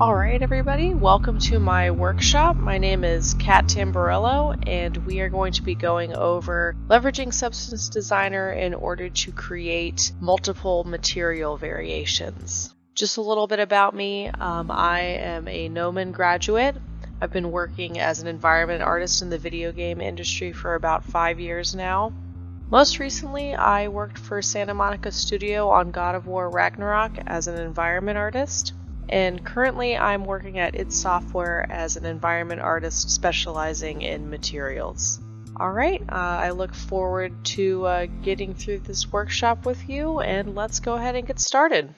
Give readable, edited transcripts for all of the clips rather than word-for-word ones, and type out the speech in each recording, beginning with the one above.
Alright everybody, welcome to my workshop. My name is Kat Tamburello and we are going to be going over leveraging Substance Designer in order to create multiple material variations. Just a little bit about me. I am a Gnomon graduate. I've been working as an environment artist in the video game industry for about 5 years now. Most recently, I worked for Santa Monica Studio on God of War Ragnarok as an environment artist. And currently I'm working at id Software as an environment artist specializing in materials. Alright, I look forward to getting through this workshop with you, and let's go ahead and get started.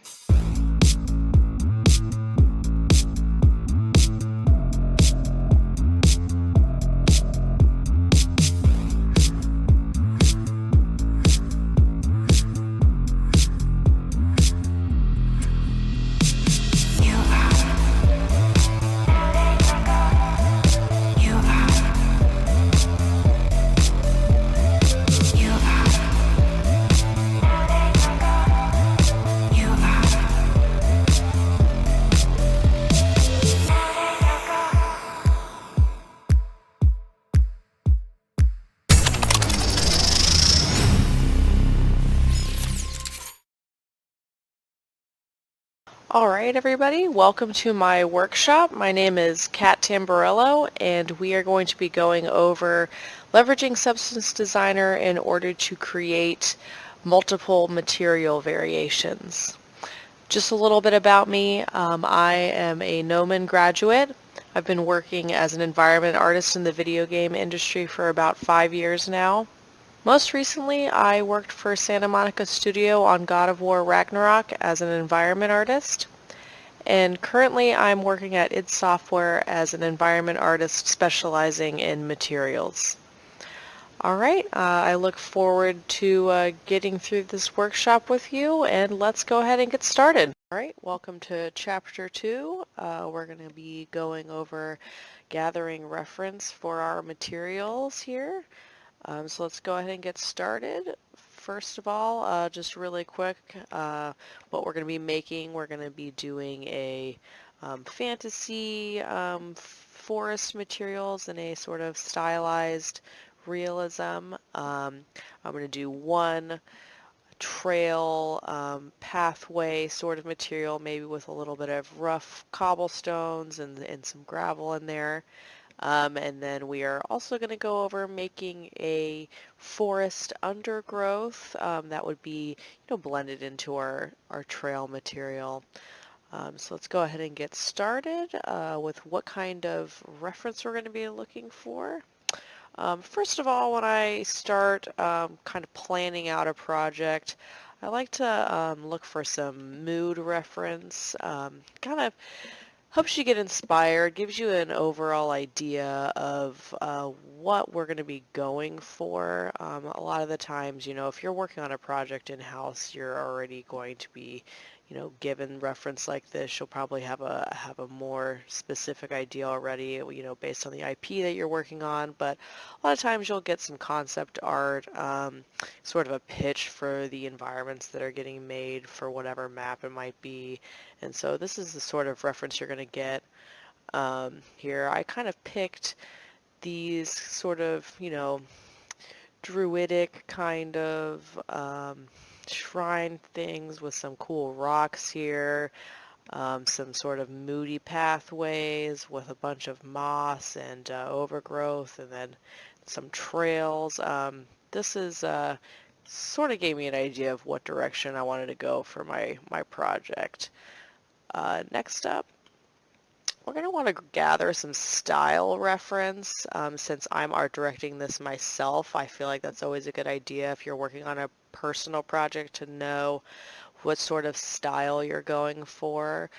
Alright everybody, welcome to my workshop. My name is Kat Tamburello and we are going to be going over leveraging Substance Designer in order to create multiple material variations. Just a little bit about me. I am a Gnomon graduate. I've been working as an environment artist in the video game industry for about 5 years now. Most recently, I worked for Santa Monica Studio on God of War Ragnarok as an environment artist. And currently, I'm working at id Software as an environment artist specializing in materials. Alright, I look forward to getting through this workshop with you, and let's go ahead and get started. Alright, welcome to Chapter 2. We're going to be going over gathering reference for our materials here. So let's go ahead and get started. First of all, just really quick, what we're going to be making, we're going to be doing a fantasy forest materials in a sort of stylized realism. I'm going to do one trail pathway sort of material, maybe with a little bit of rough cobblestones and some gravel in there. And then we are also going to go over making a forest undergrowth that would be, blended into our trail material. So let's go ahead and get started with what kind of reference we're going to be looking for. First of all, when I start kind of planning out a project, I like to look for some mood reference, kind of helps you get inspired, gives you an overall idea of what we're going to be going for. A lot of the times, if you're working on a project in-house, you're already going to be, given reference like this. You'll probably have a more specific idea already, based on the IP that you're working on. But a lot of times you'll get some concept art, sort of a pitch for the environments that are getting made for whatever map it might be. And so this is the sort of reference you're going to get here. I kind of picked these sort of, druidic kind of shrine things with some cool rocks here, some sort of moody pathways with a bunch of moss and overgrowth, and then some trails. This is sort of gave me an idea of what direction I wanted to go for my project. Next up, we're going to want to gather some style reference. Since I'm art directing this myself, I feel like that's always a good idea if you're working on a personal project to know what sort of style you're going for.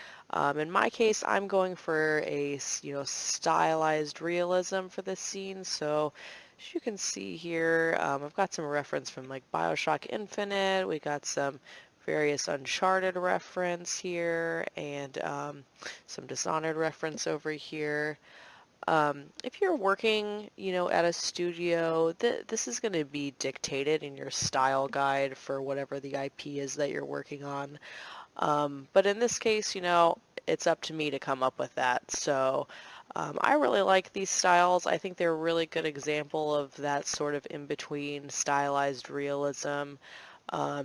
In my case, I'm going for a stylized realism for this scene. So as you can see here, I've got some reference from like BioShock Infinite. We got some various Uncharted reference here, and some Dishonored reference over here. If you're working, at a studio, this is going to be dictated in your style guide for whatever the IP is that you're working on. But in this case, it's up to me to come up with that. So I really like these styles. I think they're a really good example of that sort of in-between stylized realism.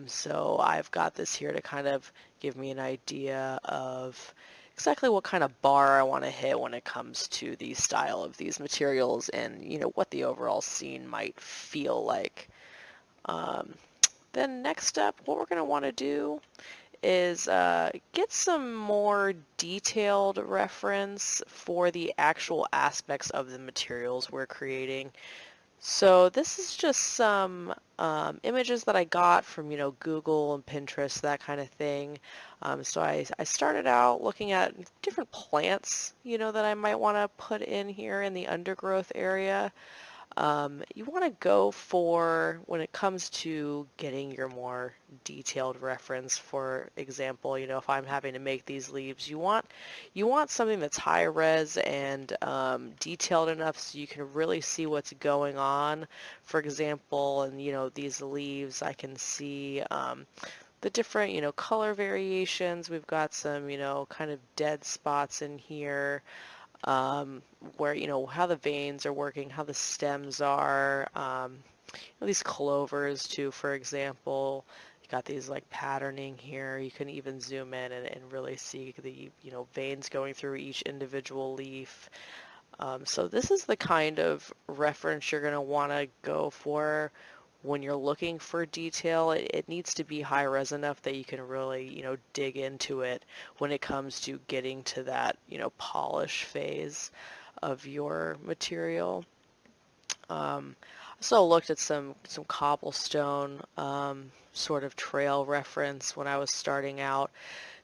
So I've got this here to kind of give me an idea of exactly what kind of bar I want to hit when it comes to the style of these materials and, what the overall scene might feel like. Um, then next up, what we're going to want to do is get some more detailed reference for the actual aspects of the materials we're creating. So this is just some images that I got from, Google and Pinterest, that kind of thing. So I started out looking at different plants, that I might want to put in here in the undergrowth area. You want to go for, when it comes to getting your more detailed reference, for example, if I'm having to make these leaves, you want something that's high res and detailed enough so you can really see what's going on. For example, and these leaves, I can see the different, color variations. We've got some, kind of dead spots in here, where, how the veins are working, how the stems are, these clovers too, for example. You got these like patterning here. You can even zoom in and really see the, veins going through each individual leaf. So this is the kind of reference you're going to want to go for when you're looking for detail. It needs to be high res enough that you can really, dig into it when it comes to getting to that, polish phase of your material. I also looked at some cobblestone sort of trail reference when I was starting out,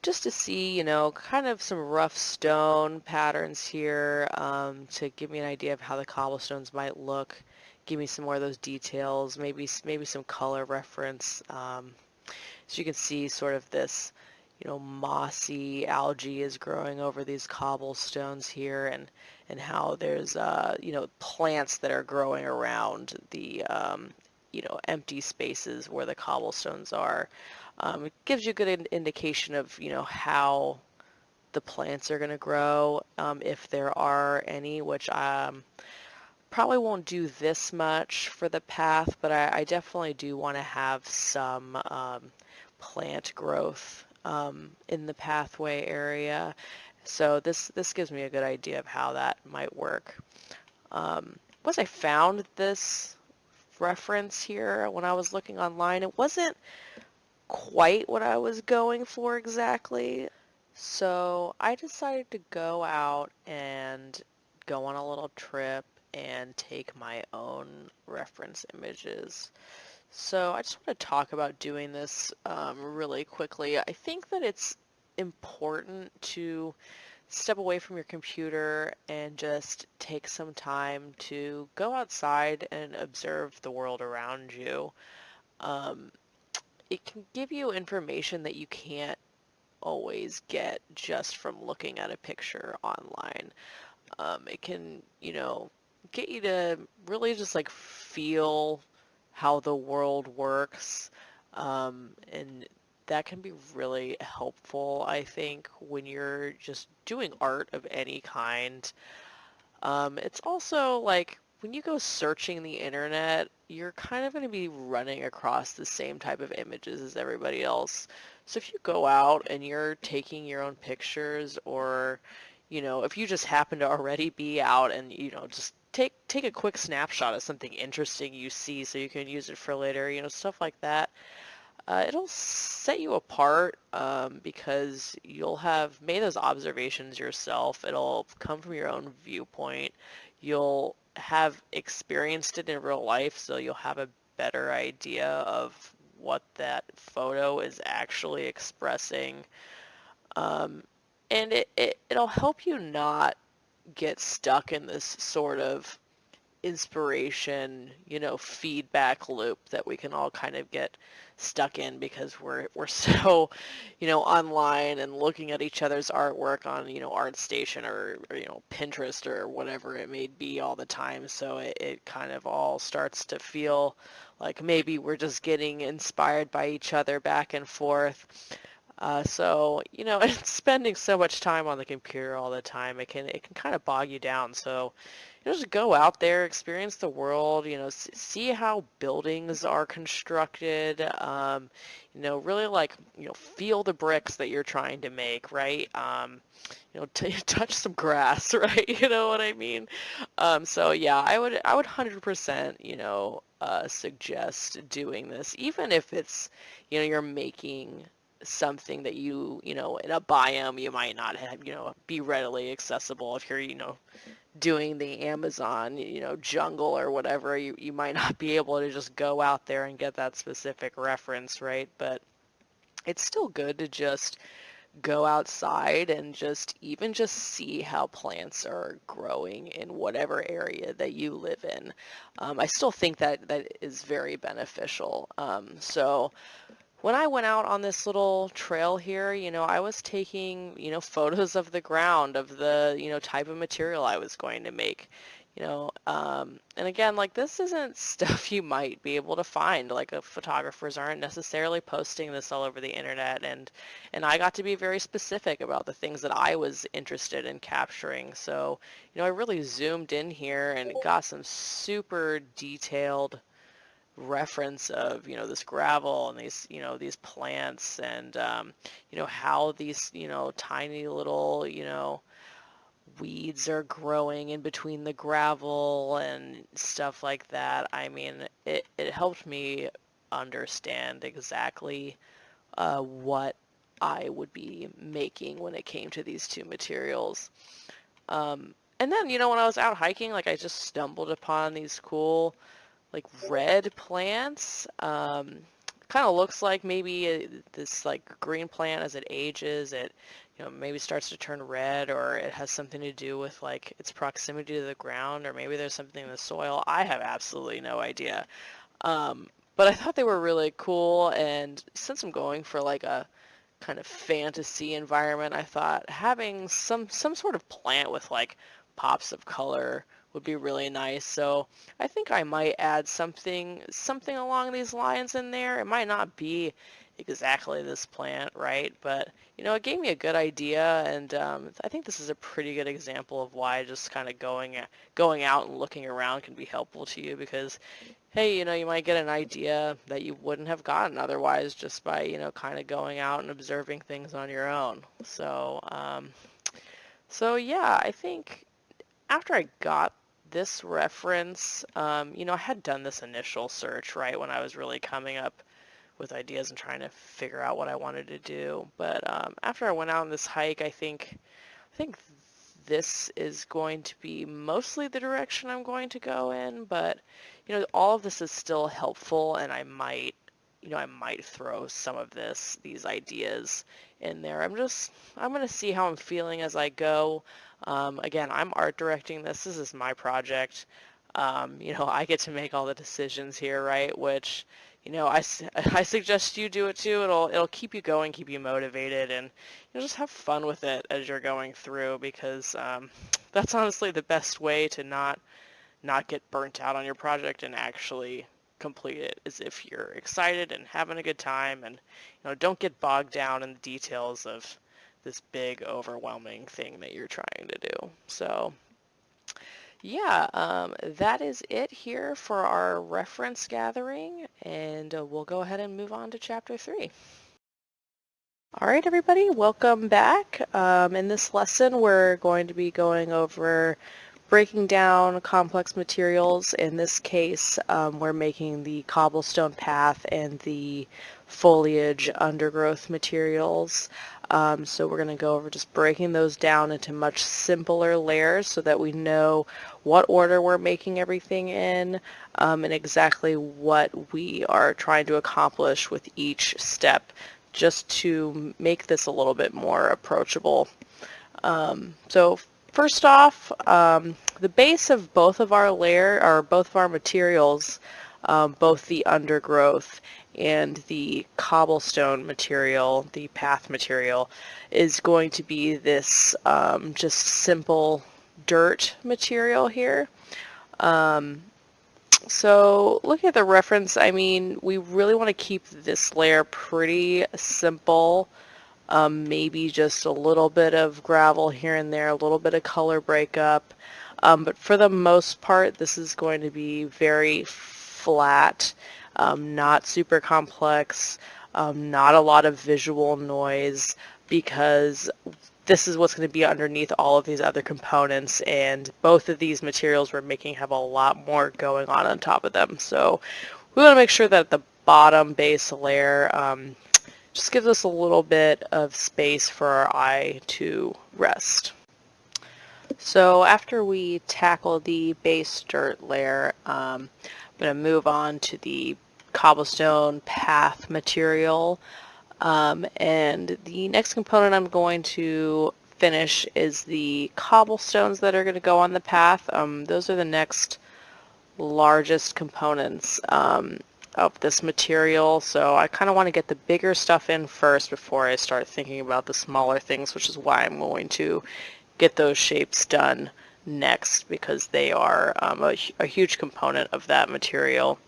just to see, kind of some rough stone patterns here, to give me an idea of how the cobblestones might look, give me some more of those details, maybe some color reference. So you can see sort of this, mossy algae is growing over these cobblestones here, and how there's, plants that are growing around the, empty spaces where the cobblestones are. It gives you a good indication of, how the plants are going to grow, if there are any, which probably won't do this much for the path, but I definitely do want to have some plant growth in the pathway area. So this gives me a good idea of how that might work. Once I found this reference here when I was looking online, it wasn't quite what I was going for exactly. So I decided to go out and go on a little trip and take my own reference images. So I just want to talk about doing this really quickly. I think that it's important to step away from your computer and just take some time to go outside and observe the world around you. Um, it can give you information that you can't always get just from looking at a picture online. It can, get you to really just like feel how the world works. And that can be really helpful, I think, when you're just doing art of any kind. It's also like when you go searching the internet, you're kind of going to be running across the same type of images as everybody else. So if you go out and you're taking your own pictures, or, if you just happen to already be out and, just take a quick snapshot of something interesting you see so you can use it for later, stuff like that. It'll set you apart, because you'll have made those observations yourself. It'll come from your own viewpoint. You'll have experienced it in real life, so you'll have a better idea of what that photo is actually expressing. Um, and it'll help you not get stuck in this sort of inspiration, feedback loop that we can all kind of get stuck in because we're so, online and looking at each other's artwork on, ArtStation or Pinterest or whatever it may be all the time. So it kind of all starts to feel like maybe we're just getting inspired by each other back and forth. So, it's spending so much time on the computer all the time, it can kind of bog you down. So, just go out there, experience the world, see how buildings are constructed, really like, feel the bricks that you're trying to make, right? Touch some grass, right? You know what I mean? So yeah, I would 100%, suggest doing this, even if it's, you're making something that in a biome you might not have, be readily accessible. If you're, doing the Amazon, jungle or whatever, you might not be able to just go out there and get that specific reference, right? But it's still good to just go outside and just see how plants are growing in whatever area that you live in. I still think that is very beneficial. So when I went out on this little trail here, I was taking, photos of the ground, of the, type of material I was going to make, and again, like this isn't stuff you might be able to find. Like photographers aren't necessarily posting this all over the internet, and I got to be very specific about the things that I was interested in capturing. So, I really zoomed in here and got some super detailed reference of this gravel and these these plants and how these tiny little weeds are growing in between the gravel and stuff like that. I mean, it helped me understand exactly what I would be making when it came to these two materials. And then, when I was out hiking, like I just stumbled upon these cool like red plants. Kind of looks like maybe this like green plant as it ages, it maybe starts to turn red, or it has something to do with like its proximity to the ground, or maybe there's something in the soil. I have absolutely no idea. But I thought they were really cool, and since I'm going for like a kind of fantasy environment, I thought having some sort of plant with like pops of color would be really nice. So I think I might add something along these lines in there. It might not be exactly this plant, right? But it gave me a good idea, and I think this is a pretty good example of why just kind of going out and looking around can be helpful to you, because hey, you might get an idea that you wouldn't have gotten otherwise just by, kind of going out and observing things on your own. So yeah, I think after I got this reference, I had done this initial search, right, when I was really coming up with ideas and trying to figure out what I wanted to do. But after I went out on this hike, I think this is going to be mostly the direction I'm going to go in, but all of this is still helpful, and I might throw some of these ideas in there. I'm going to see how I'm feeling as I go. Again, I'm art directing this. This is my project. I get to make all the decisions here, right? Which, I suggest you do it too. It'll keep you going, keep you motivated, and just have fun with it as you're going through, because that's honestly the best way to not get burnt out on your project and actually complete it, is if you're excited and having a good time, and don't get bogged down in the details of this big overwhelming thing that you're trying to do. So yeah, that is it here for our reference gathering, and we'll go ahead and move on to chapter 3. All right, everybody, welcome back. In this lesson, we're going to be going over breaking down complex materials. In this case, we're making the cobblestone path and the foliage undergrowth materials. So we're going to go over just breaking those down into much simpler layers so that we know what order we're making everything in, and exactly what we are trying to accomplish with each step, just to make this a little bit more approachable. So first off, the base of both of our materials, both the undergrowth and the cobblestone material, the path material, is going to be this just simple dirt material here. So looking at the reference, I mean, we really want to keep this layer pretty simple. maybe just a little bit of gravel here and there, a little bit of color breakup. But for the most part, this is going to be very flat, not super complex, not a lot of visual noise, because this is what's going to be underneath all of these other components, and both of these materials we're making have a lot more going on top of them. So we want to make sure that the bottom base layer just gives us a little bit of space for our eye to rest. So after we tackle the base dirt layer, I'm going to move on to the cobblestone path material. And the next component I'm going to finish is the cobblestones that are going to go on the path. Those are the next largest components of this material, so I kind of want to get the bigger stuff in first before I start thinking about the smaller things, which is why I'm going to get those shapes done next, because they are a huge component of that material.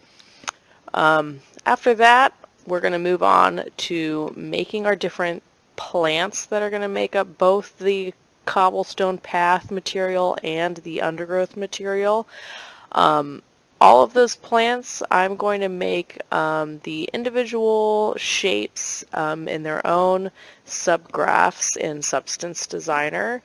After that, we're going to move on to making our different plants that are going to make up both the cobblestone path material and the undergrowth material. All of those plants, I'm going to make the individual shapes in their own subgraphs in Substance Designer.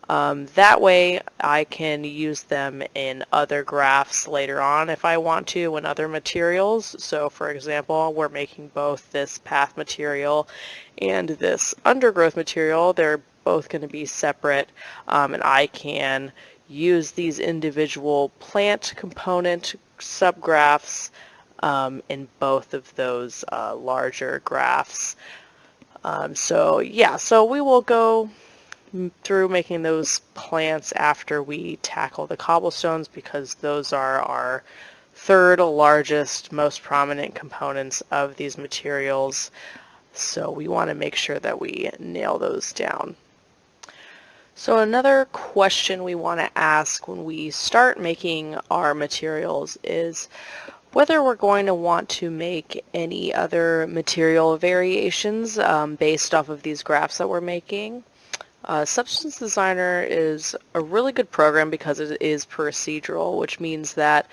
That way I can use them in other graphs later on if I want to, in other materials. So for example, we're making both this path material and this undergrowth material. They're both going to be separate, and I can use these individual plant component subgraphs in both of those larger graphs. So we will go through making those plants after we tackle the cobblestones, because those are our third largest, most prominent components of these materials. So we want to make sure that we nail those down. So another question we want to ask when we start making our materials is whether we're going to want to make any other material variations based off of these graphs that we're making. Substance Designer is a really good program because it is procedural, which means that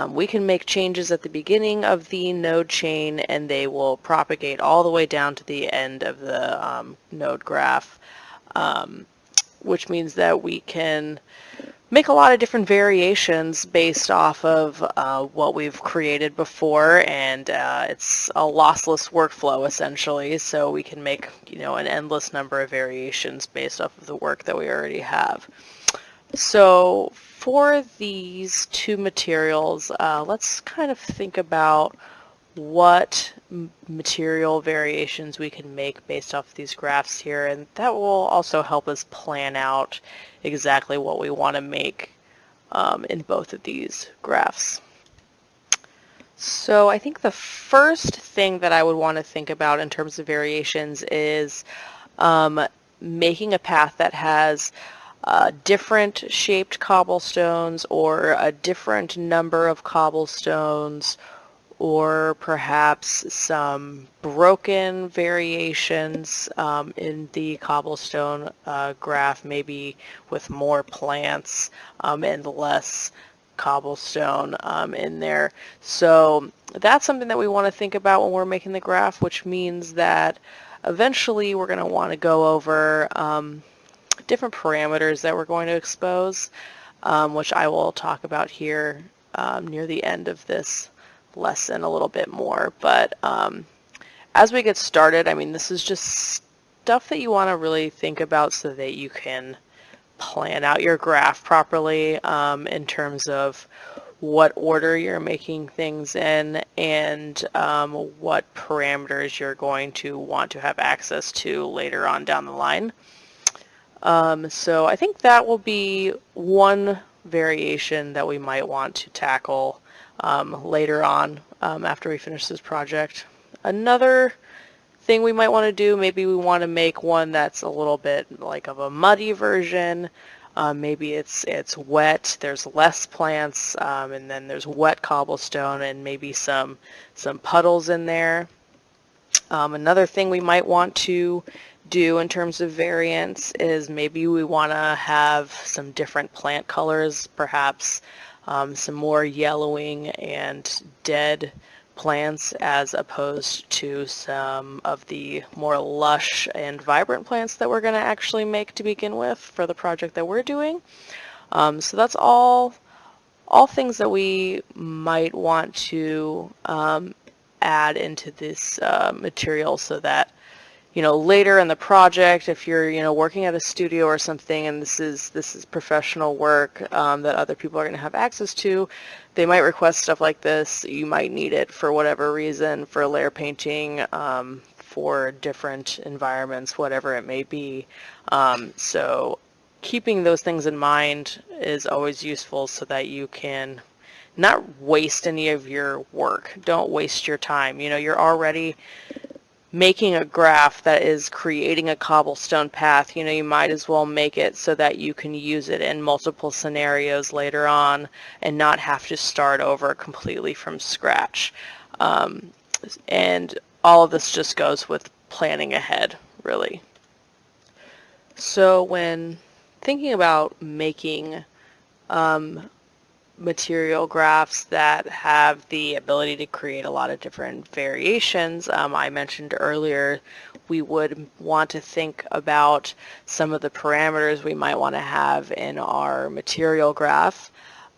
we can make changes at the beginning of the node chain and they will propagate all the way down to the end of the node graph, which means that we can make a lot of different variations based off of what we've created before, and it's a lossless workflow essentially, so we can make an endless number of variations based off of the work that we already have. So for these two materials, let's kind of think about what material variations we can make based off these graphs here, and that will also help us plan out exactly what we want to make in both of these graphs. So I think the first thing that I would want to think about in terms of variations is making a path that has different shaped cobblestones, or a different number of cobblestones, or perhaps some broken variations in the cobblestone graph, maybe with more plants and less cobblestone in there. So that's something that we want to think about when we're making the graph, which means that eventually we're going to want to go over different parameters that we're going to expose, which I will talk about here near the end of this lesson a little bit more. But as we get started, I mean, this is just stuff that you want to really think about so that you can plan out your graph properly in terms of what order you're making things in, and what parameters you're going to want to have access to later on down the line. So I think that will be one variation that we might want to tackle later on after we finish this project. Another thing we might want to do, maybe we want to make one that's a little bit like of a muddy version. Maybe it's wet, there's less plants, and then there's wet cobblestone and maybe some puddles in there. Another thing we might want to do in terms of variants is maybe we want to have some different plant colors, perhaps some more yellowing and dead plants as opposed to some of the more lush and vibrant plants that we're going to actually make to begin with for the project that we're doing. So that's all things that we might want to add into this material so that later in the project, if you're, working at a studio or something and this is professional work that other people are going to have access to, they might request stuff like this. You might need it for whatever reason, for layer painting, for different environments, whatever it may be. So keeping those things in mind is always useful so that you can not waste any of your work. Don't waste your time. You're already making a graph that is creating a cobblestone path. You might as well make it so that you can use it in multiple scenarios later on and not have to start over completely from scratch. And all of this just goes with planning ahead, really. So when thinking about making material graphs that have the ability to create a lot of different variations, I mentioned earlier we would want to think about some of the parameters we might want to have in our material graph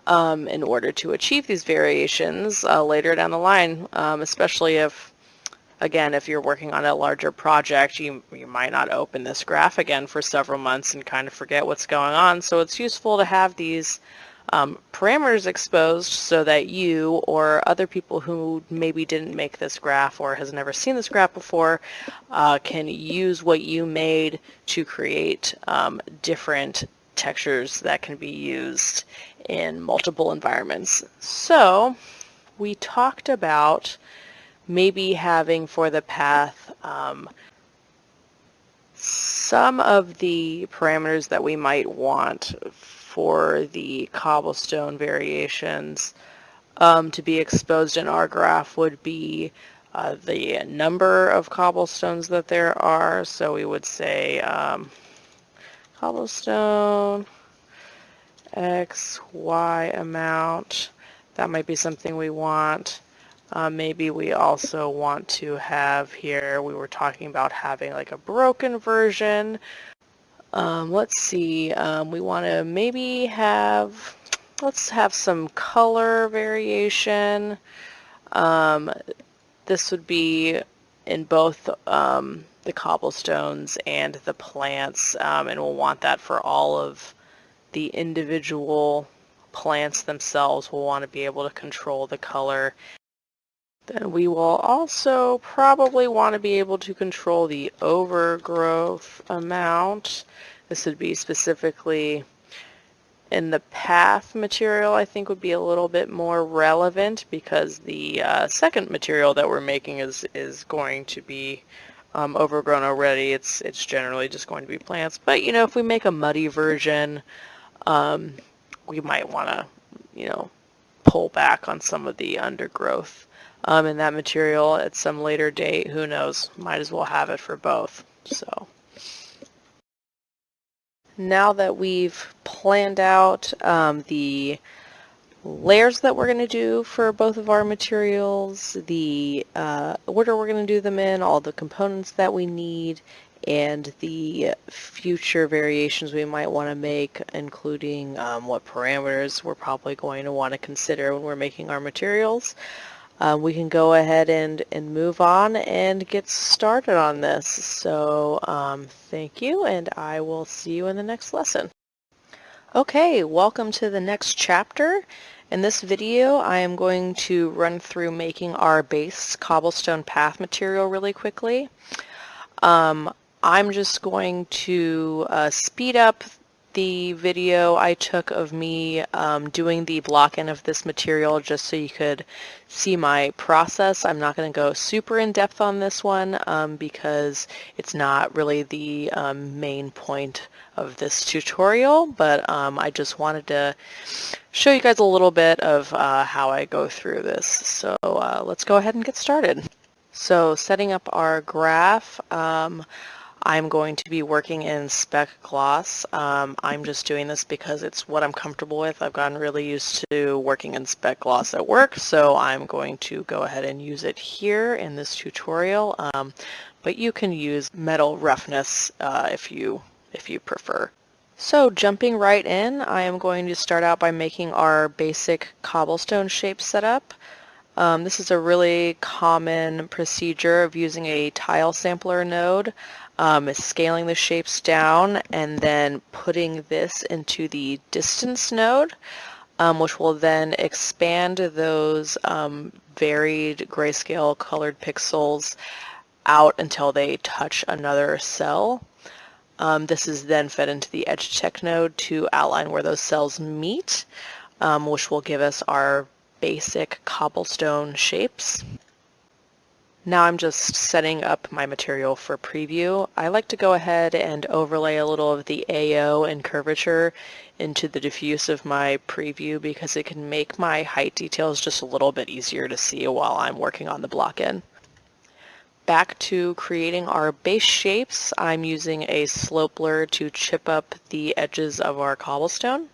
in order to achieve these variations later down the line, especially if, again, if you're working on a larger project, you might not open this graph again for several months and kind of forget what's going on. So it's useful to have these parameters exposed so that you or other people who maybe didn't make this graph or has never seen this graph before can use what you made to create different textures that can be used in multiple environments. So we talked about maybe having for the path some of the parameters that we might want for the cobblestone variations to be exposed in our graph would be the number of cobblestones that there are. So we would say cobblestone X, Y amount. That might be something we want. Maybe we also want to have here, we were talking about having like a broken version. Let's see, we want to maybe have, let's have some color variation. This would be in both the cobblestones and the plants, and we'll want that for all of the individual plants themselves. We'll want to be able to control the color. Then we will also probably want to be able to control the overgrowth amount. This would be specifically in the path material. I think would be a little bit more relevant because the second material that we're making is going to be overgrown already. It's generally just going to be plants. But if we make a muddy version, we might want to pull back on some of the undergrowth in that material at some later date. Who knows? Might as well have it for both. So now that we've planned out the layers that we're going to do for both of our materials, the order we're going to do them in, all the components that we need, and the future variations we might want to make, including what parameters we're probably going to want to consider when we're making our materials. We can go ahead and move on and get started on this. So thank you, and I will see you in the next lesson. Okay, welcome to the next chapter. In this video, I am going to run through making our base cobblestone path material really quickly. I'm just going to speed up the video I took of me doing the block-in of this material just so you could see my process. I'm not going to go super in-depth on this one because it's not really the main point of this tutorial, but I just wanted to show you guys a little bit of how I go through this. So let's go ahead and get started. So setting up our graph, I'm going to be working in spec gloss. I'm just doing this because it's what I'm comfortable with. I've gotten really used to working in spec gloss at work, so I'm going to go ahead and use it here in this tutorial. But you can use metal roughness if you prefer. So jumping right in, I am going to start out by making our basic cobblestone shape setup. This is a really common procedure of using a tile sampler node, is scaling the shapes down and then putting this into the distance node, which will then expand those varied grayscale colored pixels out until they touch another cell. This is then fed into the edge detect node to outline where those cells meet, which will give us our basic cobblestone shapes. Now I'm just setting up my material for preview. I like to go ahead and overlay a little of the AO and curvature into the diffuse of my preview because it can make my height details just a little bit easier to see while I'm working on the block-in. Back to creating our base shapes, I'm using a slope blur to chip up the edges of our cobblestone.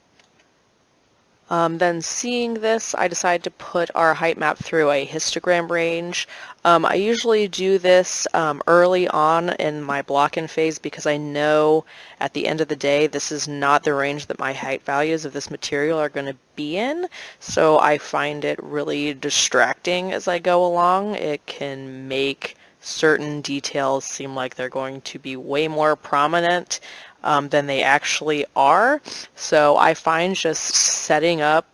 Then seeing this, I decided to put our height map through a histogram range. I usually do this early on in my block-in phase because I know at the end of the day this is not the range that my height values of this material are going to be in, so I find it really distracting as I go along. It can make certain details seem like they're going to be way more prominent than they actually are. So I find just setting up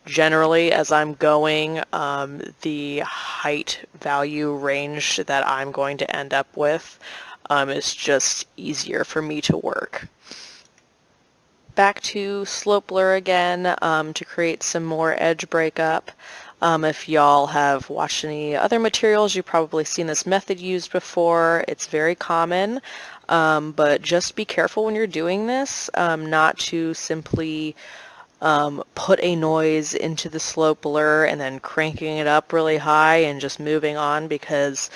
generally as I'm going the height value range that I'm going to end up with is just easier for me to work. Back to slope blur again to create some more edge breakup. If y'all have watched any other materials, you've probably seen this method used before. It's very common, but just be careful when you're doing this, not to simply put a noise into the slope blur and then cranking it up really high and just moving on, because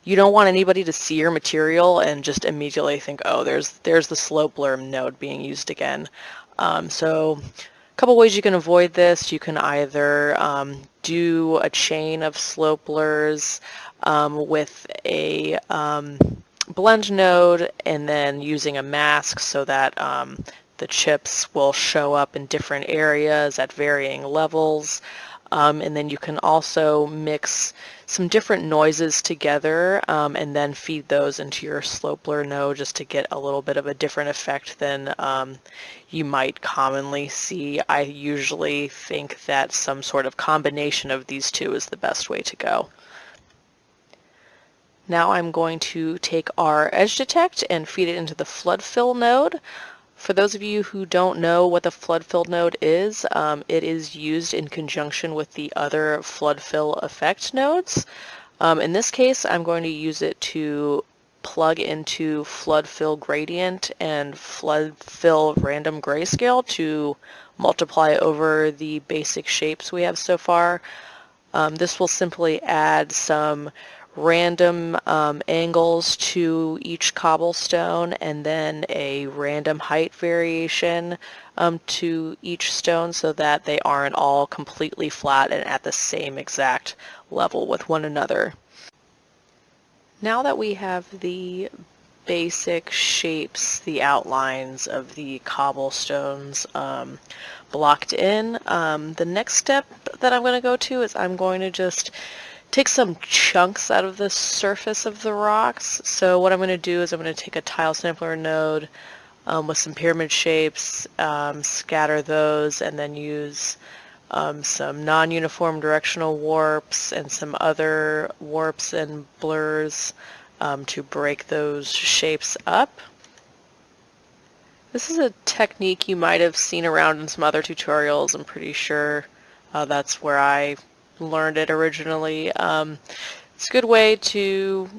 you don't want anybody to see your material and just immediately think, oh, there's the slope blur node being used again. So a couple ways you can avoid this. You can either do a chain of slope blurs with a blend node and then using a mask so that the chips will show up in different areas at varying levels. And then you can also mix some different noises together and then feed those into your slope blur node just to get a little bit of a different effect than you might commonly see. I usually think that some sort of combination of these two is the best way to go. Now I'm going to take our edge detect and feed it into the flood fill node. For those of you who don't know what the flood fill node is, it is used in conjunction with the other flood fill effect nodes. In this case, I'm going to use it to plug into flood fill gradient and flood fill random grayscale to multiply over the basic shapes we have so far. This will simply add some random angles to each cobblestone and then a random height variation to each stone so that they aren't all completely flat and at the same exact level with one another. Now that we have the basic shapes, the outlines of the cobblestones blocked in, the next step that I'm going to go to is I'm going to just take some chunks out of the surface of the rocks. So what I'm going to do is I'm going to take a tile sampler node with some pyramid shapes, scatter those, and then use some non-uniform directional warps and some other warps and blurs to break those shapes up. This is a technique you might have seen around in some other tutorials. I'm pretty sure that's where I learned it originally. It's a good way to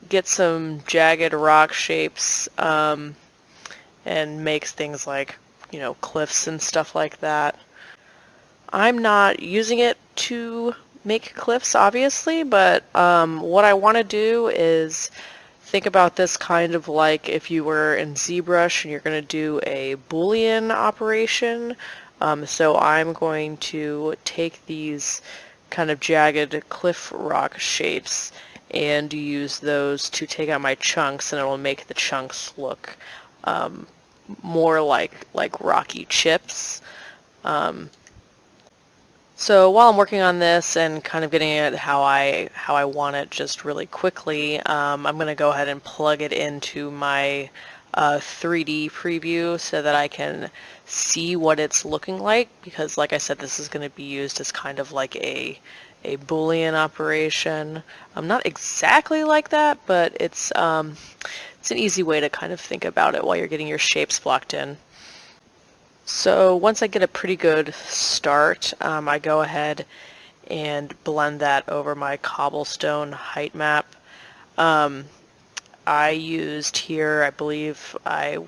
get some jagged rock shapes and makes things like, you know, cliffs and stuff like that. I'm not using it to make cliffs, obviously, but what I want to do is think about this kind of like if you were in ZBrush and you're going to do a Boolean operation. So I'm going to take these kind of jagged cliff rock shapes and use those to take out my chunks, and it'll make the chunks look more like rocky chips. So while I'm working on this and kind of getting it how I want it just really quickly, I'm going to go ahead and plug it into my 3D preview so that I can see what it's looking like, because like I said, this is going to be used as kind of like a Boolean operation. Not exactly like that, but it's an easy way to kind of think about it while you're getting your shapes blocked in. So once I get a pretty good start, I go ahead and blend that over my cobblestone height map. I used here, I believe I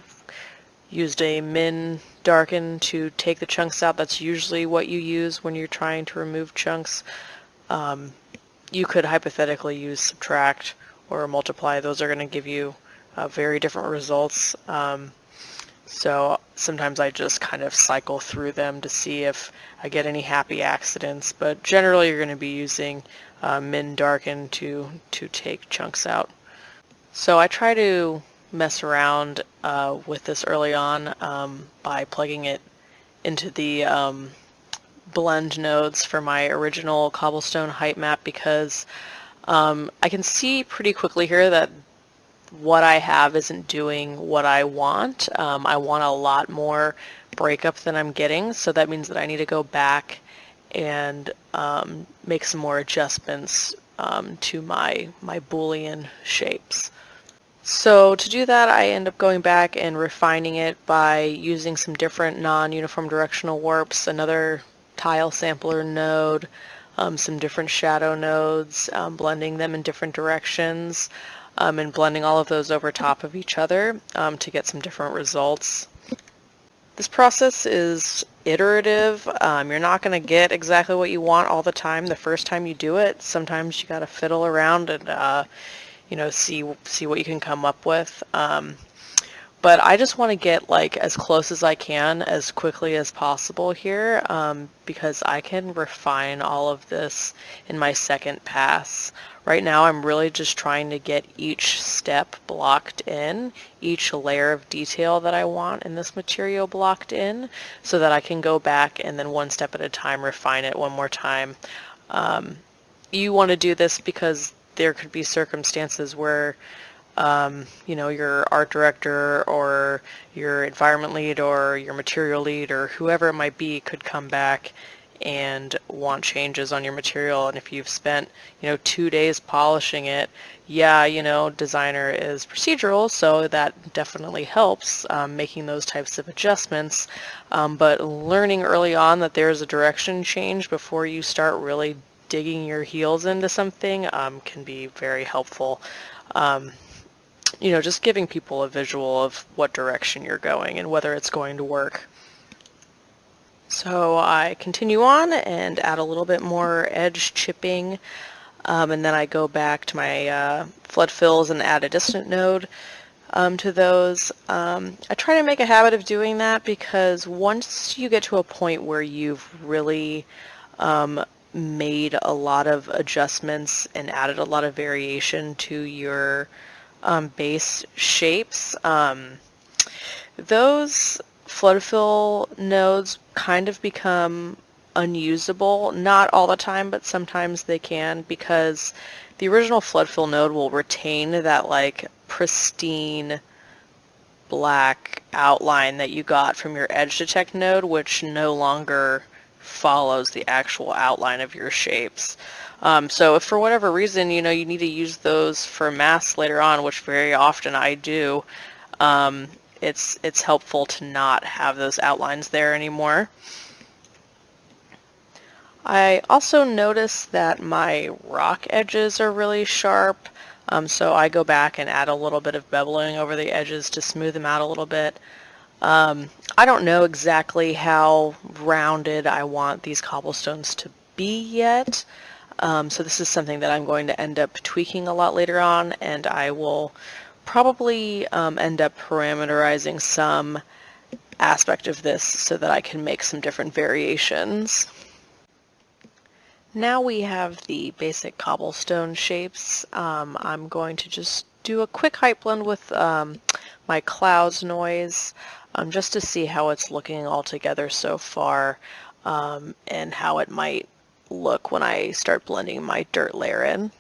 used a min darken to take the chunks out. That's usually what you use when you're trying to remove chunks. You could hypothetically use subtract or multiply. Those are going to give you very different results. So sometimes I just kind of cycle through them to see if I get any happy accidents, but generally you're going to be using min darken to take chunks out. So I try to mess around with this early on by plugging it into the blend nodes for my original cobblestone height map, because I can see pretty quickly here that what I have isn't doing what I want. I want a lot more breakup than I'm getting, so that means that I need to go back and make some more adjustments to my Boolean shapes. So to do that, I end up going back and refining it by using some different non-uniform directional warps, another tile sampler node, some different shadow nodes, blending them in different directions, and blending all of those over top of each other to get some different results. This process is iterative. You're not going to get exactly what you want all the time the first time you do it. Sometimes you got to fiddle around and see what you can come up with. But I just want to get like as close as I can as quickly as possible here, because I can refine all of this in my second pass. Right now I'm really just trying to get each step blocked in, each layer of detail that I want in this material blocked in, so that I can go back and then one step at a time refine it one more time. You want to do this because there could be circumstances where your art director or your environment lead or your material lead or whoever it might be could come back and want changes on your material. And if you've spent 2 days polishing it, designer is procedural, so that definitely helps making those types of adjustments. But learning early on that there's a direction change before you start really digging your heels into something can be very helpful. Just giving people a visual of what direction you're going and whether it's going to work. So I continue on and add a little bit more edge chipping, and then I go back to my flood fills and add a distant node to those. I try to make a habit of doing that because once you get to a point where you've really made a lot of adjustments and added a lot of variation to your base shapes, those flood fill nodes kind of become unusable. Not all the time, but sometimes they can, because the original flood fill node will retain that like pristine black outline that you got from your edge detect node, which no longer follows the actual outline of your shapes. So if for whatever reason you need to use those for masks later on, which very often I do, it's helpful to not have those outlines there anymore. I also notice that my rock edges are really sharp, so I go back and add a little bit of beveling over the edges to smooth them out a little bit. I don't know exactly how rounded I want these cobblestones to be yet. So this is something that I'm going to end up tweaking a lot later on, and I will probably end up parameterizing some aspect of this so that I can make some different variations. Now we have the basic cobblestone shapes. I'm going to just do a quick height blend with my clouds noise just to see how it's looking all together so far and how it might look when I start blending my dirt layer in.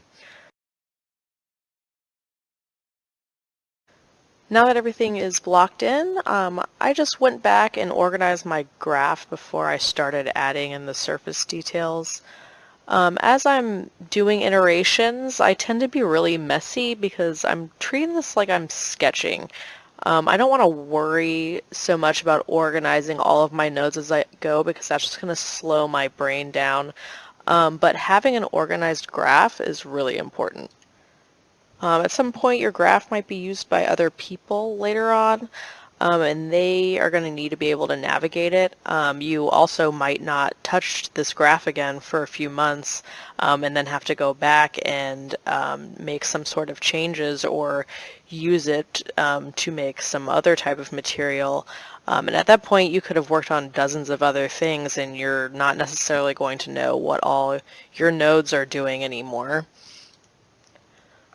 Now that everything is blocked in, I just went back and organized my graph before I started adding in the surface details. As I'm doing iterations, I tend to be really messy because I'm treating this like I'm sketching. I don't want to worry so much about organizing all of my nodes as I go because that's just going to slow my brain down. But having an organized graph is really important. At some point, your graph might be used by other people later on, and they are going to need to be able to navigate it. You also might not touch this graph again for a few months and then have to go back and make some sort of changes or use it to make some other type of material. And at that point, you could have worked on dozens of other things, and you're not necessarily going to know what all your nodes are doing anymore.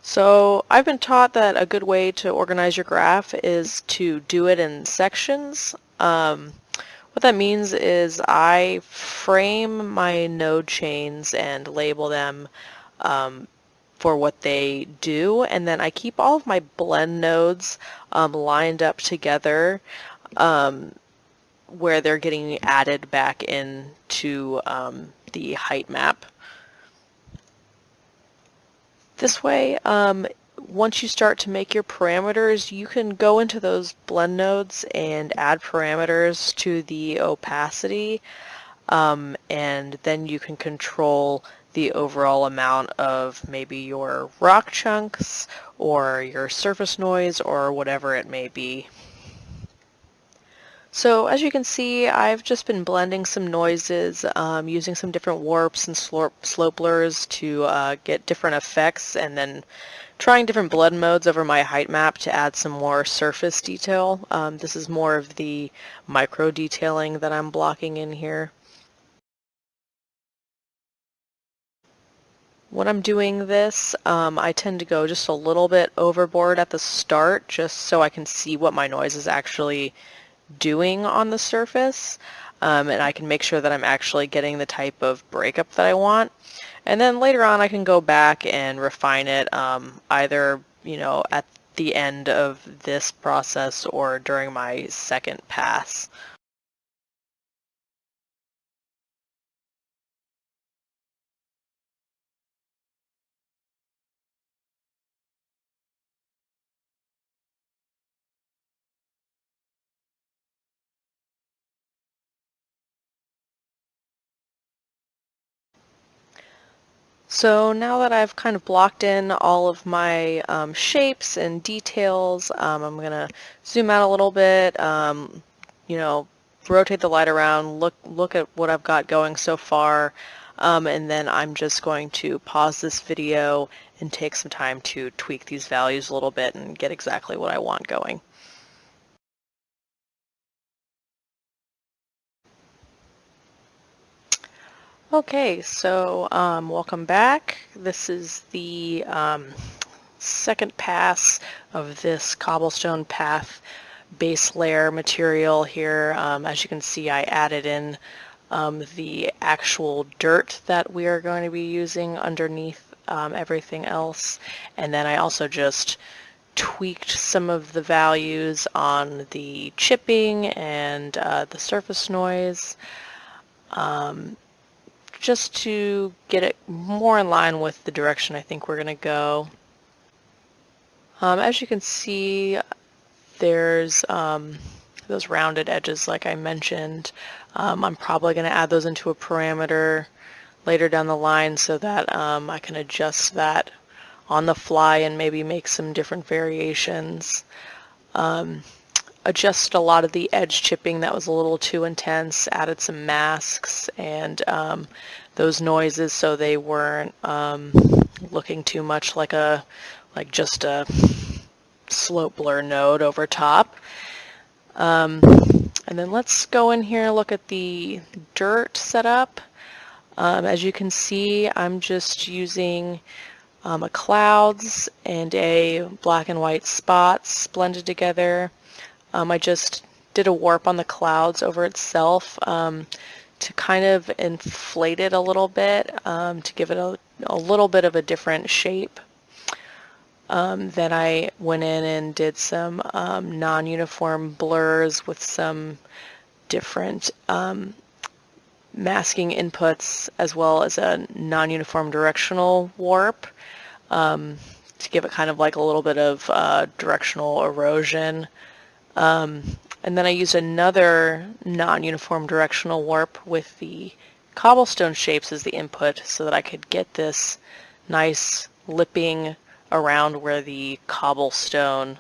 So I've been taught that a good way to organize your graph is to do it in sections. What that means is I frame my node chains and label them for what they do, and then I keep all of my blend nodes lined up together where they're getting added back into the height map. This way, once you start to make your parameters, you can go into those blend nodes and add parameters to the opacity, and then you can control the overall amount of maybe your rock chunks or your surface noise or whatever it may be. So as you can see, I've just been blending some noises, using some different warps and slope blurs to get different effects, and then trying different blend modes over my height map to add some more surface detail. This is more of the micro detailing that I'm blocking in here. When I'm doing this, I tend to go just a little bit overboard at the start just so I can see what my noise is actually doing on the surface, and I can make sure that I'm actually getting the type of breakup that I want. And then later on I can go back and refine it either, at the end of this process or during my second pass. So now that I've kind of blocked in all of my shapes and details, I'm going to zoom out a little bit, you know, rotate the light around, look at what I've got going so far, and then I'm just going to pause this video and take some time to tweak these values a little bit and get exactly what I want going. Okay, so welcome back. This is the second pass of this cobblestone path base layer material here. As you can see, I added in the actual dirt that we are going to be using underneath everything else, and then I also just tweaked some of the values on the chipping and the surface noise, just to get it more in line with the direction I think we're going to go. As you can see, there's those rounded edges like I mentioned. I'm probably going to add those into a parameter later down the line so that I can adjust that on the fly and maybe make some different variations. adjusted a lot of the edge chipping that was a little too intense, added some masks and those noises so they weren't looking too much like just a slope blur node over top. And then let's go in here and look at the dirt setup. As you can see, I'm just using a clouds and a black and white spots blended together. I just did a warp on the clouds over itself to kind of inflate it a little bit, to give it a little bit of a different shape. Then I went in and did some non-uniform blurs with some different masking inputs, as well as a non-uniform directional warp to give it kind of like a little bit of directional erosion. And then I used another non-uniform directional warp with the cobblestone shapes as the input so that I could get this nice lipping around where the cobblestone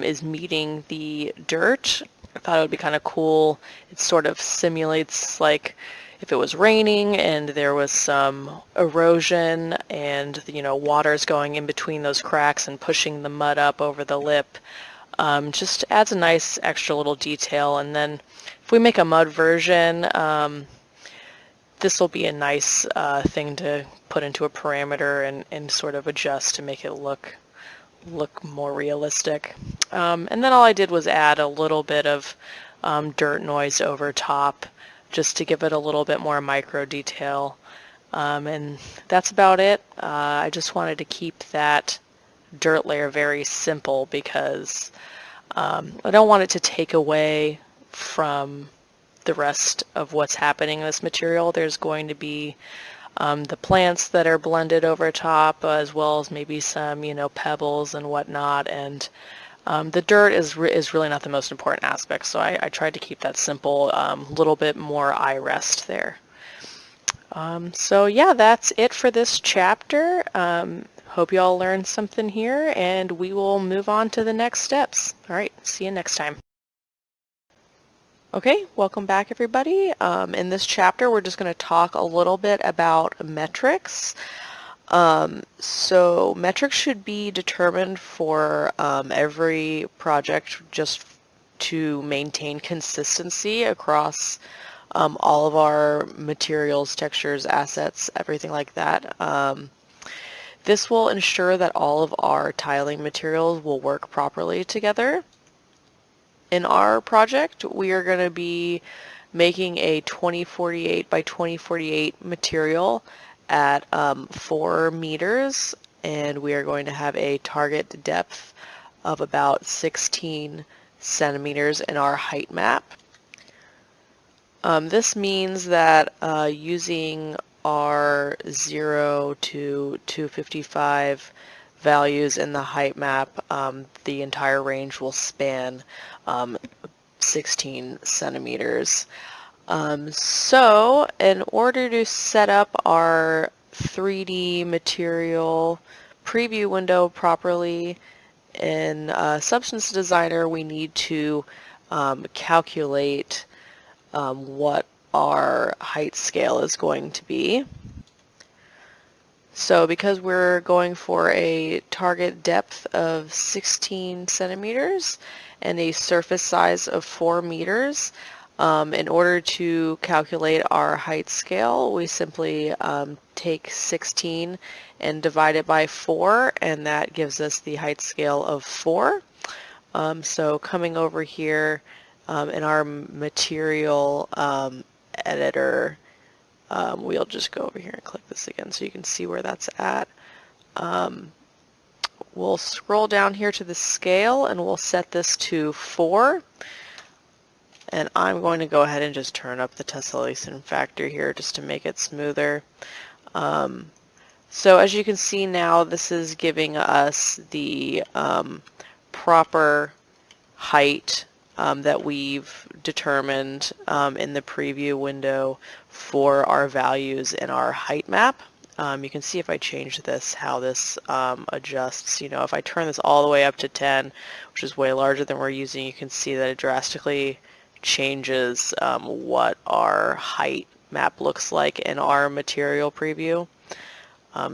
is meeting the dirt. I thought it would be kind of cool. It sort of simulates like if it was raining and there was some erosion and, you know, water's going in between those cracks and pushing the mud up over the lip. Just adds a nice extra little detail. And then if we make a mud version, this will be a nice thing to put into a parameter and sort of adjust to make it look more realistic. And then all I did was add a little bit of dirt noise over top just to give it a little bit more micro detail. And that's about it. I just wanted to keep that dirt layer very simple because I don't want it to take away from the rest of what's happening in this material. There's going to be the plants that are blended over top, as well as maybe some, you know, pebbles and whatnot. And the dirt is really not the most important aspect, so I tried to keep that simple, little bit more eye rest there. So yeah, that's it for this chapter. Hope you all learned something here, and we will move on to the next steps. All right, see you next time. Okay, welcome back everybody. In this chapter we're just going to talk a little bit about metrics. So metrics should be determined for every project just to maintain consistency across all of our materials, textures, assets, everything like that. This will ensure that all of our tiling materials will work properly together. In our project, we are going to be making a 2048 by 2048 material at 4 meters, and we are going to have a target depth of about 16 centimeters in our height map. This means that using our 0 to 255 values in the height map, the entire range will span 16 centimeters. So in order to set up our 3D material preview window properly in Substance Designer, we need to calculate what our height scale is going to be. So because we're going for a target depth of 16 centimeters and a surface size of 4 meters, in order to calculate our height scale, we simply take 16 and divide it by 4, and that gives us the height scale of 4. So coming over here in our material editor, we'll just go over here and click this again so you can see where that's at. We'll scroll down here to the scale and we'll set this to 4. And I'm going to go ahead and just turn up the tessellation factor here just to make it smoother. So as you can see now, this is giving us the proper height that we've determined in the preview window for our values in our height map. You can see if I change this, how this adjusts. You know, if I turn this all the way up to 10, which is way larger than we're using, you can see that it drastically changes what our height map looks like in our material preview.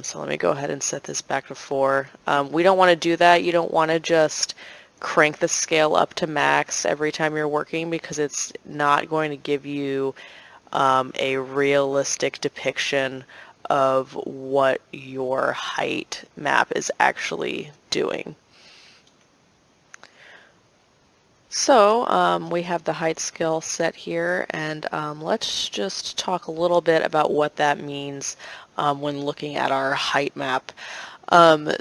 So let me go ahead and set this back to 4. We don't want to do that. You don't want to just crank the scale up to max every time you're working, because it's not going to give you a realistic depiction of what your height map is actually doing. So we have the height scale set here, and let's just talk a little bit about what that means when looking at our height map.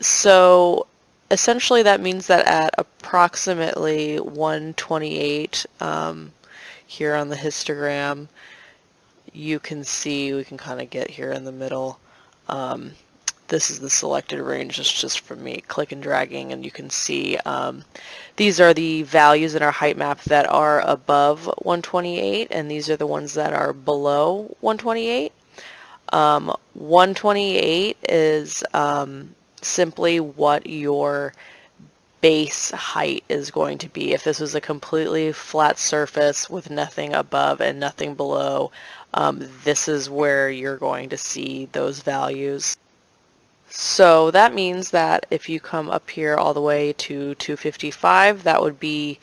So essentially that means that at approximately 128 here on the histogram, you can see, we can kind of get here in the middle. This is the selected range. It's just from me click and dragging, and you can see these are the values in our height map that are above 128, and these are the ones that are below 128. 128 is simply what your base height is going to be. If this was a completely flat surface with nothing above and nothing below, this is where you're going to see those values. So that means that if you come up here all the way to 255, that would be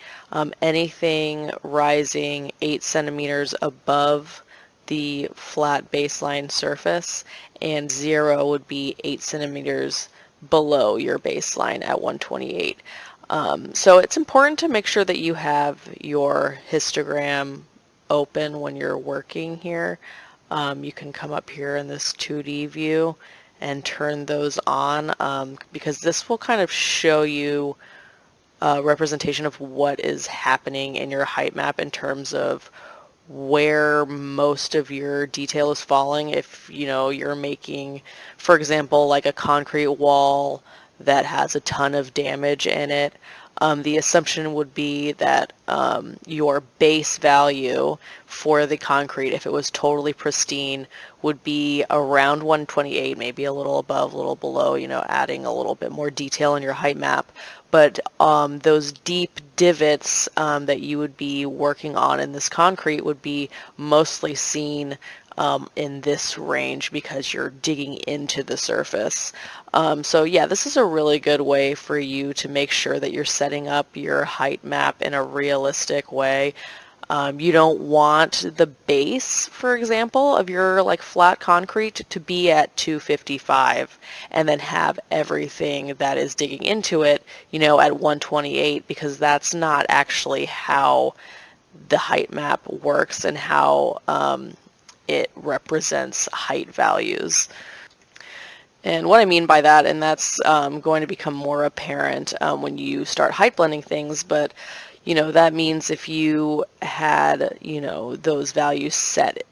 anything rising 8 centimeters above the flat baseline surface, and 0 would be 8 centimeters below your baseline at 128. So it's important to make sure that you have your histogram open when you're working here. You can come up here in this 2D view and turn those on, because this will kind of show you a representation of what is happening in your height map in terms of where most of your detail is falling. If you know you're making, for example, like a concrete wall that has a ton of damage in it, the assumption would be that your base value for the concrete, if it was totally pristine, would be around 128, maybe a little above, a little below, you know, adding a little bit more detail in your height map. But those deep divots that you would be working on in this concrete would be mostly seen in this range because you're digging into the surface. So yeah, this is a really good way for you to make sure that you're setting up your height map in a realistic way. You don't want the base, for example, of your like flat concrete to be at 255 and then have everything that is digging into it, you know, at 128, because that's not actually how the height map works and how it represents height values. And what I mean by that, and that's going to become more apparent when you start height blending things, but you know, that means if you had, you know, those values set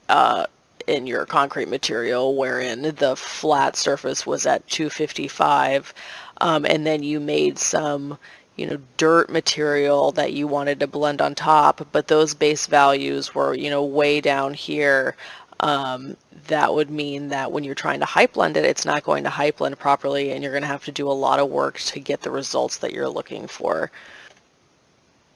in your concrete material wherein the flat surface was at 255, and then you made some, you know, dirt material that you wanted to blend on top, but those base values were, you know, way down here, that would mean that when you're trying to height blend it, it's not going to height blend properly, and you're going to have to do a lot of work to get the results that you're looking for.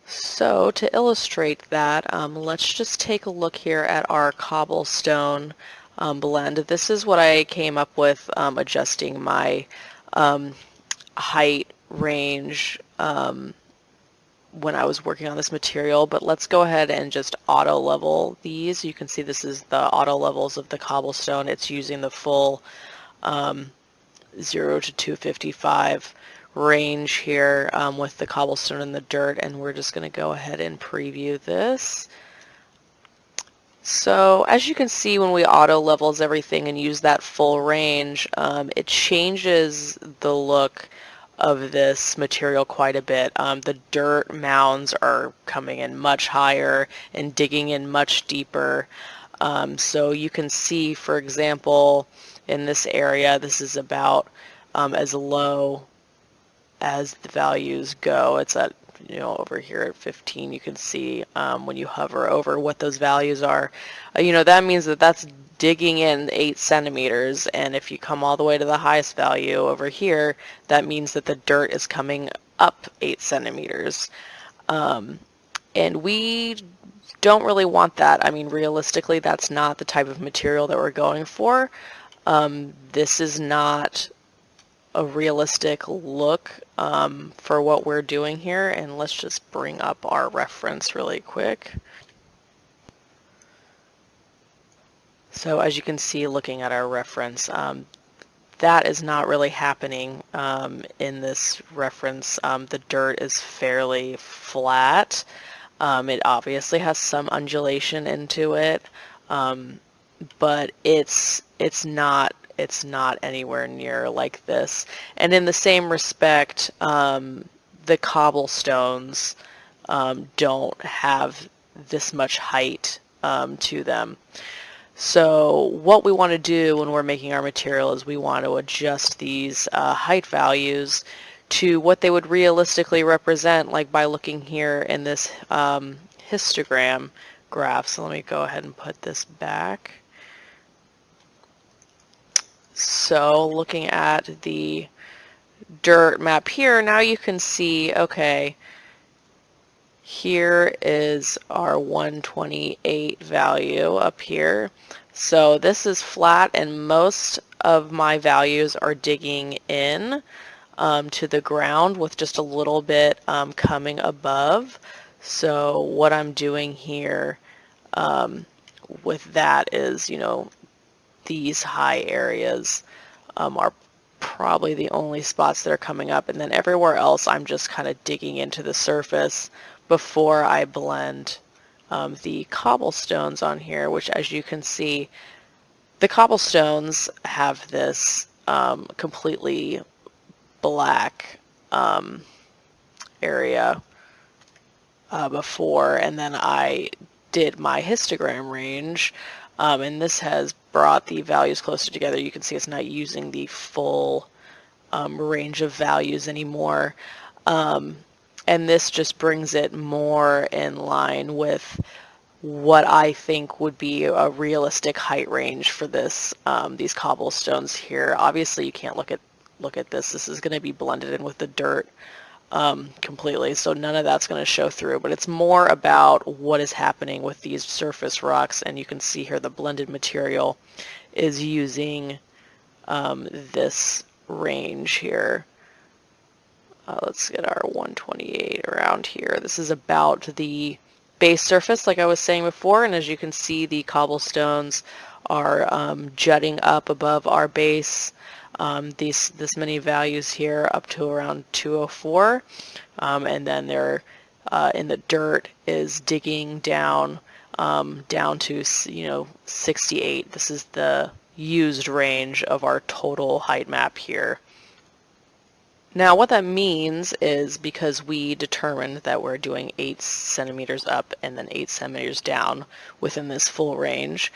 So to illustrate that, let's just take a look here at our cobblestone blend. This is what I came up with adjusting my height range when I was working on this material, but let's go ahead and just auto level these. You can see this is the auto levels of the cobblestone. It's using the full 0 to 255 range here with the cobblestone and the dirt, and we're just going to go ahead and preview this. So as you can see, when we auto levels everything and use that full range, it changes the look of this material quite a bit. The dirt mounds are coming in much higher and digging in much deeper. So you can see, for example, in this area, this is about as low as the values go. It's at, you know, over here at 15, you can see when you hover over what those values are. You know, that means that that's digging in 8 centimeters, and if you come all the way to the highest value over here, that means that the dirt is coming up 8 centimeters. And we don't really want that. I mean, realistically, that's not the type of material that we're going for. This is not a realistic look for what we're doing here, and let's just bring up our reference really quick. So as you can see, looking at our reference, that is not really happening in this reference. The dirt is fairly flat. It obviously has some undulation into it, but it's not anywhere near like this. And in the same respect, the cobblestones don't have this much height to them. So what we want to do when we're making our material is we want to adjust these height values to what they would realistically represent, like by looking here in this histogram graph. So let me go ahead and put this back. So looking at the dirt map here, now you can see, okay, here is our 128 value up here. So this is flat, and most of my values are digging in to the ground with just a little bit coming above. So what I'm doing here with that is, you know, these high areas are probably the only spots that are coming up, and then everywhere else I'm just kind of digging into the surface before I blend the cobblestones on here, which, as you can see, the cobblestones have this completely black area before, and then I did my histogram range, and this has brought the values closer together. You can see it's not using the full range of values anymore, and this just brings it more in line with what I think would be a realistic height range for this these cobblestones here. Obviously you can't look at this. This is going to be blended in with the dirt completely, so none of that's going to show through, but it's more about what is happening with these surface rocks. And you can see here the blended material is using this range here. Let's get our 128 around here. This is about the base surface, like I was saying before, and as you can see, the cobblestones are jutting up above our base. This many values here up to around 204, and then they're in the dirt is digging down down to 68. This is the used range of our total height map here. Now what that means is, because we determined that we're doing 8 centimeters up and then 8 centimeters down within this full range,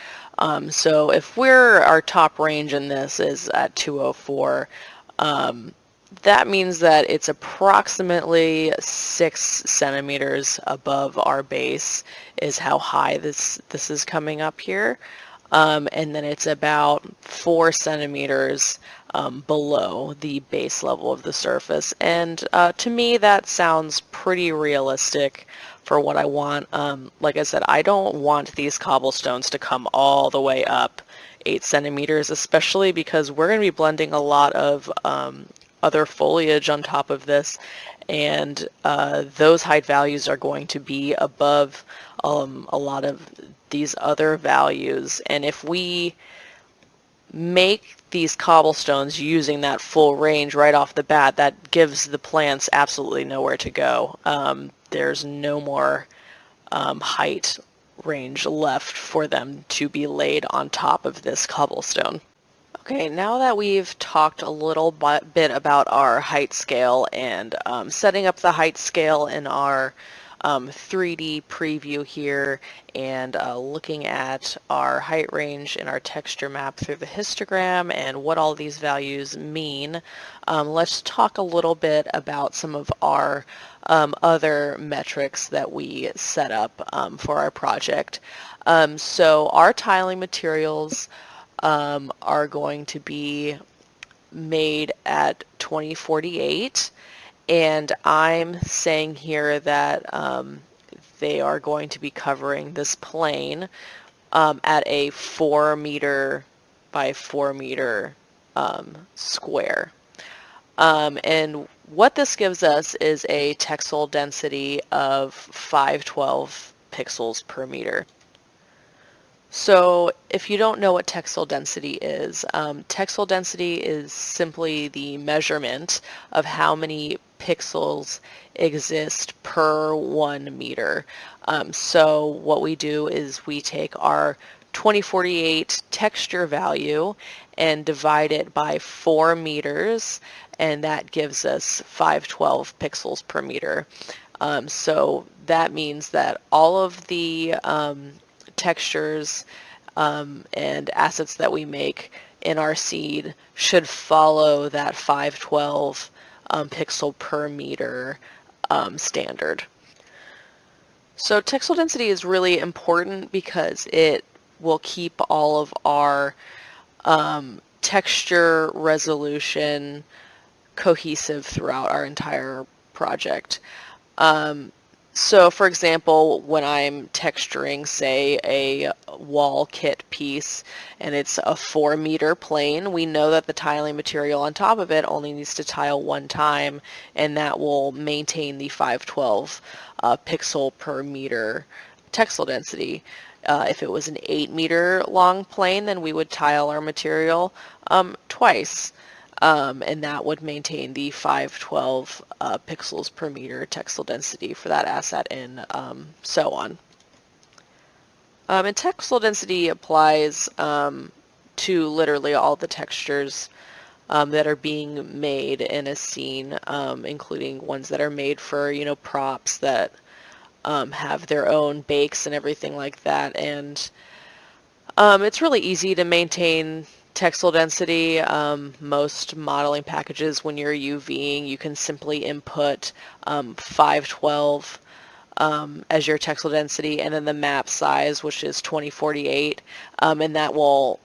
so if our top range in this is at 204, that means that it's approximately 6 centimeters above our base is how high this is coming up here. And then it's about 4 centimeters below the base level of the surface. And to me, that sounds pretty realistic for what I want. Like I said, I don't want these cobblestones to come all the way up 8 centimeters, especially because we're going to be blending a lot of other foliage on top of this, and those height values are going to be above a lot of these other values. And if we make these cobblestones using that full range right off the bat, that gives the plants absolutely nowhere to go. There's no more height range left for them to be laid on top of this cobblestone. Okay, now that we've talked a little bit about our height scale and setting up the height scale in our 3D preview here and looking at our height range in our texture map through the histogram and what all these values mean, let's talk a little bit about some of our other metrics that we set up for our project. So our tiling materials are going to be made at 2048, and I'm saying here that they are going to be covering this plane at a 4 meter by 4 meter square. And what this gives us is a texel density of 512 pixels per meter. So if you don't know what texel density is simply the measurement of how many pixels exist per 1 meter. So what we do is we take our 2048 texture value and divide it by 4 meters, and that gives us 512 pixels per meter. So that means that all of the textures and assets that we make in our seed should follow that 512 pixel per meter standard. So texel density is really important because it will keep all of our texture resolution cohesive throughout our entire project. So for example, when I'm texturing, say, a wall kit piece and it's a 4 meter plane, we know that the tiling material on top of it only needs to tile one time, and that will maintain the 512 pixel per meter texel density. If it was an 8 meter long plane, then we would tile our material twice. And that would maintain the 512 pixels per meter texel density for that asset, and so on. And texel density applies to literally all the textures that are being made in a scene, including ones that are made for, props that have their own bakes and everything like that. And it's really easy to maintain texel density. Most modeling packages, when you're UVing, you can simply input 512 as your texel density, and then the map size, which is 2048, and that will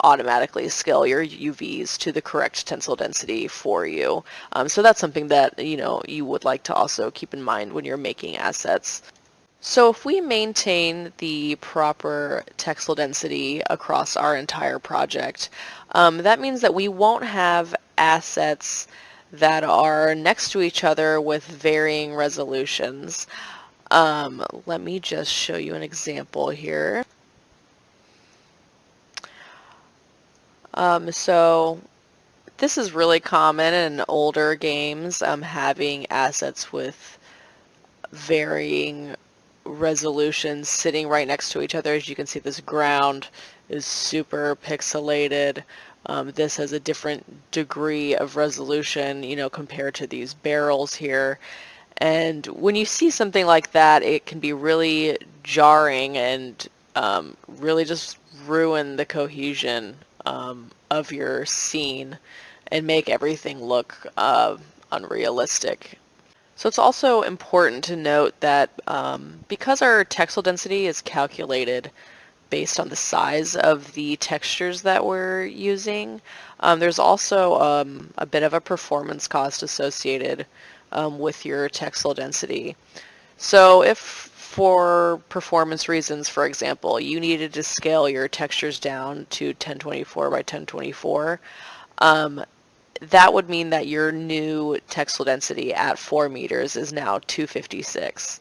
automatically scale your UVs to the correct tensile density for you. So that's something that you would like to also keep in mind when you're making assets. So if we maintain the proper texel density across our entire project, that means that we won't have assets that are next to each other with varying resolutions. Let me just show you an example here. So this is really common in older games, having assets with varying resolutions sitting right next to each other. As you can see, this ground is super pixelated. This has a different degree of resolution, compared to these barrels here. And when you see something like that, it can be really jarring and really just ruin the cohesion of your scene and make everything look unrealistic. So it's also important to note that because our texel density is calculated based on the size of the textures that we're using, there's also a bit of a performance cost associated with your texel density. So if for performance reasons, for example, you needed to scale your textures down to 1024 by 1024, that would mean that your new texel density at 4 meters is now 256.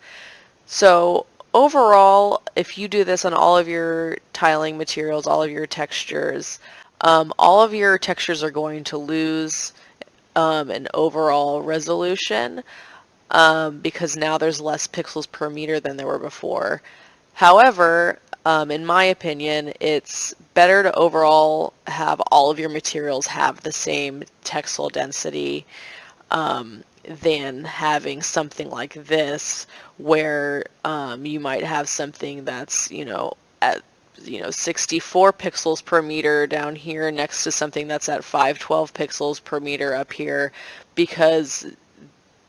So overall, if you do this on all of your tiling materials, all of your textures, all of your textures are going to lose an overall resolution because now there's less pixels per meter than there were before. However, in my opinion, it's better to overall have all of your materials have the same texel density than having something like this where you might have something that's, at 64 pixels per meter down here next to something that's at 512 pixels per meter up here, because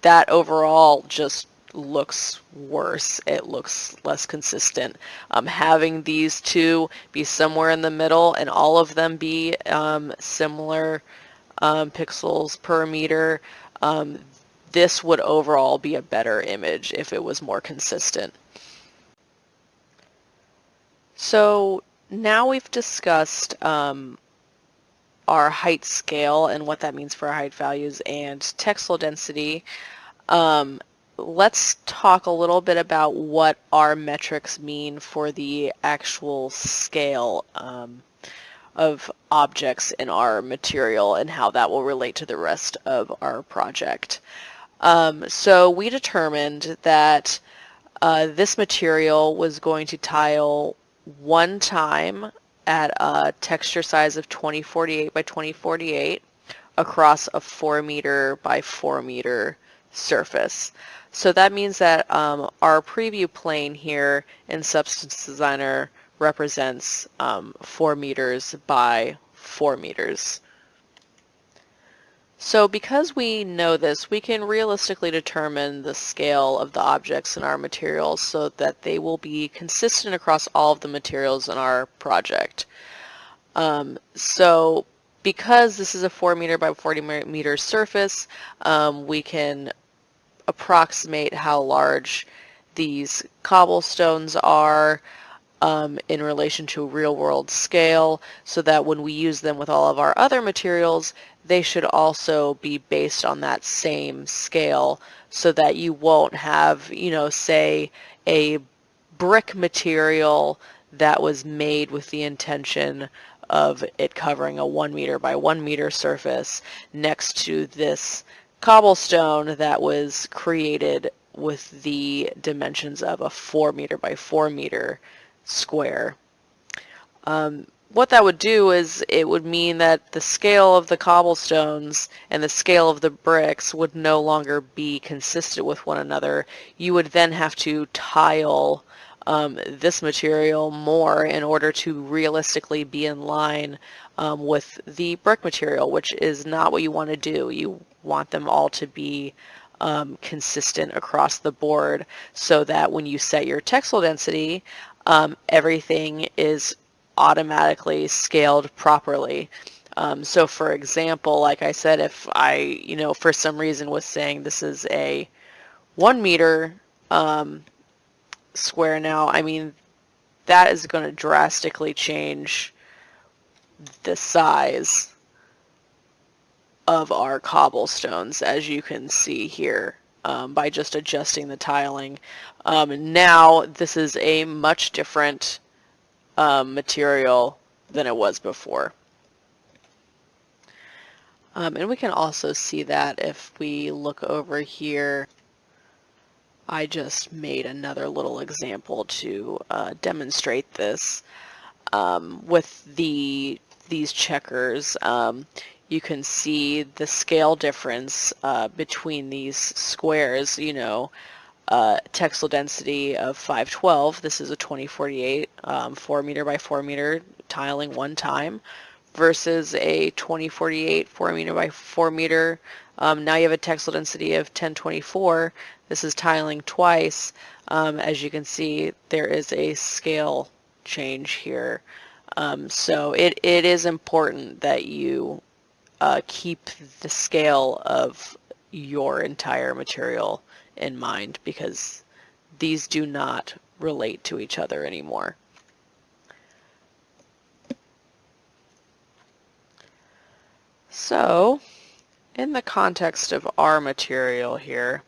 that overall just looks worse. It looks less consistent. Having these two be somewhere in the middle and all of them be similar pixels per meter, this would overall be a better image if it was more consistent. So now we've discussed our height scale and what that means for our height values and textile density. Let's talk a little bit about what our metrics mean for the actual scale of objects in our material and how that will relate to the rest of our project. So we determined that this material was going to tile one time at a texture size of 2048 by 2048 across a 4 meter by 4 meter surface. So that means that our preview plane here in Substance Designer represents 4 meters by 4 meters. So because we know this, we can realistically determine the scale of the objects in our materials so that they will be consistent across all of the materials in our project. So because this is a 4 meter by 40 meter surface, we can approximate how large these cobblestones are in relation to real world scale, so that when we use them with all of our other materials, they should also be based on that same scale, so that you won't have, say a brick material that was made with the intention of it covering a 1 meter by 1 meter surface next to this cobblestone that was created with the dimensions of a 4 meter by 4 meter square. What that would do is it would mean that the scale of the cobblestones and the scale of the bricks would no longer be consistent with one another. You would then have to tile this material more in order to realistically be in line with the brick material, which is not what you want to do. You want them all to be consistent across the board, so that when you set your textile density, everything is automatically scaled properly. So for example, like I said, if I, for some reason was saying this is a 1 meter square now, I mean, that is going to drastically change the size of our cobblestones, as you can see here, by just adjusting the tiling. Now this is a much different material than it was before. And we can also see that if we look over here. I just made another little example to demonstrate this. With these checkers, you can see the scale difference between these squares. Textile density of 512. This is a 2048 4 meter by 4 meter tiling one time, versus a 2048 4 meter by 4 meter. Now you have a textile density of 1024. This is tiling twice. As you can see, there is a scale change here. So it is important that you keep the scale of your entire material in mind, because these do not relate to each other anymore. So, in the context of our material here,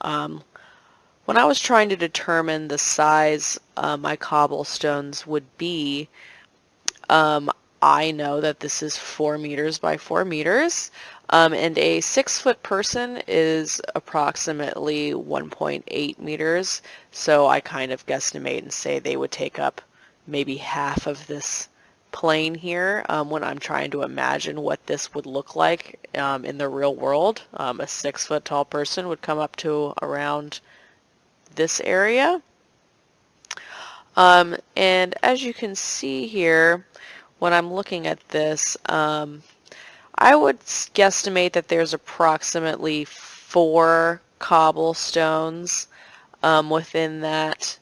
when I was trying to determine the size my cobblestones would be, I know that this is 4 meters by 4 meters, and a 6-foot person is approximately 1.8 meters, so I kind of guesstimate and say they would take up maybe half of this plane here when I'm trying to imagine what this would look like in the real world. A 6-foot tall person would come up to around this area. And as you can see here, when I'm looking at this, I would guesstimate that there's approximately 4 cobblestones within that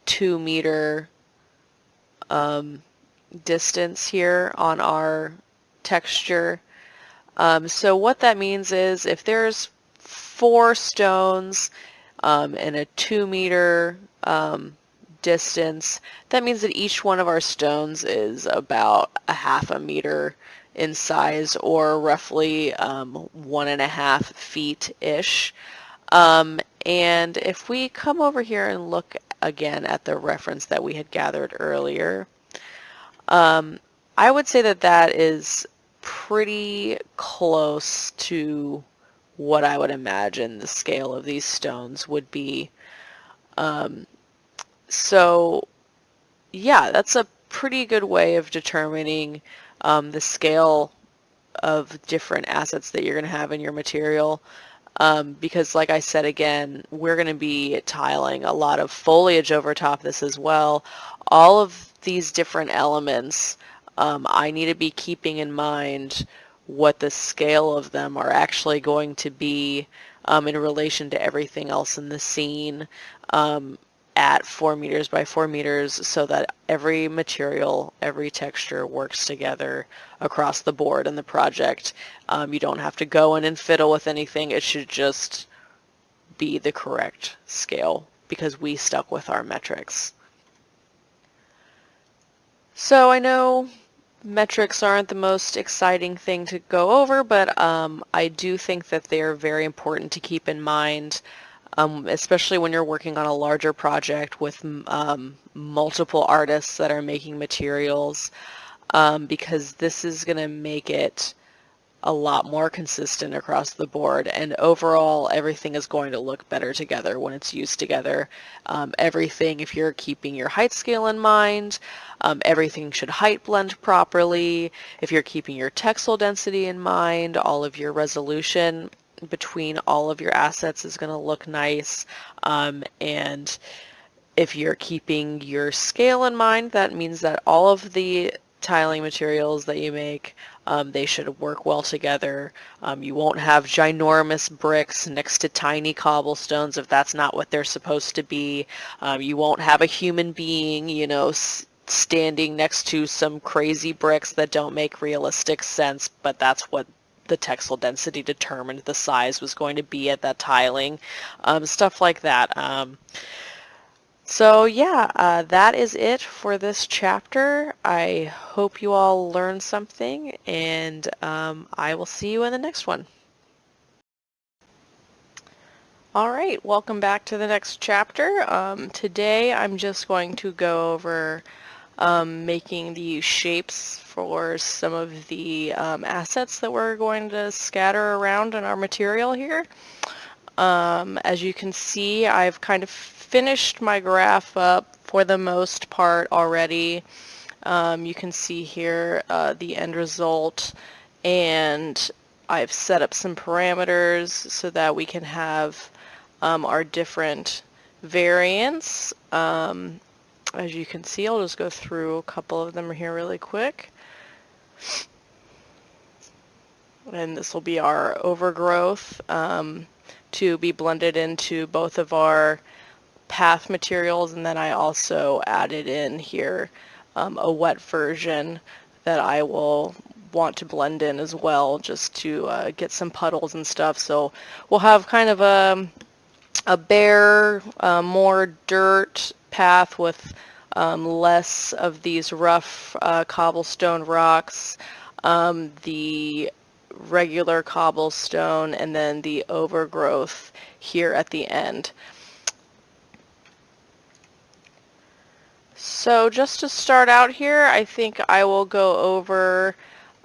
2-meter distance here on our texture. So what that means is if there's 4 stones in a 2-meter distance, that means that each one of our stones is about a half a meter in size, or roughly 1.5 feet-ish. And if we come over here and look again at the reference that we had gathered earlier, I would say that that is pretty close to what I would imagine the scale of these stones would be. So yeah, that's a pretty good way of determining the scale of different assets that you're going to have in your material. Because like I said again, we're going to be tiling a lot of foliage over top this as well. All of these different elements, I need to be keeping in mind what the scale of them are actually going to be in relation to everything else in the scene at 4 meters by 4 meters, so that every material, every texture works together across the board in the project. You don't have to go in and fiddle with anything. It should just be the correct scale because we stuck with our metrics. So I know metrics aren't the most exciting thing to go over, but I do think that they're very important to keep in mind, especially when you're working on a larger project with multiple artists that are making materials, because this is going to make it a lot more consistent across the board, and overall everything is going to look better together when it's used together. Everything, if you're keeping your height scale in mind, everything should height blend properly. If you're keeping your texel density in mind, all of your resolution between all of your assets is going to look nice. And if you're keeping your scale in mind, that means that all of the tiling materials that you make, they should work well together. You won't have ginormous bricks next to tiny cobblestones if that's not what they're supposed to be. You won't have a human being, you know, standing next to some crazy bricks that don't make realistic sense, but that's what the textile density determined the size was going to be at that tiling. Stuff like that. So yeah, that is it for this chapter. I hope you all learned something, and I will see you in the next one. Alright, welcome back to the next chapter. Today I'm just going to go over making the shapes for some of the assets that we're going to scatter around in our material here. As you can see, I've kind of finished my graph up for the most part already. You can see here the end result, and I've set up some parameters so that we can have our different variants. As you can see, I'll just go through a couple of them here really quick. And this will be our overgrowth to be blended into both of our path materials, and then I also added in here a wet version that I will want to blend in as well, just to get some puddles and stuff. So we'll have kind of a bare, more dirt path with less of these rough cobblestone rocks, the regular cobblestone, and then the overgrowth here at the end. So just to start out here, I think I will go over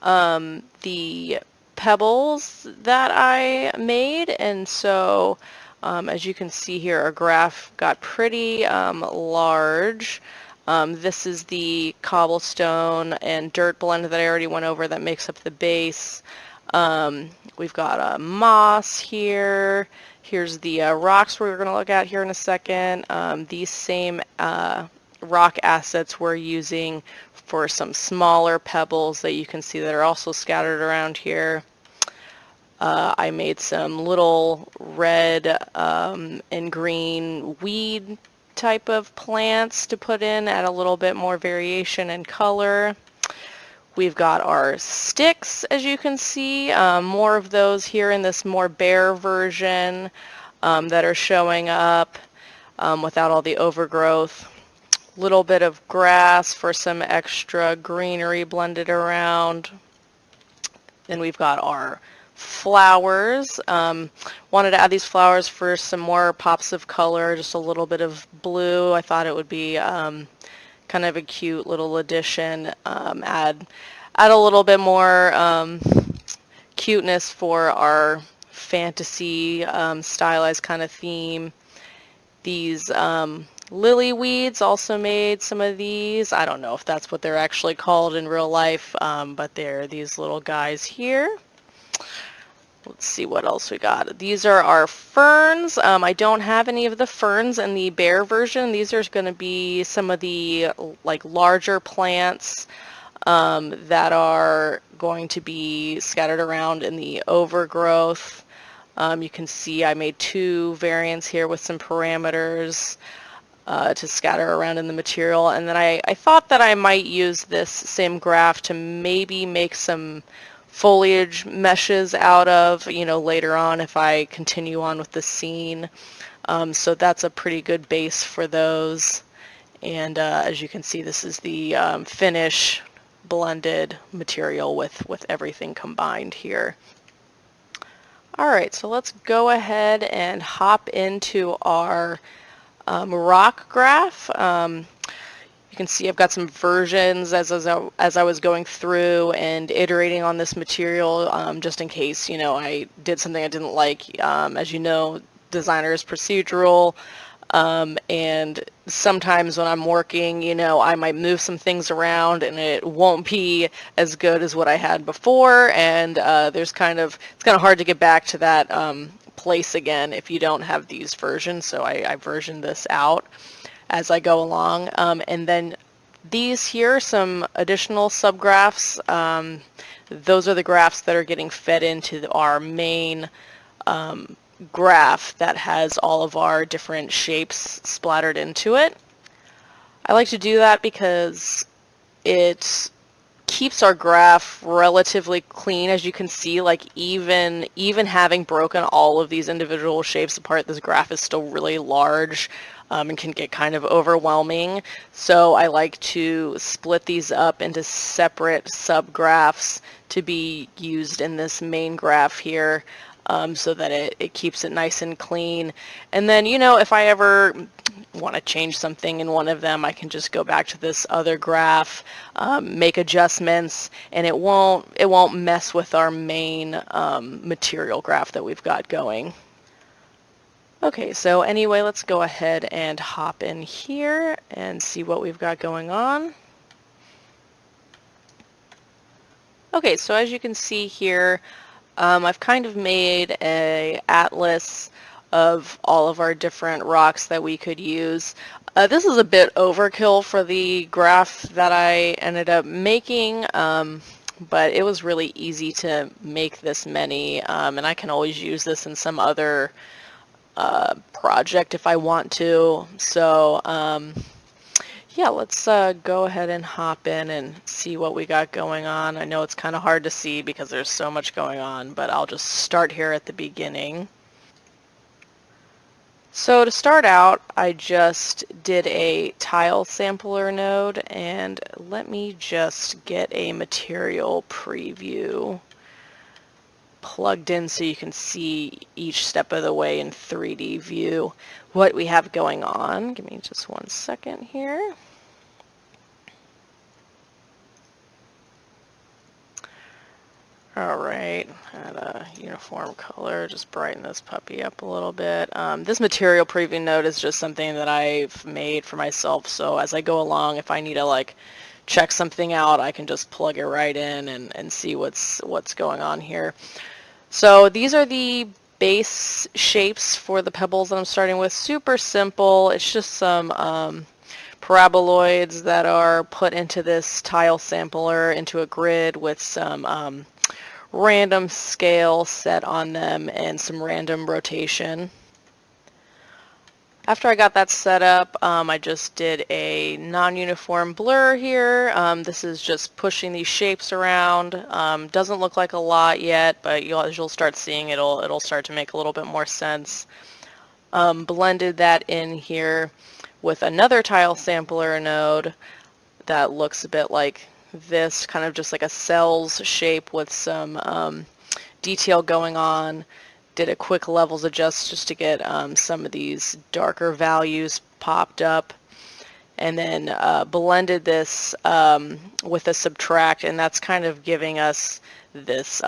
the pebbles that I made. And so as you can see here, our graph got pretty large. This is the cobblestone and dirt blend that I already went over that makes up the base. We've got a moss here. Here's the rocks we're going to look at here in a second. These same rock assets we're using for some smaller pebbles that you can see that are also scattered around here. I made some little red and green weed type of plants to put in, add a little bit more variation and color. We've got our sticks, as you can see, more of those here in this more bare version that are showing up without all the overgrowth. Little bit of grass for some extra greenery blended around. Then we've got our flowers. Wanted to add these flowers for some more pops of color, just a little bit of blue. I thought it would be kind of a cute little addition. Add a little bit more cuteness for our fantasy stylized kind of theme. These lily weeds, also made some of these. I don't know if that's what they're actually called in real life, but they're these little guys here. Let's see what else we got. These are our ferns. I don't have any of the ferns in the bare version. These are going to be some of the like larger plants that are going to be scattered around in the overgrowth. You can see I made two variants here with some parameters to scatter around in the material. And then I thought that I might use this same graph to maybe make some foliage meshes out of, you know, later on if I continue on with the scene. So that's a pretty good base for those. And as you can see, this is the finish blended material with everything combined here. Alright, so let's go ahead and hop into our rock graph. You can see I've got some versions as I was going through and iterating on this material, just in case, you know, I did something I didn't like. As you know, Designer is procedural, and sometimes when I'm working, you know, I might move some things around and it won't be as good as what I had before, and it's kind of hard to get back to that place again if you don't have these versions. So I versioned this out as I go along. And then these here, some additional subgraphs. Those are the graphs that are getting fed into our main graph that has all of our different shapes splattered into it. I like to do that because it keeps our graph relatively clean. As you can see, like even having broken all of these individual shapes apart, this graph is still really large and can get kind of overwhelming. So I like to split these up into separate subgraphs to be used in this main graph here, so that it keeps it nice and clean. And then, you know, if I ever want to change something in one of them, I can just go back to this other graph, make adjustments, and it won't mess with our main material graph that we've got going. Okay, so anyway, let's go ahead and hop in here and see what we've got going on. Okay, so as you can see here, I've kind of made an atlas of all of our different rocks that we could use. This is a bit overkill for the graph that I ended up making, but it was really easy to make this many, and I can always use this in some other project if I want to. So yeah, let's go ahead and hop in and see what we got going on. I know it's kind of hard to see because there's so much going on, but I'll just start here at the beginning. So to start out, I just did a tile sampler node, and let me just get a material preview plugged in so you can see each step of the way in 3D view what we have going on. Give me just 1 second here. Alright, add a uniform color, just brighten this puppy up a little bit. This material preview node is just something that I've made for myself, so as I go along, if I need to like check something out, I can just plug it right in and see what's going on here. So these are the base shapes for the pebbles that I'm starting with. Super simple. It's just some paraboloids that are put into this tile sampler into a grid with some random scale set on them and some random rotation. After I got that set up, I just did a non-uniform blur here. This is just pushing these shapes around. Doesn't look like a lot yet, but as you'll start seeing, it'll start to make a little bit more sense. Blended that in here with another tile sampler node that looks a bit like this, kind of just like a cells shape with some detail going on. Did a quick levels adjust just to get some of these darker values popped up, and then blended this with a subtract, and that's kind of giving us this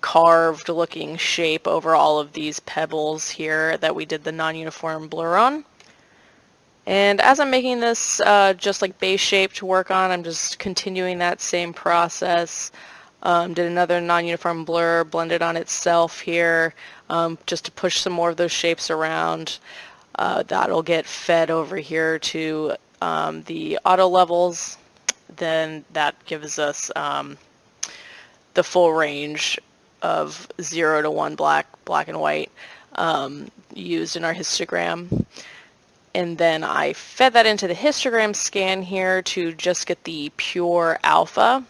carved looking shape over all of these pebbles here that we did the non-uniform blur on. And as I'm making this just like base shape to work on, I'm just continuing that same process. Did another non-uniform blur, blended on itself here, just to push some more of those shapes around. That'll get fed over here to the auto levels. Then that gives us the full range of 0 to 1 black and white used in our histogram. And then I fed that into the histogram scan here to just get the pure alpha,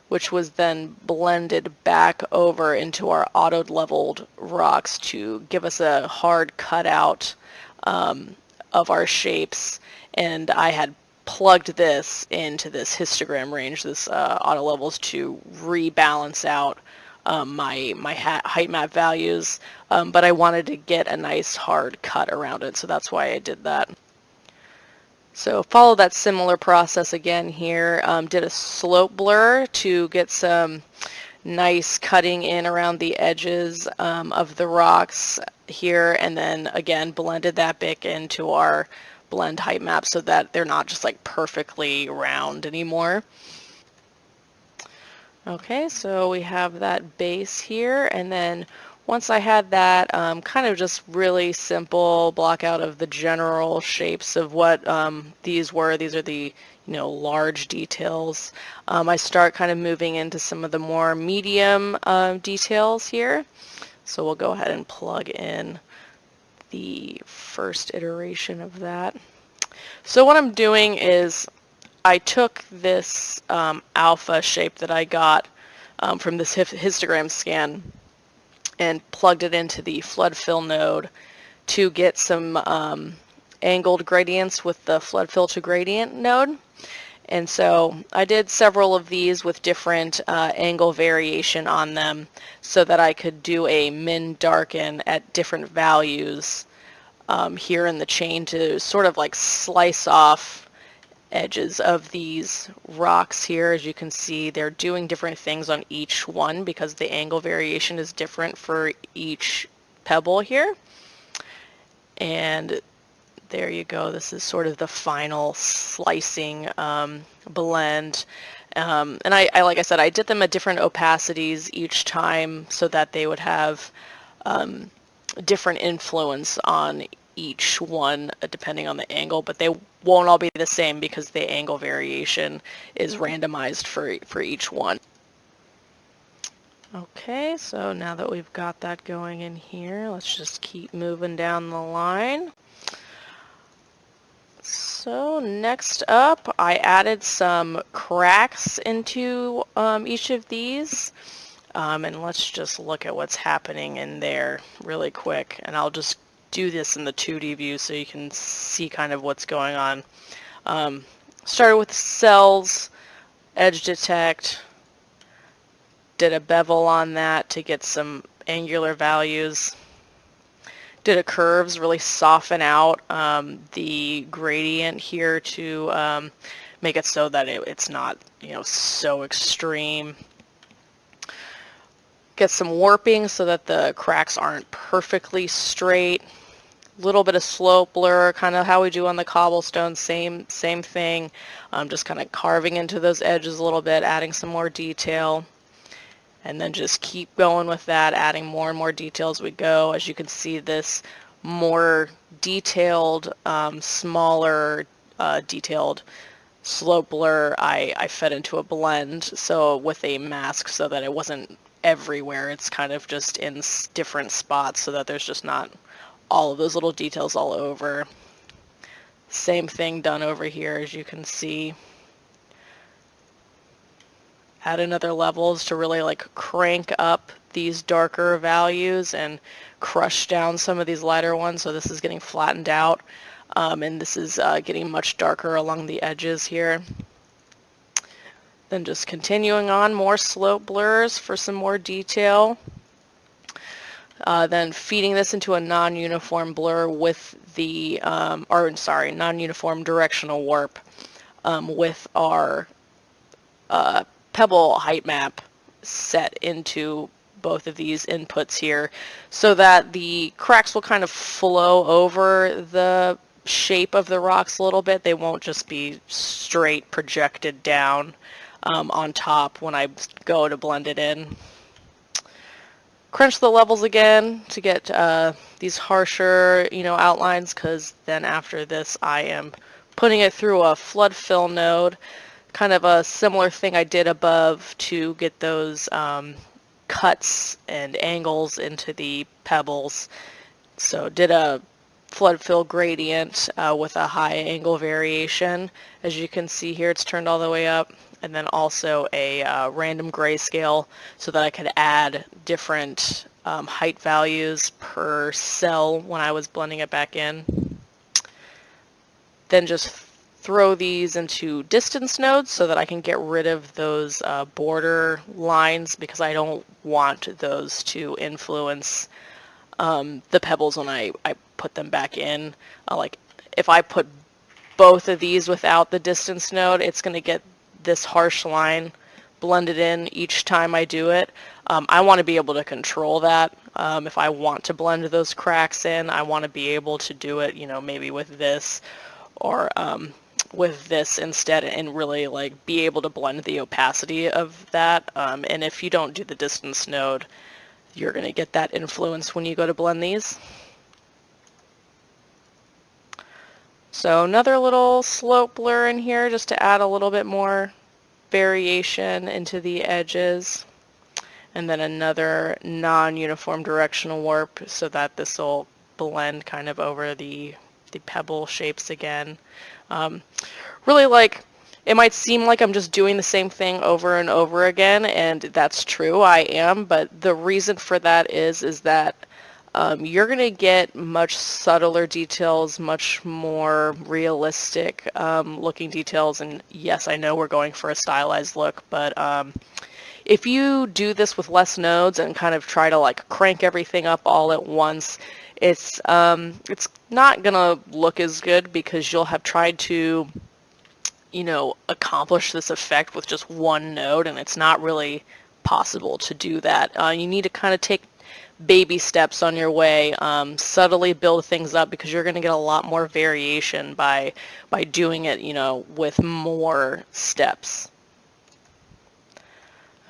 which was then blended back over into our auto-leveled rocks to give us a hard cutout of our shapes. And I had plugged this into this histogram range, this auto levels, to rebalance out my height map values, but I wanted to get a nice hard cut around it, so that's why I did that. So follow that similar process again here. Did a slope blur to get some nice cutting in around the edges of the rocks here, and then again blended that back into our blend height map so that they're not just like perfectly round anymore. Okay, so we have that base here, and then once I had that, kind of just really simple block out of the general shapes of what these were. These are the large details. I start kind of moving into some of the more medium details here. So we'll go ahead and plug in the first iteration of that. So what I'm doing is I took this alpha shape that I got from this histogram scan and plugged it into the flood fill node to get some angled gradients with the flood fill to gradient node. And so I did several of these with different angle variation on them so that I could do a min darken at different values here in the chain to sort of like slice off edges of these rocks here. As you can see, they're doing different things on each one because the angle variation is different for each pebble here. And there you go. This is sort of the final slicing blend. And I like I said, I did them at different opacities each time so that they would have different influence on each one depending on the angle, but they won't all be the same because the angle variation is randomized for each one. Okay, so now that we've got that going in here, let's just keep moving down the line. So next up, I added some cracks into each of these. And let's just look at what's happening in there really quick. And I'll just do this in the 2D view so you can see kind of what's going on. Started with cells, edge detect, did a bevel on that to get some angular values. Did a curves, really soften out the gradient here to make it so that it's not so extreme. Get some warping so that the cracks aren't perfectly straight. Little bit of slope blur, kind of how we do on the cobblestone, same thing. Just kind of carving into those edges a little bit, adding some more detail, and then just keep going with that, adding more and more detail as we go. As you can see, this more detailed, smaller, detailed slope blur I fed into a blend, so with a mask, so that it wasn't everywhere. It's kind of just in different spots so that there's just not all of those little details all over. Same thing done over here, as you can see. Add another levels to really like crank up these darker values and crush down some of these lighter ones. So this is getting flattened out, and this is getting much darker along the edges here. Then just continuing on, more slope blurs for some more detail. Then feeding this into a non-uniform blur with the, non-uniform directional warp with our pebble height map set into both of these inputs here, so that the cracks will kind of flow over the shape of the rocks a little bit. They won't just be straight projected down on top when I go to blend it in. Crunch the levels again to get these harsher, outlines, because then after this I am putting it through a flood fill node, kind of a similar thing I did above to get those cuts and angles into the pebbles. So did a flood fill gradient with a high angle variation. As you can see here, it's turned all the way up. And then also a random grayscale so that I could add different height values per cell when I was blending it back in. Then just throw these into distance nodes so that I can get rid of those border lines, because I don't want those to influence the pebbles when I put them back in. Like if I put both of these without the distance node, it's going to get this harsh line blended in each time I do it. I want to be able to control that. If I want to blend those cracks in, I want to be able to do it, maybe with this or with this instead, and really like be able to blend the opacity of that. And if you don't do the distance node, you're going to get that influence when you go to blend these. So another little slope blur in here just to add a little bit more variation into the edges. And then another non-uniform directional warp so that this will blend kind of over the pebble shapes again. Really, like, it might seem like I'm just doing the same thing over and over again, and that's true, I am, but the reason for that is that you're going to get much subtler details, much more realistic looking details, and yes, I know we're going for a stylized look, but if you do this with less nodes and kind of try to like crank everything up all at once, it's not going to look as good, because you'll have tried to accomplish this effect with just one node, and it's not really possible to do that. You need to kind of take baby steps on your way, subtly build things up, because you're going to get a lot more variation by doing it, with more steps.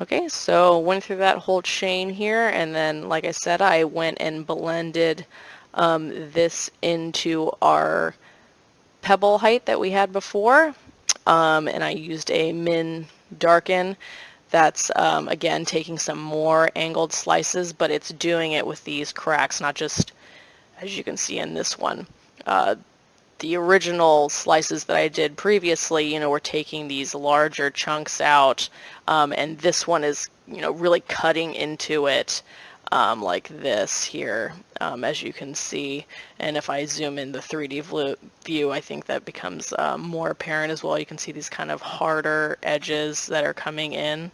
Okay, so went through that whole chain here, and then, like I said, I went and blended this into our pebble height that we had before, and I used a min darken. That's, again, taking some more angled slices, but it's doing it with these cracks, not just, as you can see in this one. The original slices that I did previously, were taking these larger chunks out, and this one is, really cutting into it like this here, as you can see. And if I zoom in the 3D view, I think that becomes more apparent as well. You can see these kind of harder edges that are coming in.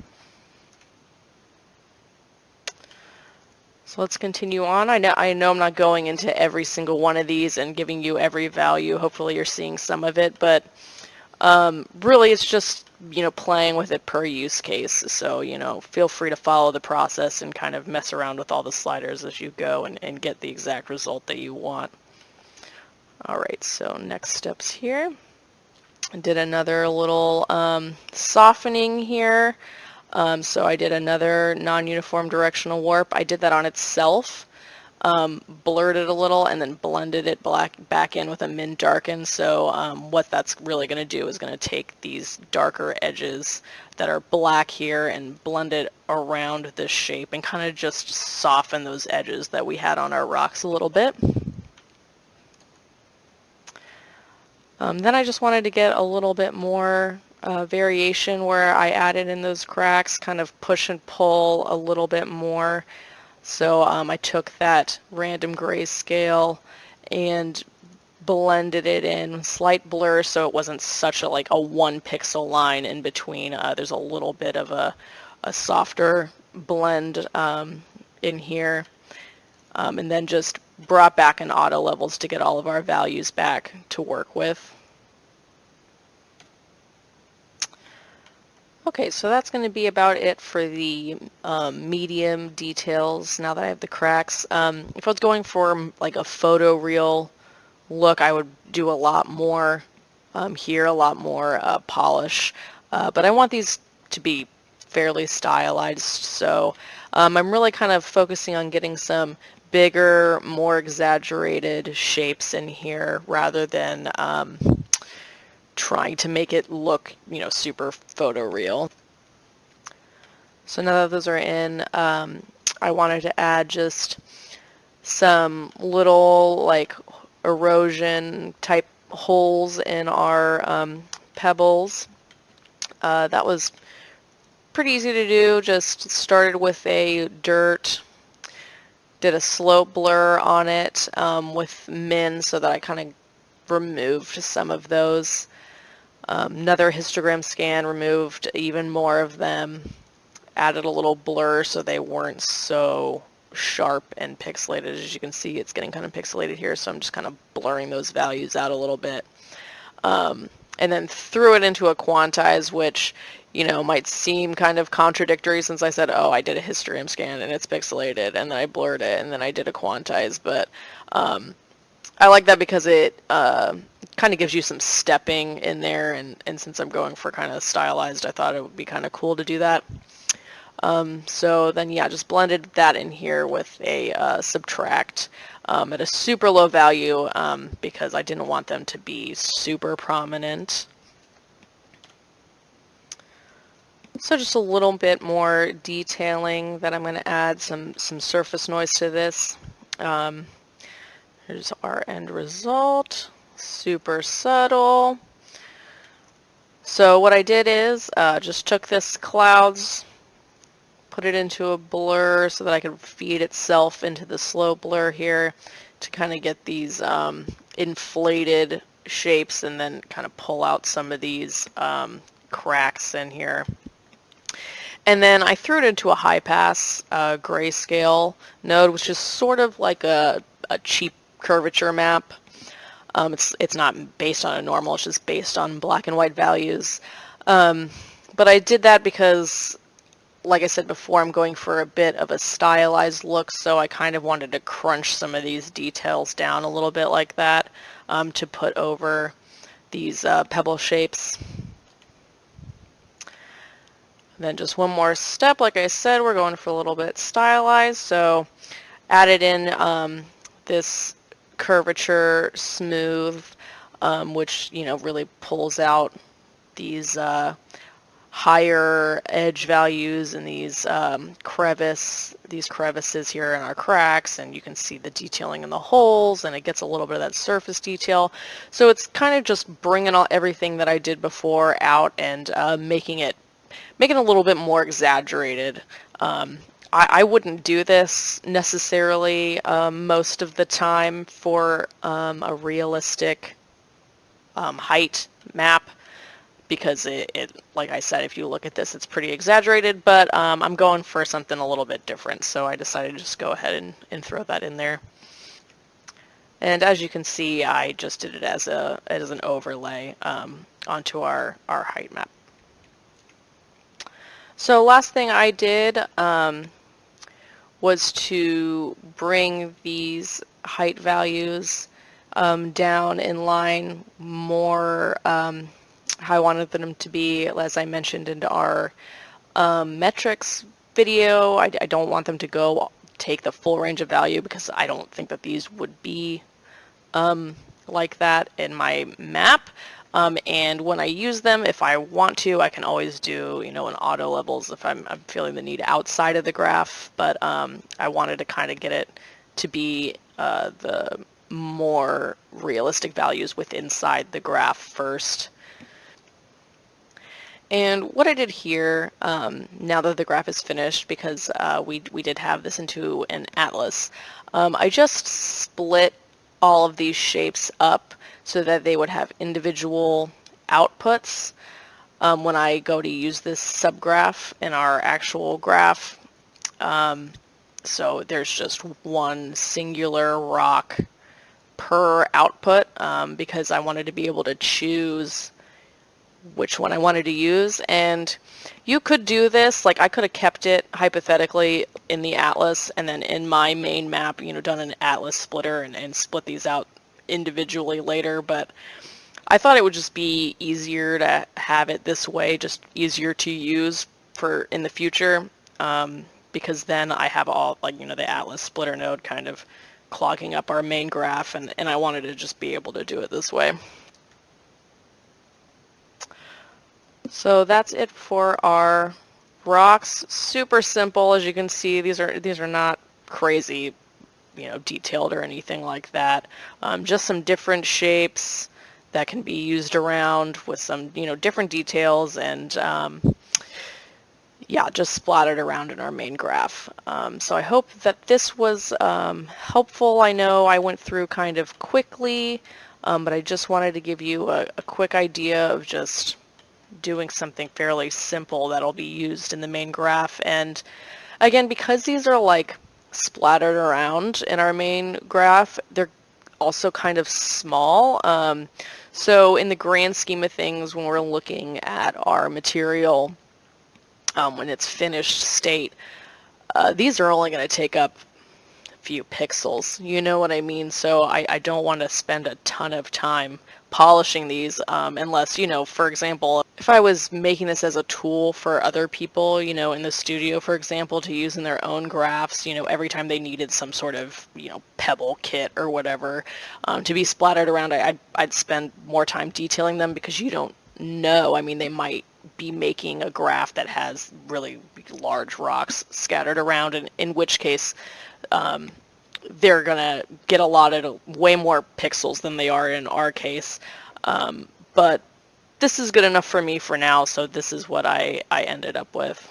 So let's continue on. I know I'm not going into every single one of these and giving you every value. Hopefully you're seeing some of it, but Really, it's just, playing with it per use case. So, feel free to follow the process and kind of mess around with all the sliders as you go and get the exact result that you want. All right, so next steps here. I did another little softening here. So I did another non-uniform directional warp. I did that on itself. Blurred it a little and then blended it back in with a min darken. So what that's really going to do is going to take these darker edges that are black here and blend it around this shape and kind of just soften those edges that we had on our rocks a little bit. Then I just wanted to get a little bit more variation where I added in those cracks, kind of push and pull a little bit more. So I took that random grayscale and blended it in, slight blur, so it wasn't such a like a 1 pixel line in between. There's a little bit of a softer blend in here. And then just brought back in auto levels to get all of our values back to work with. Okay, so that's going to be about it for the medium details now that I have the cracks. If I was going for like a photoreal look, I would do a lot more here, a lot more polish. But I want these to be fairly stylized, so I'm really kind of focusing on getting some bigger, more exaggerated shapes in here rather than trying to make it look, super photoreal. So now that those are in, I wanted to add just some little like erosion type holes in our pebbles. That was pretty easy to do. Just started with a dirt, did a slope blur on it with min so that I kind of removed some of those. Another histogram scan, removed even more of them, added a little blur so they weren't so sharp and pixelated. As you can see, it's getting kind of pixelated here, so I'm just kind of blurring those values out a little bit. And then threw it into a quantize, which, might seem kind of contradictory since I said, oh, I did a histogram scan and it's pixelated, and then I blurred it, and then I did a quantize, but I like that because it kind of gives you some stepping in there, and since I'm going for kind of stylized, I thought it would be kind of cool to do that. So then, yeah, just blended that in here with a subtract at a super low value because I didn't want them to be super prominent. So just a little bit more detailing that I'm going to add some surface noise to this. Here's our end result. Super subtle. So what I did is just took this clouds, put it into a blur so that I could feed itself into the slow blur here to kind of get these inflated shapes and then kind of pull out some of these cracks in here. And then I threw it into a high pass grayscale node, which is sort of like a cheap curvature map. It's not based on a normal, it's just based on black and white values. But I did that because, like I said before, I'm going for a bit of a stylized look, so I kind of wanted to crunch some of these details down a little bit like that to put over these pebble shapes. And then just one more step, like I said, we're going for a little bit stylized, so added in this curvature smooth, which really pulls out these higher edge values and these crevices here in our cracks, and you can see the detailing in the holes, and it gets a little bit of that surface detail. So it's kind of just bringing everything that I did before out and making it a little bit more exaggerated. I wouldn't do this necessarily most of the time for a realistic height map, because it, like I said, if you look at this, it's pretty exaggerated, but I'm going for something a little bit different, so I decided to just go ahead and throw that in there. And as you can see, I just did it as an overlay onto our height map. So last thing I did was to bring these height values down in line more how I wanted them to be, as I mentioned in our metrics video. I don't want them to go take the full range of value because I don't think that these would be like that in my map. And when I use them, if I want to, I can always do, an auto levels if I'm feeling the need outside of the graph. But I wanted to kind of get it to be the more realistic values inside the graph first. And what I did here, now that the graph is finished, because we did have this into an atlas, I just split all of these shapes up so that they would have individual outputs when I go to use this subgraph in our actual graph. So there's just one singular rock per output because I wanted to be able to choose which one I wanted to use. And you could do this, like I could have kept it hypothetically in the atlas and then in my main map, done an atlas splitter and split these out individually later, but I thought it would just be easier to have it this way, just easier to use for in the future, because then I have all, the atlas splitter node kind of clogging up our main graph, and I wanted to just be able to do it this way. So that's it for our rocks. Super simple, as you can see. These are not crazy, detailed or anything like that. Just some different shapes that can be used around with some, different details, and yeah, just splattered around in our main graph. So I hope that this was helpful. I know I went through kind of quickly, but I just wanted to give you a quick idea of just doing something fairly simple that'll be used in the main graph. And again, because these are like splattered around in our main graph, they're also kind of small. So in the grand scheme of things, when we're looking at our material, when it's finished state, these are only going to take up few pixels, you know what I mean? So I don't want to spend a ton of time polishing these unless, for example, if I was making this as a tool for other people, in the studio, for example, to use in their own graphs, every time they needed some sort of, pebble kit or whatever to be splattered around, I'd spend more time detailing them, because you don't know. I mean, they might be making a graph that has really large rocks scattered around, and in which case they're gonna get a lot of way more pixels than they are in our case, but this is good enough for me for now, so this is what I ended up with.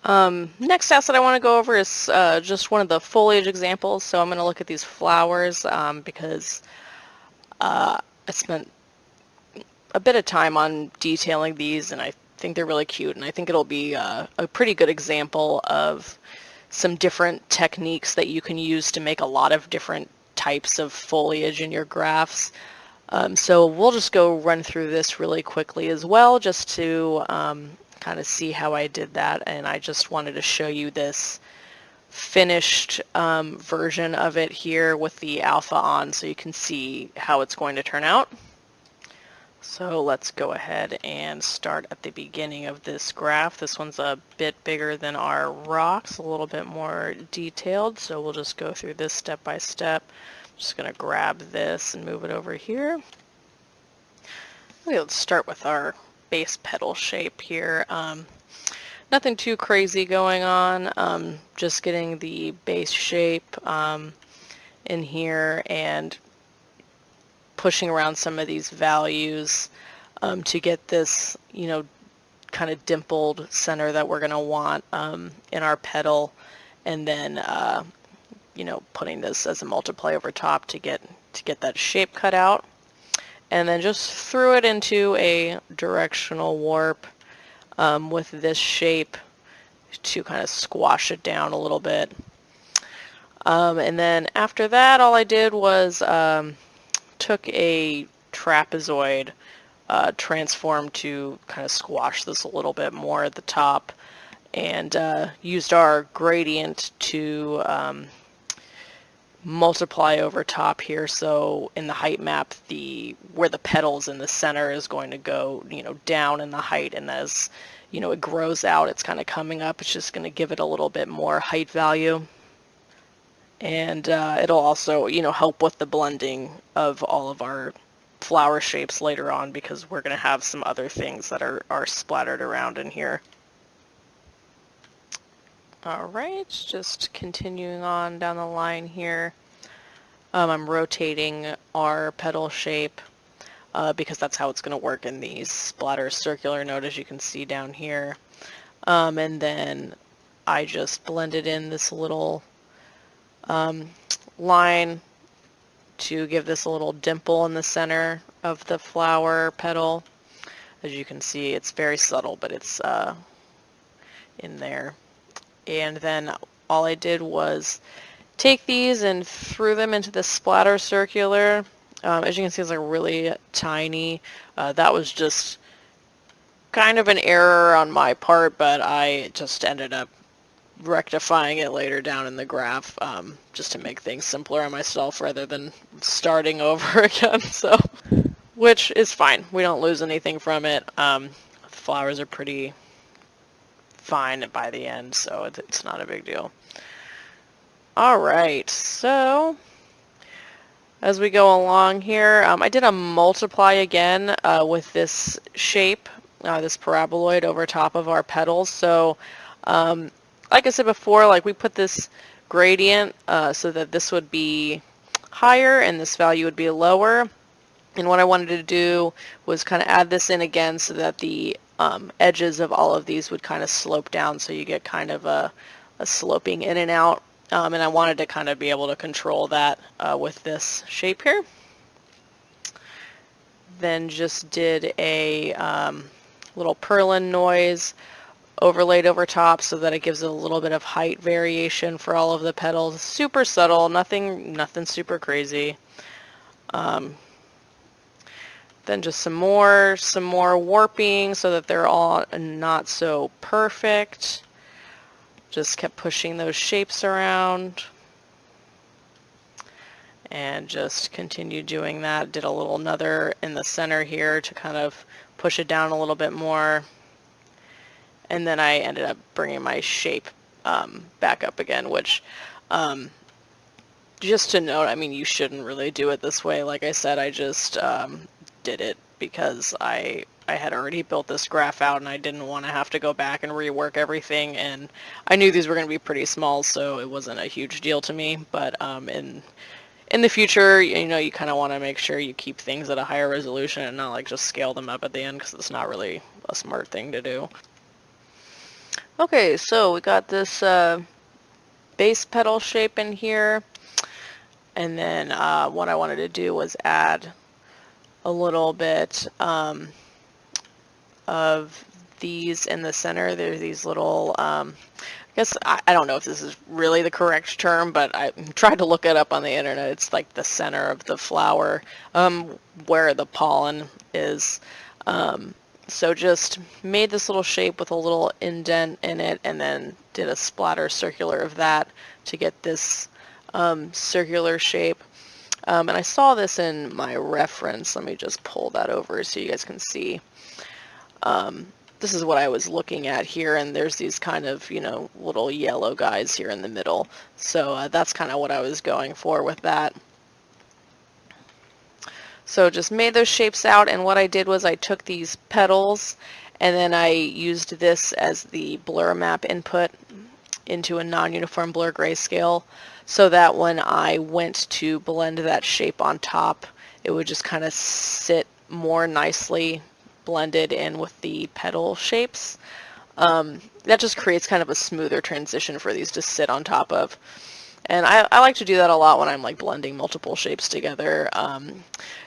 Next asset I want to go over is just one of the foliage examples. So I'm going to look at these flowers because I spent a bit of time on detailing these, and I think they're really cute, and I think it'll be a pretty good example of some different techniques that you can use to make a lot of different types of foliage in your graphs. So we'll just go run through this really quickly as well, just to kind of see how I did that. And I just wanted to show you this finished version of it here with the alpha on, so you can see how it's going to turn out. So let's go ahead and start at the beginning of this graph. This one's a bit bigger than our rocks, a little bit more detailed, so we'll just go through this step by step. I'm just going to grab this and move it over here. Okay, let's start with our base petal shape here. Nothing too crazy going on, just getting the base shape in here and pushing around some of these values to get this, kind of dimpled center that we're going to want in our petal, and then, putting this as a multiply over top to get that shape cut out, and then just threw it into a directional warp with this shape to kind of squash it down a little bit. And then after that, all I did was took a trapezoid, transformed to kind of squash this a little bit more at the top, and used our gradient to multiply over top here. So in the height map, where the petals in the center is going to go, down in the height, and as it grows out, it's kind of coming up. It's just going to give it a little bit more height value. And it'll also, help with the blending of all of our flower shapes later on, because we're going to have some other things that are splattered around in here. Alright, just continuing on down the line here. I'm rotating our petal shape because that's how it's going to work in the splatter circular node, as you can see down here. And then I just blended in this little line to give this a little dimple in the center of the flower petal. As you can see, it's very subtle, but it's in there. And then all I did was take these and threw them into the splatter circular. As you can see, it's like really tiny. That was just kind of an error on my part, but I just ended up rectifying it later down in the graph, just to make things simpler on myself rather than starting over again. So, which is fine. We don't lose anything from it. Flowers are pretty fine by the end, so it's not a big deal. Alright, so as we go along here, I did a multiply again with this shape, this paraboloid over top of our petals. So like I said before, like we put this gradient so that this would be higher and this value would be lower. And what I wanted to do was kind of add this in again so that the edges of all of these would kind of slope down, so you get kind of a sloping in and out. And I wanted to kind of be able to control that with this shape here. Then just did a little purlin noise overlaid over top so that it gives it a little bit of height variation for all of the petals. Super subtle, nothing super crazy. Then just some more warping so that they're all not so perfect. Just kept pushing those shapes around and just continued doing that. Did a little another in the center here to kind of push it down a little bit more. And then I ended up bringing my shape back up again, which just to note, I mean, you shouldn't really do it this way. Like I said, I just did it because I had already built this graph out and I didn't want to have to go back and rework everything, and I knew these were going to be pretty small, so it wasn't a huge deal to me. But in the future, you kind of want to make sure you keep things at a higher resolution and not like just scale them up at the end, because it's not really a smart thing to do. Okay, so we got this base petal shape in here, and then what I wanted to do was add a little bit of these in the center. There's these little, I guess, I don't know if this is really the correct term, but I tried to look it up on the internet. It's like the center of the flower, where the pollen is. So just made this little shape with a little indent in it, and then did a splatter circular of that to get this circular shape. And I saw this in my reference. Let me just pull that over so you guys can see. This is what I was looking at here, and there's these kind of, little yellow guys here in the middle. So that's kind of what I was going for with that. So just made those shapes out, and what I did was I took these petals and then I used this as the blur map input into a non-uniform blur grayscale, so that when I went to blend that shape on top, it would just kind of sit more nicely blended in with the petal shapes. That just creates kind of a smoother transition for these to sit on top of. And I like to do that a lot when I'm like blending multiple shapes together.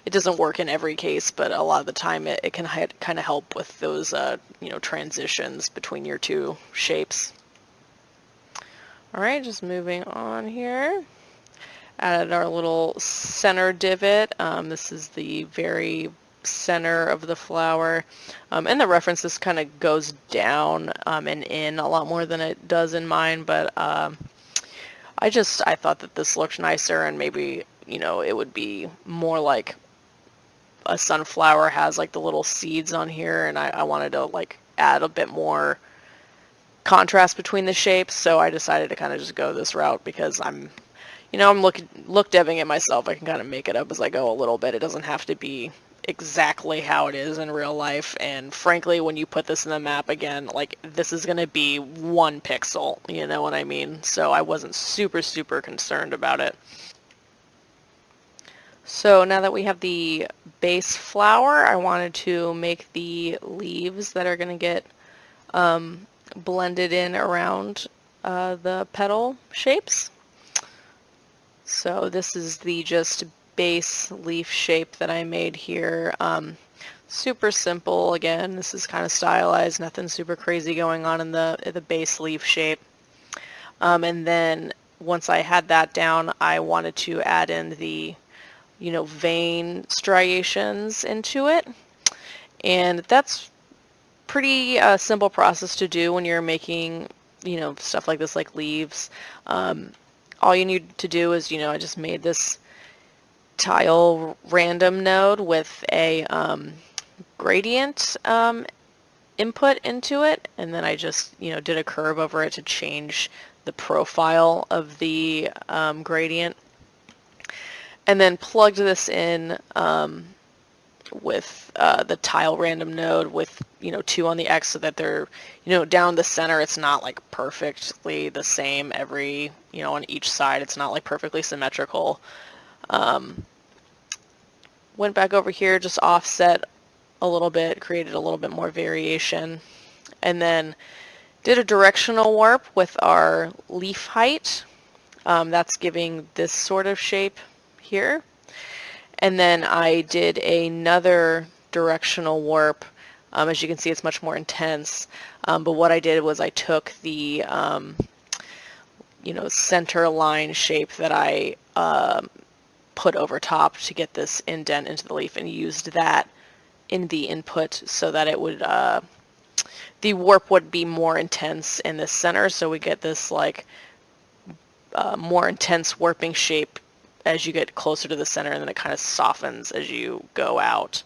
It doesn't work in every case, but a lot of the time it can kind of help with those transitions between your two shapes. Alright, just moving on here. Added our little center divot. This is the very center of the flower. And the reference, this kind of goes down and in a lot more than it does in mine, but I thought that this looked nicer, and maybe, you know, it would be more like a sunflower has like the little seeds on here, and I wanted to like add a bit more contrast between the shapes, so I decided to kind of just go this route because I'm look debbing it myself. I can kind of make it up as I go a little bit. It doesn't have to be exactly how it is in real life, and frankly, when you put this in the map again, like, this is going to be 1 pixel, you know what I mean? So I wasn't super concerned about it. So now that we have the base flower, I wanted to make the leaves that are going to get blended in around the petal shapes. So this is the just base leaf shape that I made here. Super simple. Again, this is kind of stylized, nothing super crazy going on in the base leaf shape. And then once I had that down, I wanted to add in the, you know, vein striations into it. And that's pretty simple process to do when you're making, you know, stuff like this, like leaves. All you need to do is, you know, I just made this tile random node with a gradient input into it, and then I just, you know, did a curve over it to change the profile of the gradient, and then plugged this in with the tile random node with, you know, 2 on the X, so that they're, you know, down the center. It's not like perfectly the same every, you know, on each side. It's not like perfectly symmetrical. Went back over here, just offset a little bit, created a little bit more variation, and then did a directional warp with our leaf height. That's giving this sort of shape here. And then I did another directional warp. As you can see, it's much more intense. But what I did was I took the you know, center line shape that I put over top to get this indent into the leaf, and used that in the input so that it would the warp would be more intense in the center, so we get this like more intense warping shape as you get closer to the center, and then it kind of softens as you go out.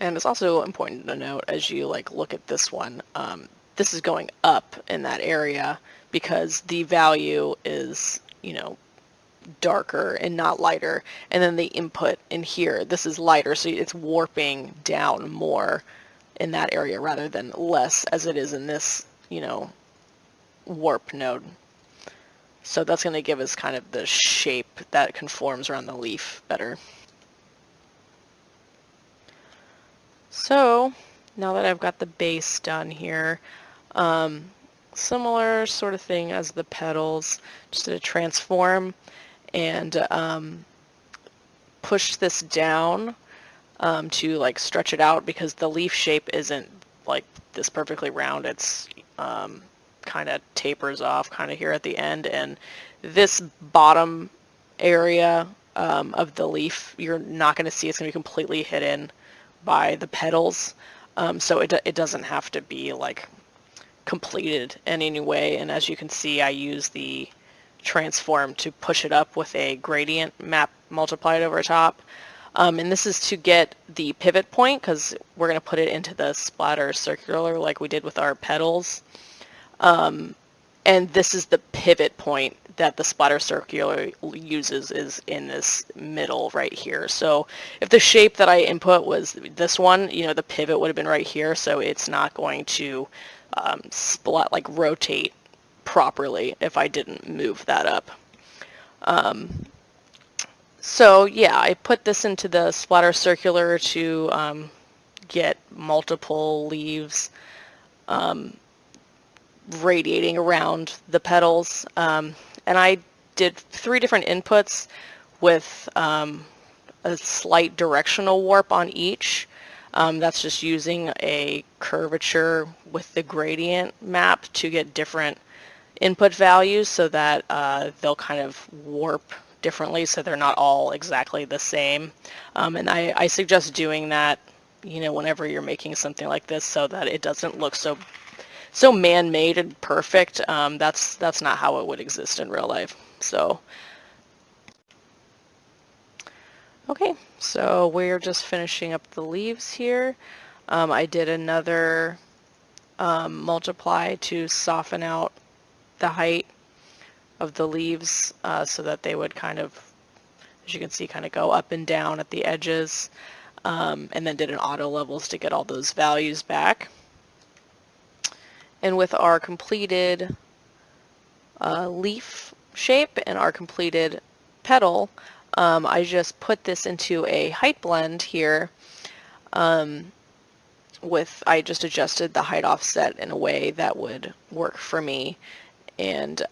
And it's also important to note, as you like look at this one, this is going up in that area because the value is, you know, darker and not lighter, and then the input in here, this is lighter, so it's warping down more in that area rather than less as it is in this, you know, warp node. So that's going to give us kind of the shape that conforms around the leaf better. So now that I've got the base done here, similar sort of thing as the petals, just did a transform and push this down to like stretch it out, because the leaf shape isn't like this perfectly round. It's kind of tapers off kind of here at the end, and this bottom area of the leaf you're not going to see. It's going to be completely hidden by the petals, so it doesn't have to be like completed in any way. And as you can see, I use the transform to push it up with a gradient map multiplied over top. And this is to get the pivot point, because we're going to put it into the splatter circular like we did with our petals. And this is the pivot point that the splatter circular uses, is in this middle right here. So if the shape that I input was this one, you know, the pivot would have been right here, so it's not going to rotate properly if I didn't move that up. So yeah, I put this into the splatter circular to get multiple leaves radiating around the petals, and I did 3 different inputs with a slight directional warp on each. That's just using a curvature with the gradient map to get different input values so that they'll kind of warp differently so they're not all exactly the same. And I suggest doing that, you know, whenever you're making something like this so that it doesn't look so man-made and perfect. That's not how it would exist in real life. So, okay, so we're just finishing up the leaves here. I did another multiply to soften out the height of the leaves so that they would kind of, as you can see, kind of go up and down at the edges, and then did an auto levels to get all those values back. And with our completed leaf shape and our completed petal, I just put this into a height blend here. I just adjusted the height offset in a way that would work for me, and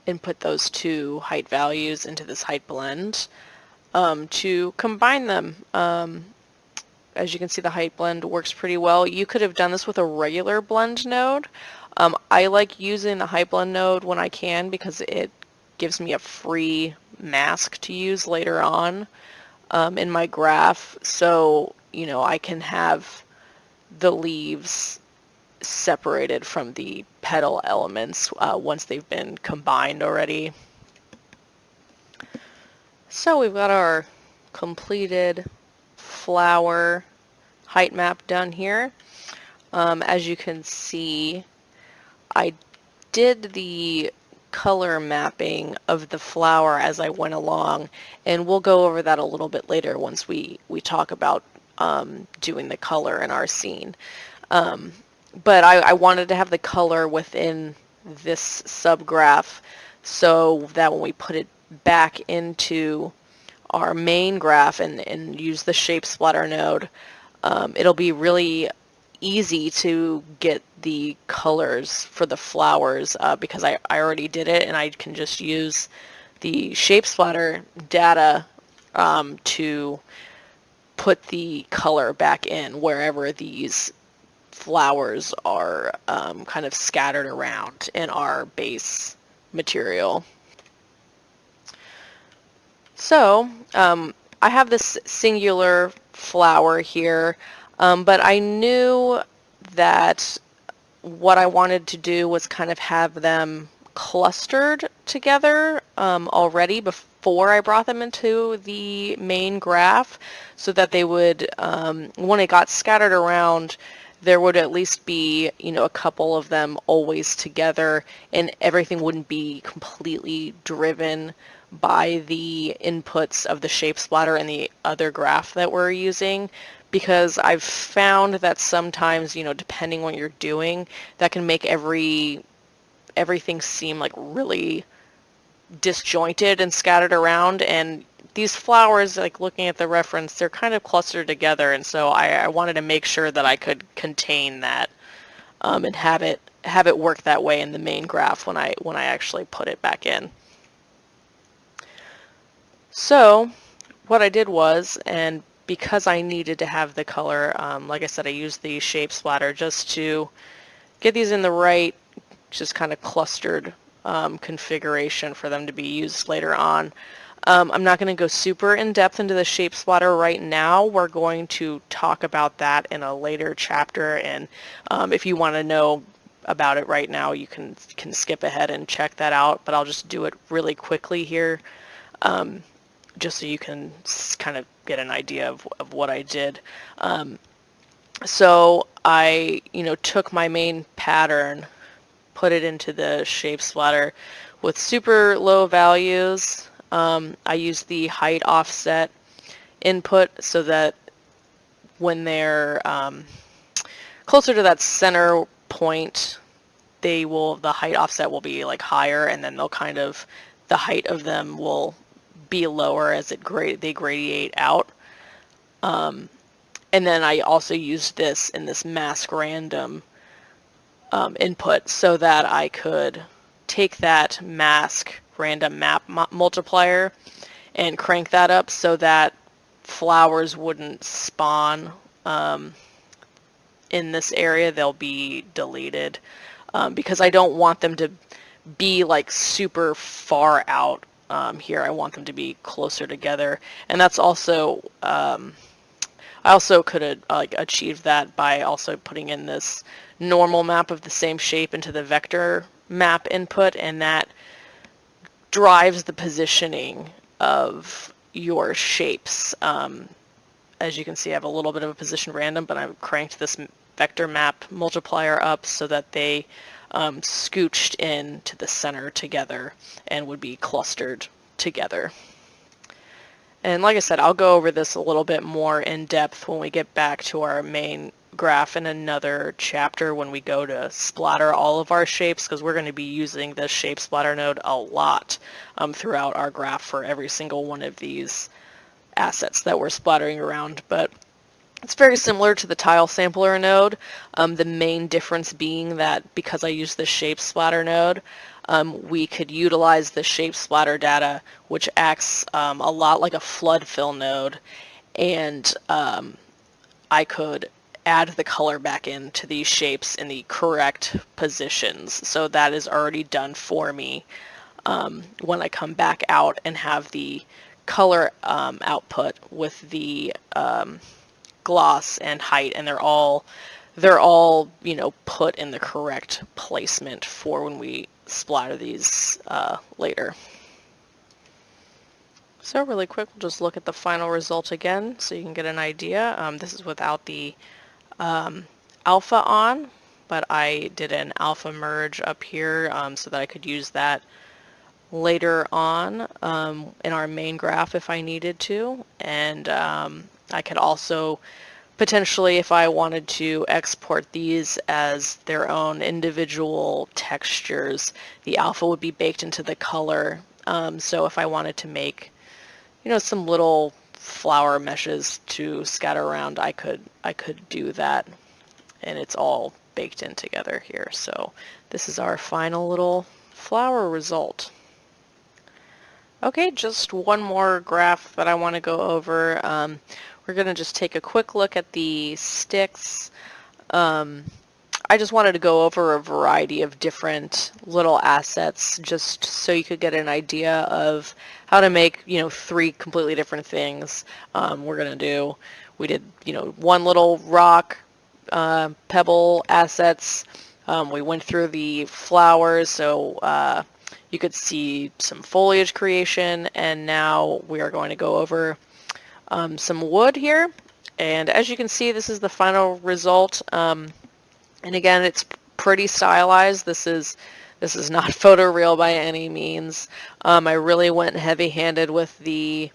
input those two height values into this height blend to combine them. As you can see, the height blend works pretty well. You could have done this with a regular blend node. I like using the height blend node when I can because it gives me a free mask to use later on in my graph. So, you know, I can have the leaves separated from the petal elements once they've been combined already. So we've got our completed flower height map done here. As you can see, I did the color mapping of the flower as I went along, and we'll go over that a little bit later once we talk about doing the color in our scene. But I wanted to have the color within this subgraph so that when we put it back into our main graph and use the shape splatter node, it'll be really easy to get the colors for the flowers because I already did it, and I can just use the shape splatter data to put the color back in wherever these flowers are kind of scattered around in our base material. So I have this singular flower here, but I knew that what I wanted to do was kind of have them clustered together already before I brought them into the main graph so that they would, when it got scattered around, there would at least be, you know, a couple of them always together and everything wouldn't be completely driven by the inputs of the shape splatter and the other graph that we're using, because I've found that sometimes, you know, depending on what you're doing, that can make everything seem like really disjointed and scattered around. And these flowers, like looking at the reference, they're kind of clustered together, and so I wanted to make sure that I could contain that and have it work that way in the main graph when I actually put it back in. So what I did was, and because I needed to have the color, like I said, I used the shape splatter just to get these in the right, just kind of clustered configuration for them to be used later on. I'm not going to go super in depth into the shape splatter right now. We're going to talk about that in a later chapter, and if you want to know about it right now, you can skip ahead and check that out, but I'll just do it really quickly here. Just so you can kind of get an idea of what I did. So I, you know, took my main pattern, put it into the shape splatter with super low values. I used the height offset input so that when they're closer to that center point, the height offset will be like higher, and then they'll kind of, the height of them will be lower as they gradiate out. And then I also used this in this mask random input so that I could take that mask random map multiplier and crank that up so that flowers wouldn't spawn in this area. They'll be deleted because I don't want them to be like super far out here. I want them to be closer together, and that's also I also could have like achieved that by also putting in this normal map of the same shape into the vector map input, and that drives the positioning of your shapes. As you can see, I have a little bit of a position random, but I've cranked this vector map multiplier up so that they scooched in to the center together and would be clustered together. And like I said, I'll go over this a little bit more in depth when we get back to our main graph in another chapter when we go to splatter all of our shapes, because we're going to be using the shape splatter node a lot throughout our graph for every single one of these assets that we're splattering around. But it's very similar to the tile sampler node, the main difference being that because I use the shape splatter node, we could utilize the shape splatter data, which acts a lot like a flood fill node, and I could add the color back into these shapes in the correct positions. So that is already done for me when I come back out and have the color output with the gloss and height, and they're all you know, put in the correct placement for when we splatter these later. So really quick, we'll just look at the final result again so you can get an idea. This is without the alpha on, but I did an alpha merge up here so that I could use that later on in our main graph if I needed to. And I could also potentially, if I wanted to export these as their own individual textures, the alpha would be baked into the color. So if I wanted to make, you know, some little flower meshes to scatter around, I could do that, and it's all baked in together here. So this is our final little flower result. Okay, just one more graph that I want to go over. We're going to just take a quick look at the sticks. I just wanted to go over a variety of different little assets just so you could get an idea of how to make, you know, 3 completely different things. We did, you know, one little rock, pebble assets. We went through the flowers, so you could see some foliage creation, and now we are going to go over some wood here. And as you can see, this is the final result. And again, it's pretty stylized. This is not photoreal by any means. I really went heavy-handed with the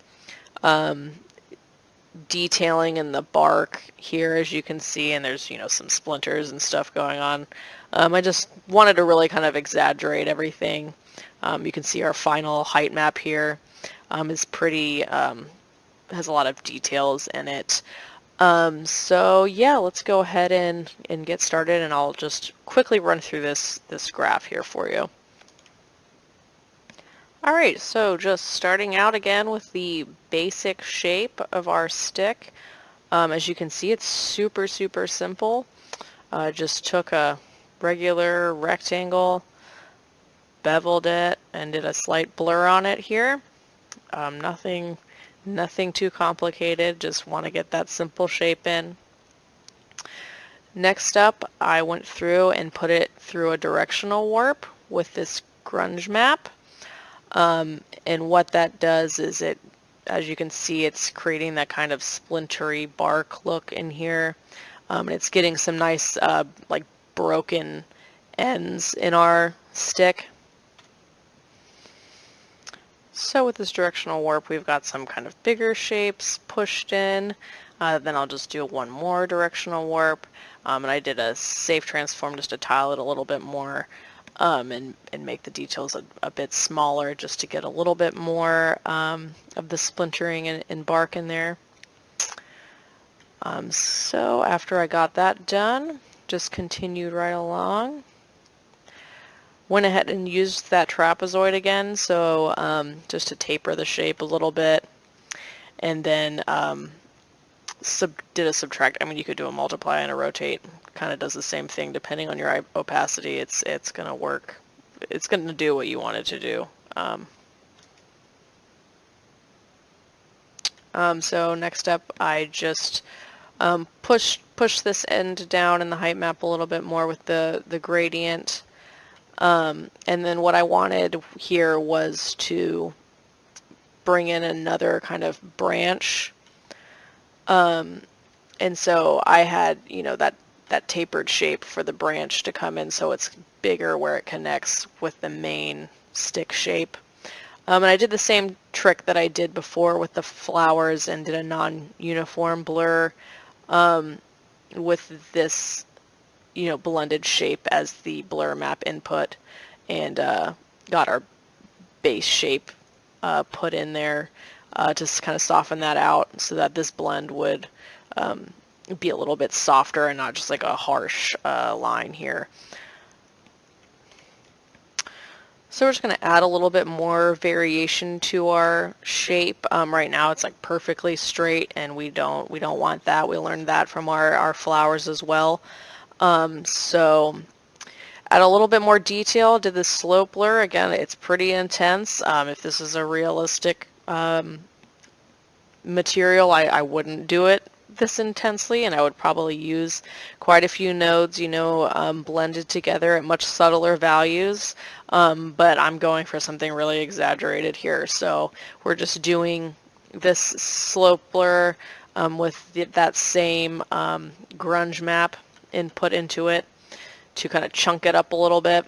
detailing in the bark here, as you can see, and there's, you know, some splinters and stuff going on. I just wanted to really kind of exaggerate everything. You can see our final height map here is pretty, has a lot of details in it. So yeah, let's go ahead and get started, and I'll just quickly run through this graph here for you. Alright, so just starting out again with the basic shape of our stick. As you can see, it's super simple. Just took a regular rectangle, beveled it, and did a slight blur on it here. Nothing too complicated, just want to get that simple shape in. Next up, I went through and put it through a directional warp with this grunge map. And what that does is it, as you can see, it's creating that kind of splintery bark look in here. And it's getting some nice like broken ends in our stick. So with this directional warp, we've got some kind of bigger shapes pushed in. Then I'll just do one more directional warp. And I did a safe transform just to tile it a little bit more and make the details a bit smaller, just to get a little bit more of the splintering and bark in there. So after I got that done, just continued right along. Went ahead and used that trapezoid again, so just to taper the shape a little bit, and then did a subtract. I mean, you could do a multiply and a rotate. Kind of does the same thing depending on your opacity. It's going to work. It's going to do what you want it to do. So next up, I just push this end down in the height map a little bit more with the gradient. And then what I wanted here was to bring in another kind of branch. And so I had, that tapered shape for the branch to come in so it's bigger where it connects with the main stick shape. And I did the same trick that I did before with the flowers and did a non-uniform blur with this, blended shape as the blur map input, and got our base shape put in there to kind of soften that out so that this blend would be a little bit softer and not just like a harsh line here. So we're just going to add a little bit more variation to our shape. Right now it's like perfectly straight, and we don't want that. We learned that from our flowers as well. So add a little bit more detail to the slope blur. Again, it's pretty intense. If this is a realistic material, I wouldn't do it this intensely, and I would probably use quite a few nodes, blended together at much subtler values, but I'm going for something really exaggerated here. So we're just doing this slope blur with that same grunge map input into it to kind of chunk it up a little bit.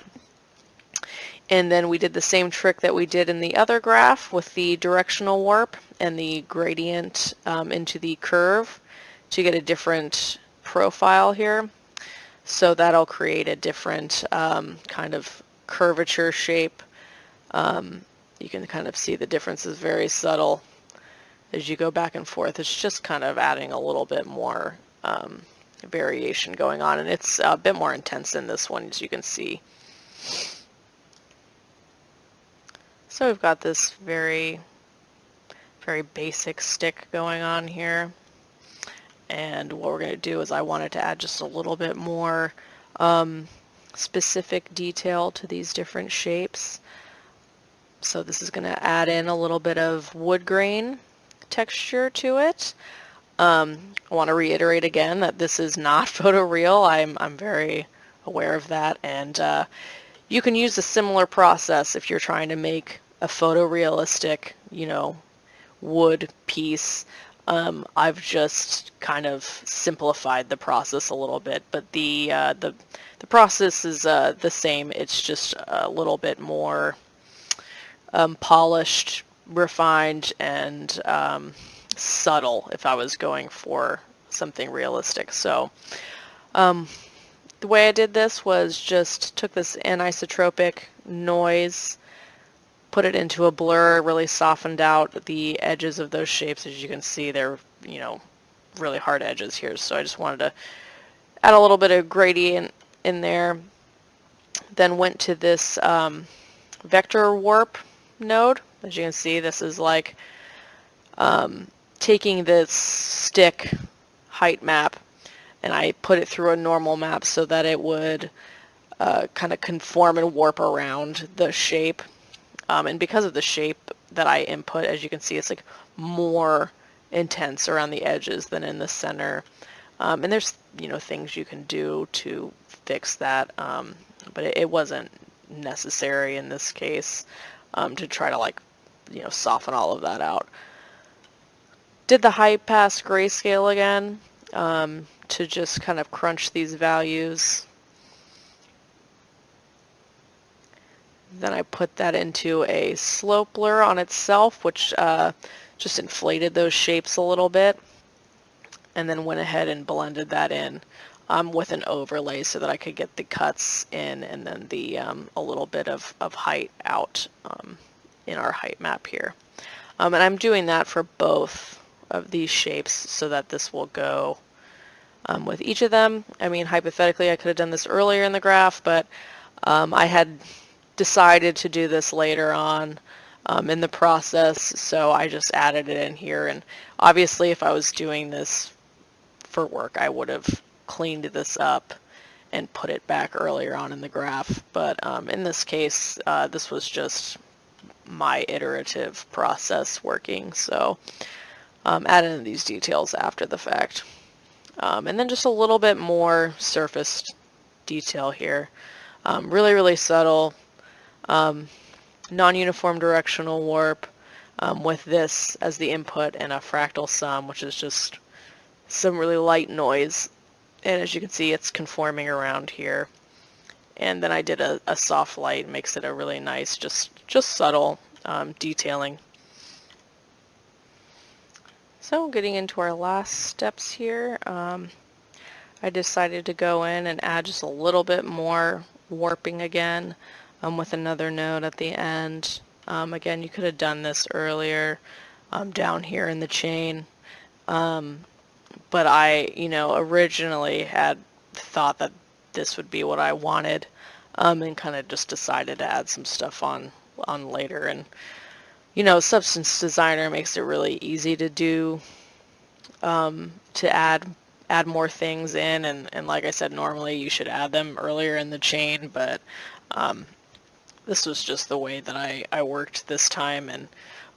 And then we did the same trick that we did in the other graph with the directional warp and the gradient into the curve to get a different profile here. So that'll create a different kind of curvature shape. You can kind of see the difference is very subtle as you go back and forth. It's just kind of adding a little bit more variation going on, and it's a bit more intense in this one, as you can see. So we've got this very, very basic stick going on here. And what we're going to do is I wanted to add just a little bit more specific detail to these different shapes. So this is going to add in a little bit of wood grain texture to it. I want to reiterate again that this is not photoreal. I'm very aware of that, and you can use a similar process if you're trying to make a photorealistic, wood piece. I've just kind of simplified the process a little bit, but the process is the same. It's just a little bit more polished, refined, and subtle if I was going for something realistic. So the way I did this was just took this anisotropic noise, put it into a blur, really softened out the edges of those shapes. As you can see, they're, really hard edges here. So I just wanted to add a little bit of gradient in there. Then went to this vector warp node. As you can see, this is like taking this stick height map, and I put it through a normal map so that it would kind of conform and warp around the shape. And because of the shape that I input, as you can see, it's like more intense around the edges than in the center. And there's, things you can do to fix that, but it wasn't necessary in this case to try to soften all of that out. Did the high pass grayscale again to just kind of crunch these values. Then I put that into a slope blur on itself, which just inflated those shapes a little bit, and then went ahead and blended that in with an overlay so that I could get the cuts in, and then the a little bit of height out in our height map here. And I'm doing that for both of these shapes so that this will go with each of them. I mean, hypothetically, I could have done this earlier in the graph, but I had decided to do this later on in the process, so I just added it in here. And obviously if I was doing this for work, I would have cleaned this up and put it back earlier on in the graph. But in this case, this was just my iterative process working. So add in these details after the fact. And then just a little bit more surface detail here. Really, really subtle. Non-uniform directional warp with this as the input and a fractal sum, which is just some really light noise. And as you can see, it's conforming around here. And then I did a soft light, makes it a really nice, just subtle detailing. So getting into our last steps here, I decided to go in and add just a little bit more warping again with another node at the end. Again, you could have done this earlier down here in the chain, but I, originally had thought that this would be what I wanted, and kind of just decided to add some stuff on later. And Substance Designer makes it really easy to do, to add more things in, and like I said, normally you should add them earlier in the chain, but this was just the way that I worked this time, and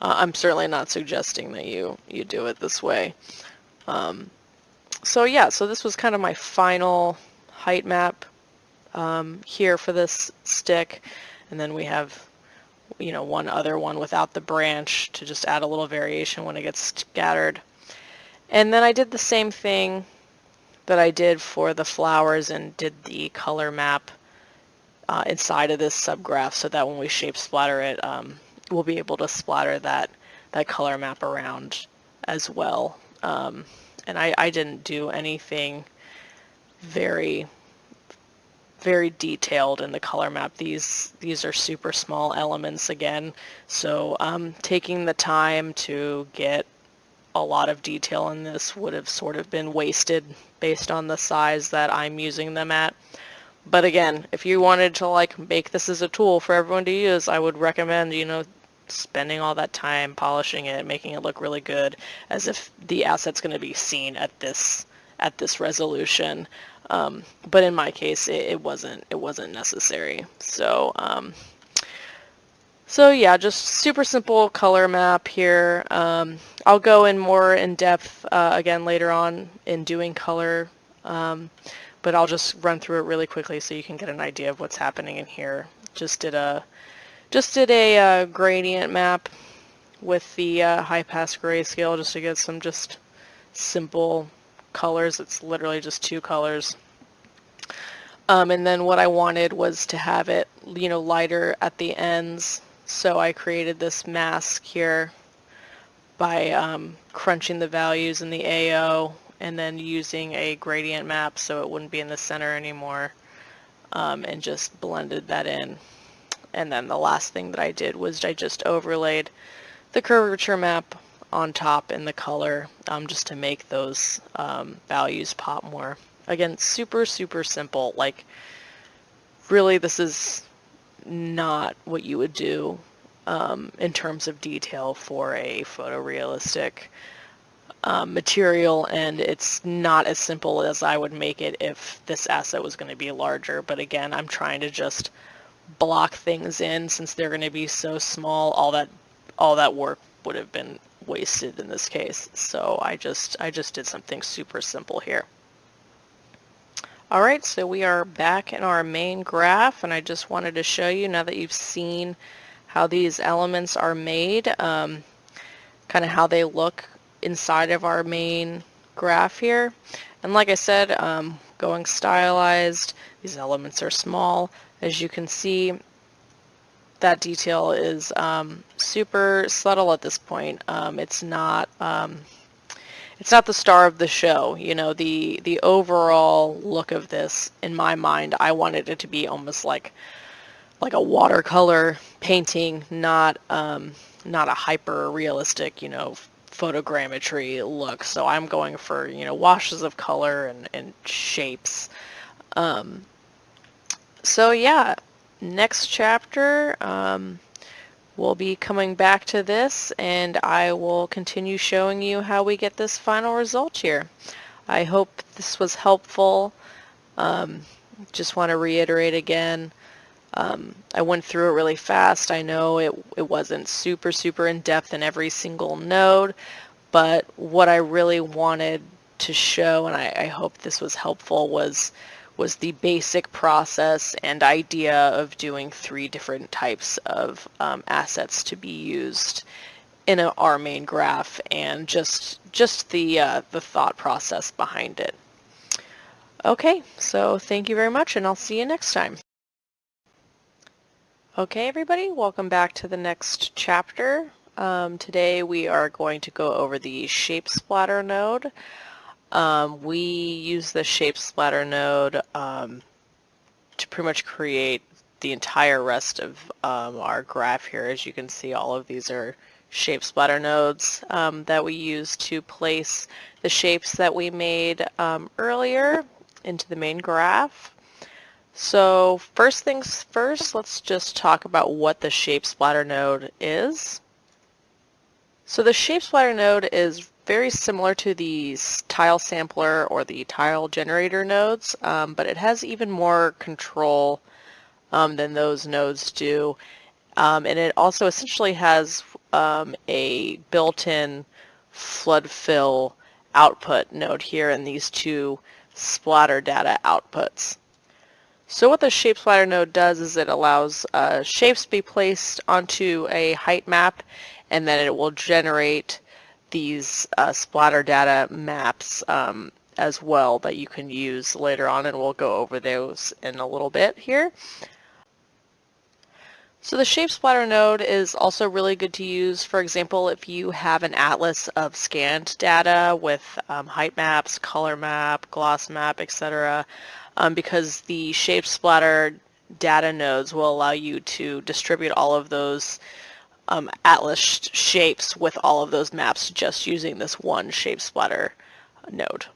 I'm certainly not suggesting that you do it this way. So yeah, so this was kind of my final height map here for this stick, and then we have one other one without the branch to just add a little variation when it gets scattered. And then I did the same thing that I did for the flowers and did the color map inside of this subgraph, so that when we shape splatter it, we'll be able to splatter that color map around as well. And I didn't do anything very detailed in the color map. These are super small elements again, so taking the time to get a lot of detail in this would have sort of been wasted based on the size that I'm using them at. But again, if you wanted to make this as a tool for everyone to use, I would recommend spending all that time polishing it, making it look really good, as if the asset's going to be seen at this resolution. But in my case, it wasn't necessary. So so yeah, just super simple color map here. I'll go in more in depth again later on in doing color, but I'll just run through it really quickly so you can get an idea of what's happening in here. Just did a gradient map with the high pass grayscale just to get some just simple colors. It's literally just 2 colors. And then what I wanted was to have it, lighter at the ends. So I created this mask here by crunching the values in the AO and then using a gradient map so it wouldn't be in the center anymore, and just blended that in. And then the last thing that I did was I just overlaid the curvature map on top in the color, just to make those values pop more. Again, super simple. Really, this is not what you would do in terms of detail for a photorealistic material, and it's not as simple as I would make it if this asset was going to be larger. But again, I'm trying to just block things in since they're going to be so small. All that work would have been wasted in this case. So I just did something super simple here. Alright, so we are back in our main graph, and I just wanted to show you, now that you've seen how these elements are made, kind of how they look inside of our main graph here. And like I said, going stylized, these elements are small. As you can see, that detail is super subtle at this point. It's not the star of the show. The overall look of this, in my mind, I wanted it to be almost like a watercolor painting, not a hyper realistic, photogrammetry look. So I'm going for, washes of color and shapes. So yeah, next chapter, we'll be coming back to this, and I will continue showing you how we get this final result here. I hope this was helpful. Just want to reiterate again, I went through it really fast. I know it wasn't super in depth in every single node, but what I really wanted to show, and I hope this was helpful, was the basic process and idea of doing 3 different types of assets to be used in our main graph, and just the thought process behind it. Okay, so thank you very much, and I'll see you next time. Okay, everybody, welcome back to the next chapter. Today we are going to go over the shape splatter node. We use the shape splatter node to pretty much create the entire rest of our graph here. As you can see, all of these are shape splatter nodes that we use to place the shapes that we made earlier into the main graph. So first things first, let's just talk about what the shape splatter node is. So the shape splatter node is very similar to the tile sampler or the tile generator nodes, but it has even more control than those nodes do. And it also essentially has a built-in flood fill output node here in these 2 splatter data outputs. So what the shape splatter node does is it allows shapes to be placed onto a height map, and then it will generate these splatter data maps as well that you can use later on, and we'll go over those in a little bit here. So the shape splatter node is also really good to use, for example, if you have an atlas of scanned data with height maps, color map, gloss map, etc. Because the shape splatter data nodes will allow you to distribute all of those atlas shapes with all of those maps just using this one shape splatter node.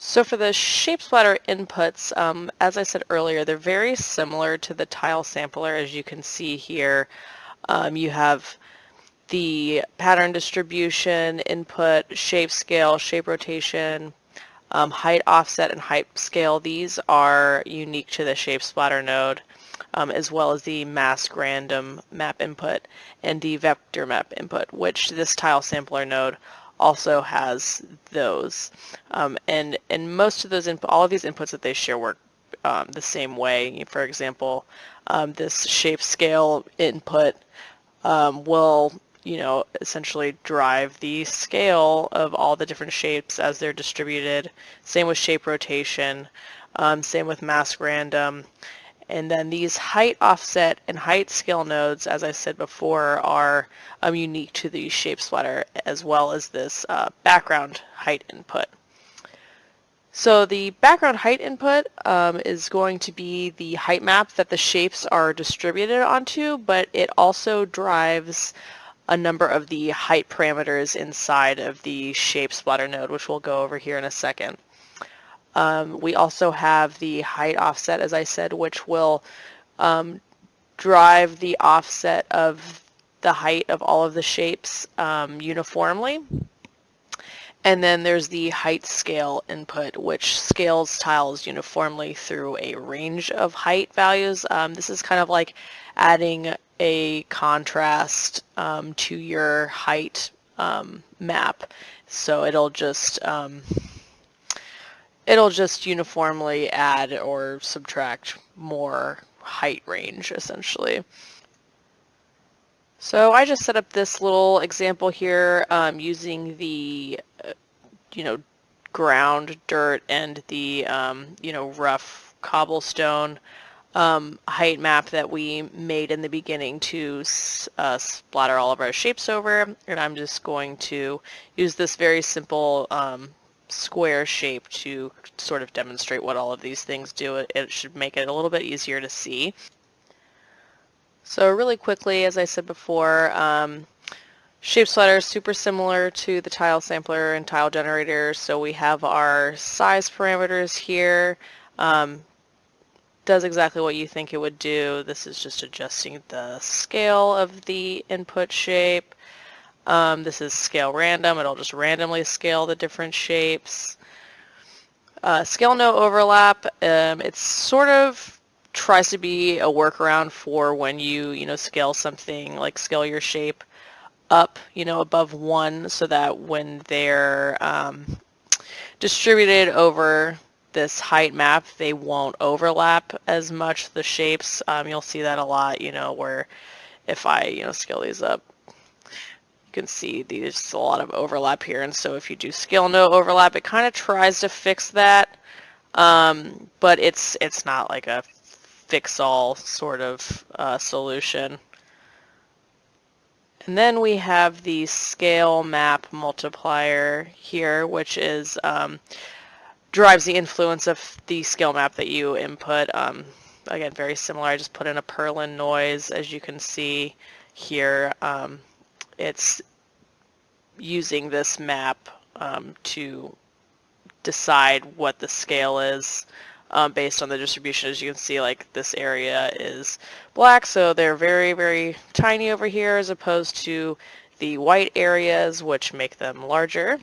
So for the shape splatter inputs, as I said earlier, they're very similar to the tile sampler. As you can see here, you have the pattern distribution, input, shape scale, shape rotation, height offset, and height scale. These are unique to the shape splatter node, as well as the mask random map input and the vector map input, which this tile sampler node also has those. And most of those all of these inputs that they share work the same way. For example, this shape scale input will essentially drive the scale of all the different shapes as they're distributed. Same with shape rotation, same with mask random. And then these height offset and height scale nodes, as I said before, are unique to the shape splatter, as well as this background height input. So the background height input is going to be the height map that the shapes are distributed onto, but it also drives a number of the height parameters inside of the shape splatter node, which we'll go over here in a second. We also have the height offset, as I said, which will drive the offset of the height of all of the shapes uniformly. And then there's the height scale input, which scales tiles uniformly through a range of height values. This is kind of like adding a contrast to your height map. So it'll just uniformly add or subtract more height range, essentially. So I just set up this little example here using the ground dirt and the rough cobblestone height map that we made in the beginning to splatter all of our shapes over, and I'm just going to use this very simple square shape to sort of demonstrate what all of these things do. It should make it a little bit easier to see. So really quickly, as I said before, shape splatter is super similar to the tile sampler and tile generator. So we have our size parameters here. Does exactly what you think it would do. This is just adjusting the scale of the input shape. This is scale random. It'll just randomly scale the different shapes. Scale no overlap. It sort of tries to be a workaround for when you scale something, like scale your shape up, above 1, so that when they're distributed over this height map, they won't overlap as much, the shapes. You'll see that a lot, where if I, scale these up, you can see there's a lot of overlap here. And so if you do scale no overlap, it kind of tries to fix that. But it's not like a fix-all sort of solution. And then we have the scale map multiplier here, which is derives the influence of the scale map that you input. Again, very similar. I just put in a purlin noise, as you can see here. It's using this map to decide what the scale is based on the distribution. As you can see, like, this area is black, so they're very, very tiny over here, as opposed to the white areas, which make them larger.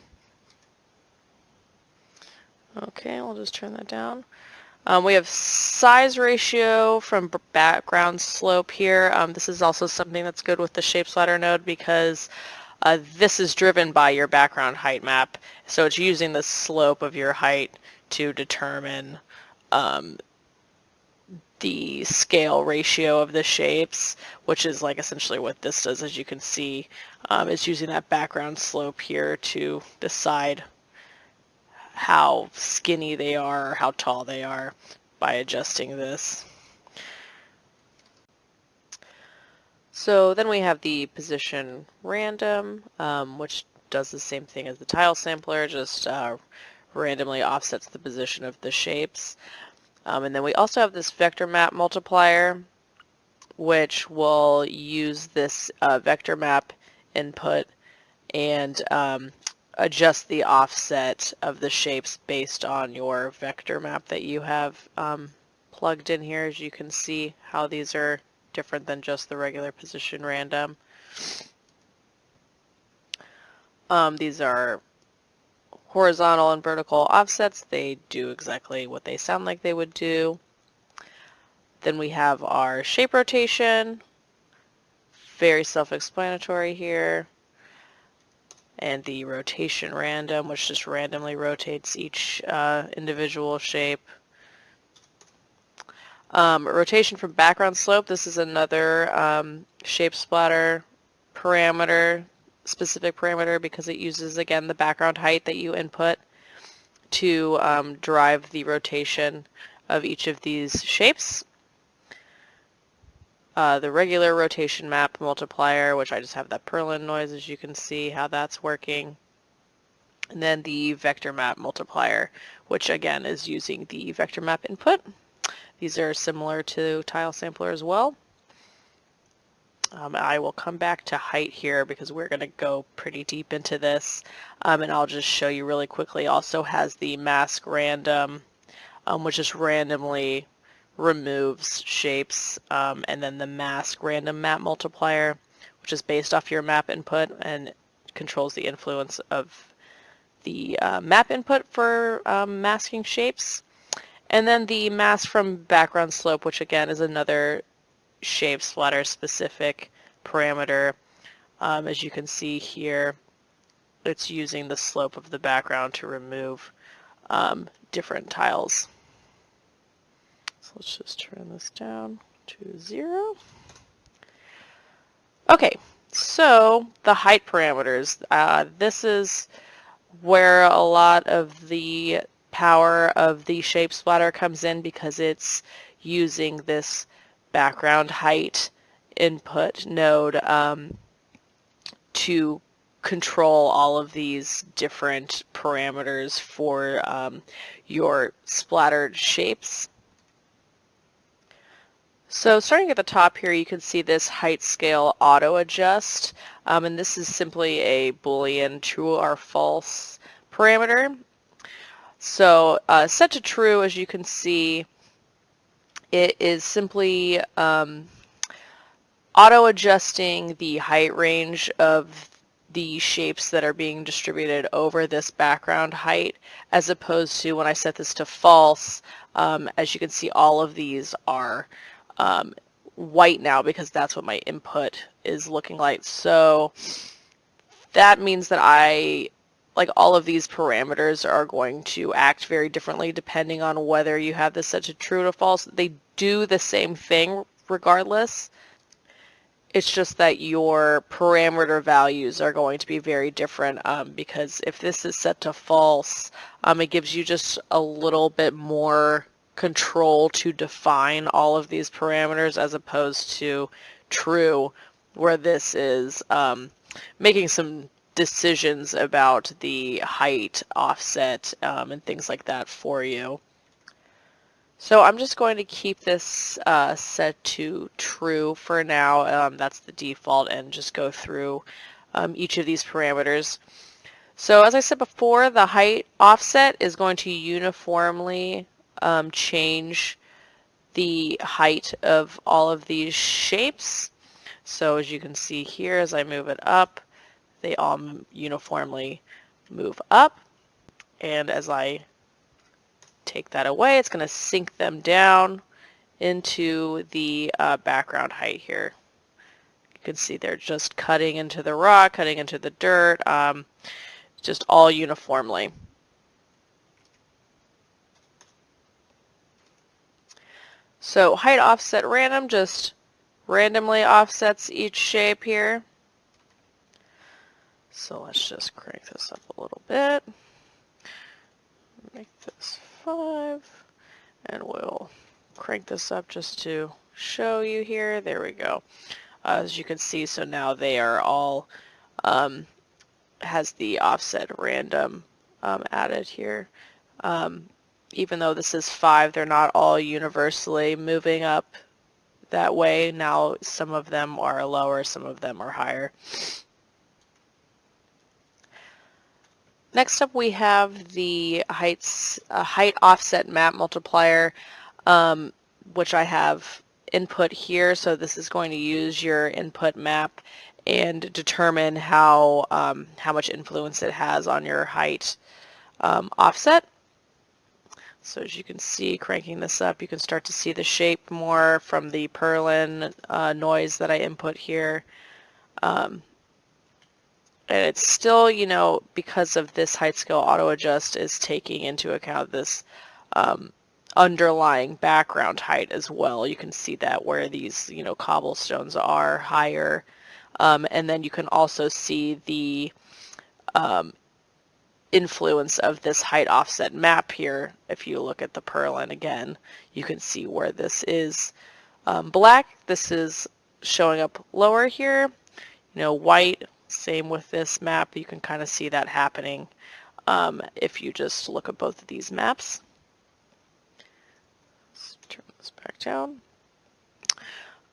Okay, I'll just turn that down. We have size ratio from background slope here. This is also something that's good with the shape slider node, because this is driven by your background height map. So it's using the slope of your height to determine the scale ratio of the shapes, which is like essentially what this does. As you can see, it's using that background slope here to decide how skinny they are or how tall they are by adjusting this. So then we have the position random, which does the same thing as the tile sampler, just randomly offsets the position of the shapes. And then we also have this vector map multiplier, which will use this vector map input and adjust the offset of the shapes based on your vector map that you have plugged in here. As you can see how these are different than just the regular position random. These are horizontal and vertical offsets. They do exactly what they sound like they would do. Then we have our shape rotation, very self-explanatory here. And the rotation random, which just randomly rotates each individual shape. Rotation from background slope, this is another shape splatter parameter, specific parameter, because it uses, again, the background height that you input to drive the rotation of each of these shapes. The regular rotation map multiplier, which I just have that purlin noise, as you can see how that's working. And then the vector map multiplier, which again is using the vector map input. These are similar to tile sampler as well. I will come back to height here because we're going to go pretty deep into this. And I'll just show you really quickly. Also has the mask random, which just randomly removes shapes, and then the mask random map multiplier, which is based off your map input and controls the influence of the map input for masking shapes. And then the mask from background slope, which again is another shape splatter specific parameter. As you can see here, it's using the slope of the background to remove different tiles. So let's just turn this down to 0. Okay, so the height parameters. This is where a lot of the power of the shape splatter comes in, because it's using this background height input node to control all of these different parameters for your splattered shapes. So starting at the top here, you can see this height scale auto adjust, and this is simply a Boolean true or false parameter. So set to true, as you can see, it is simply auto adjusting the height range of the shapes that are being distributed over this background height, as opposed to when I set this to false. As you can see, all of these are white now because that's what my input is looking like. So that means that like all of these parameters are going to act very differently depending on whether you have this set to true or false. They do the same thing regardless. It's just that your parameter values are going to be very different because if this is set to false, it gives you just a little bit more control to define all of these parameters as opposed to true, where this is making some decisions about the height, offset, and things like that for you. So I'm just going to keep this set to true for now. That's the default, and just go through each of these parameters. So as I said before, the height offset is going to uniformly change the height of all of these shapes. So as you can see here, as I move it up, they all uniformly move up. And as I take that away, it's going to sink them down into the background height here. You can see they're just cutting into the rock, cutting into the dirt, just all uniformly. So height offset random just randomly offsets each shape here. So let's just crank this up a little bit. Make this 5, and we'll crank this up just to show you here. There we go. As you can see, so now they are all has the offset random added here. Even though this is 5, they're not all universally moving up that way. Now some of them are lower, some of them are higher. Next up we have the height offset map multiplier, which I have input here. So this is going to use your input map and determine how much influence it has on your height offset. So as you can see, cranking this up, you can start to see the shape more from the purlin noise that I input here. And it's still, you know, because of this height scale auto adjust is taking into account this underlying background height as well. You can see that where these, you know, cobblestones are higher. And then you can also see the influence of this height offset map here. If you look at the purlin again, you can see where this is black. This is showing up lower here. You know, white, same with this map. You can kind of see that happening if you just look at both of these maps. Let's turn this back down.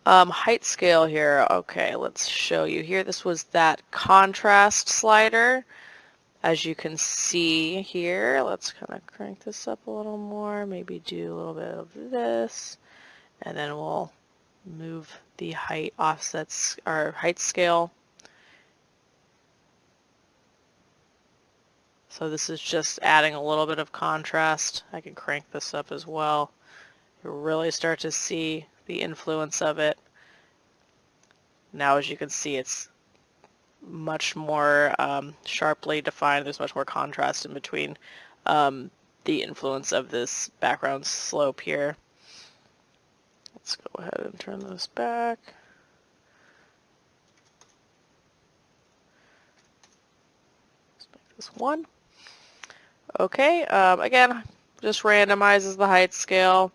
Height scale here. Okay, let's show you here. This was that contrast slider. As you can see here, let's kind of crank this up a little more, maybe do a little bit of this, and then we'll move the height offsets, or height scale. So this is just adding a little bit of contrast. I can crank this up as well. You really start to see the influence of it. Now as you can see, it's much more sharply defined. There's much more contrast in between the influence of this background slope here. Let's go ahead and turn this back. Let's make this 1. Okay, again, just randomizes the height scale.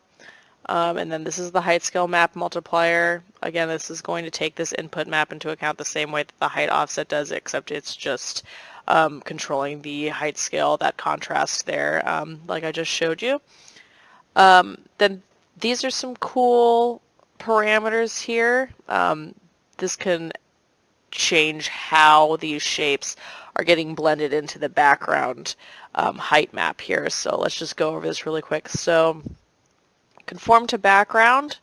And then this is the height scale map multiplier. Again, this is going to take this input map into account the same way that the height offset does, except it's just controlling the height scale, that contrast there, like I just showed you. Then these are some cool parameters here. This can change how these shapes are getting blended into the background height map here. So let's just go over this really quick. So conform to background.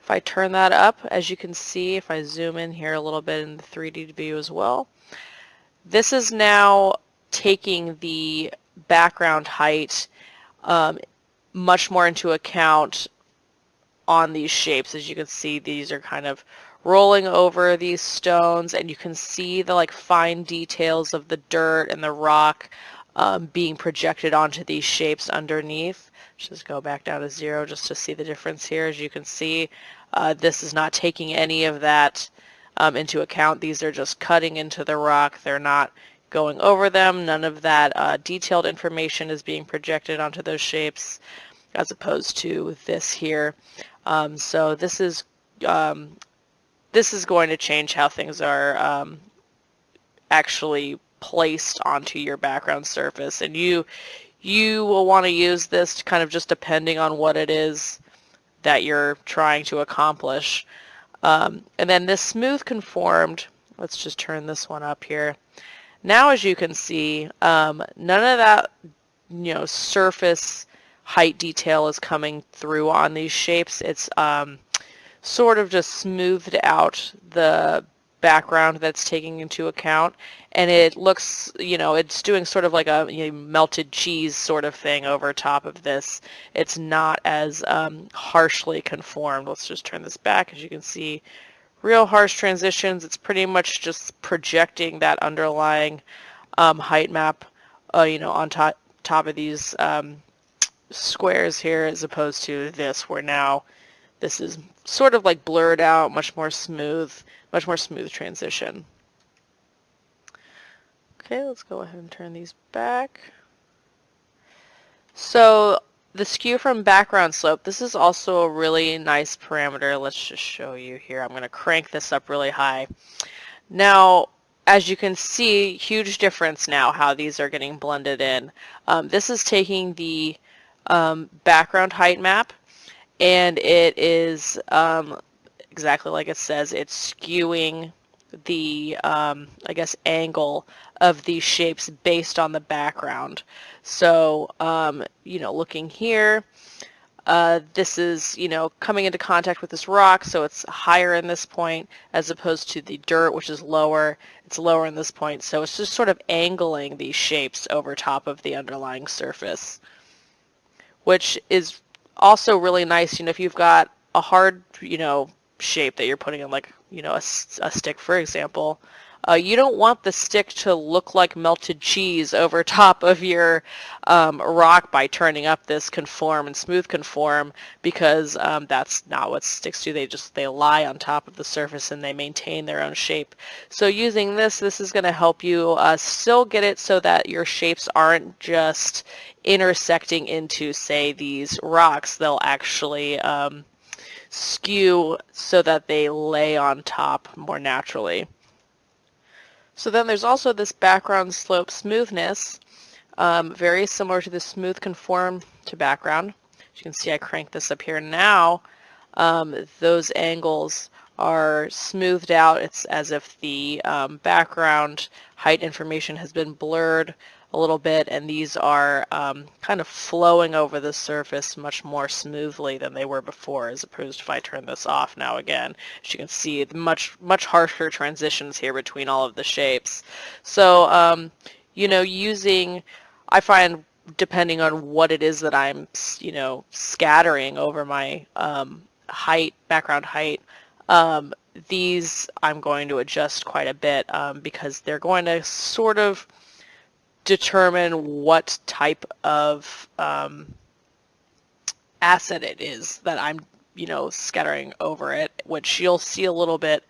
If I turn that up, as you can see, if I zoom in here a little bit in the 3D view as well, this is now taking the background height much more into account on these shapes. As you can see, these are kind of rolling over these stones, and you can see the like fine details of the dirt and the rock being projected onto these shapes underneath. Just go back down to 0 just to see the difference here. As you can see, this is not taking any of that into account. These are just cutting into the rock. They're not going over them. None of that detailed information is being projected onto those shapes, as opposed to this here. So this is going to change how things are actually placed onto your background surface, and you will want to use this kind of just depending on what it is that you're trying to accomplish. And then this smooth conformed, let's just turn this one up here. Now, as you can see, none of that surface height detail is coming through on these shapes. It's sort of just smoothed out the background that's taking into account, and it looks, it's doing sort of like a melted cheese sort of thing over top of this. It's not as harshly conformed. Let's just turn this back. As you can see, real harsh transitions. It's pretty much just projecting that underlying height map on top of these squares here, as opposed to this, where now this is sort of like blurred out, much more smooth transition. Okay, let's go ahead and turn these back. So the skew from background slope, this is also a really nice parameter. Let's just show you here. I'm going to crank this up really high. Now, as you can see, huge difference now how these are getting blended in. This is taking the background height map, and it is exactly like it says. It's skewing the I guess angle of these shapes based on the background. So looking here, this is coming into contact with this rock, so it's higher in this point, as opposed to the dirt, which is lower. It's lower in this point, so it's just sort of angling these shapes over top of the underlying surface, which is also really nice. If you've got a hard shape that you're putting in, like a stick, for example, you don't want the stick to look like melted cheese over top of your rock by turning up this conform and smooth conform, because that's not what sticks do. They lie on top of the surface and they maintain their own shape. So using this is going to help you still get it so that your shapes aren't just intersecting into, say, these rocks. They'll actually skew so that they lay on top more naturally. So then there's also this background slope smoothness, very similar to the smooth conform to background. As you can see, I crank this up here now. Those angles are smoothed out. It's as if the background height information has been blurred a little bit, and these are kind of flowing over the surface much more smoothly than they were before, as opposed to if I turn this off now again. As you can see, much harsher transitions here between all of the shapes. So using, I find, depending on what it is that I'm scattering over my background height, these I'm going to adjust quite a bit, because they're going to sort of determine what type of asset it is that I'm scattering over it, which you'll see a little bit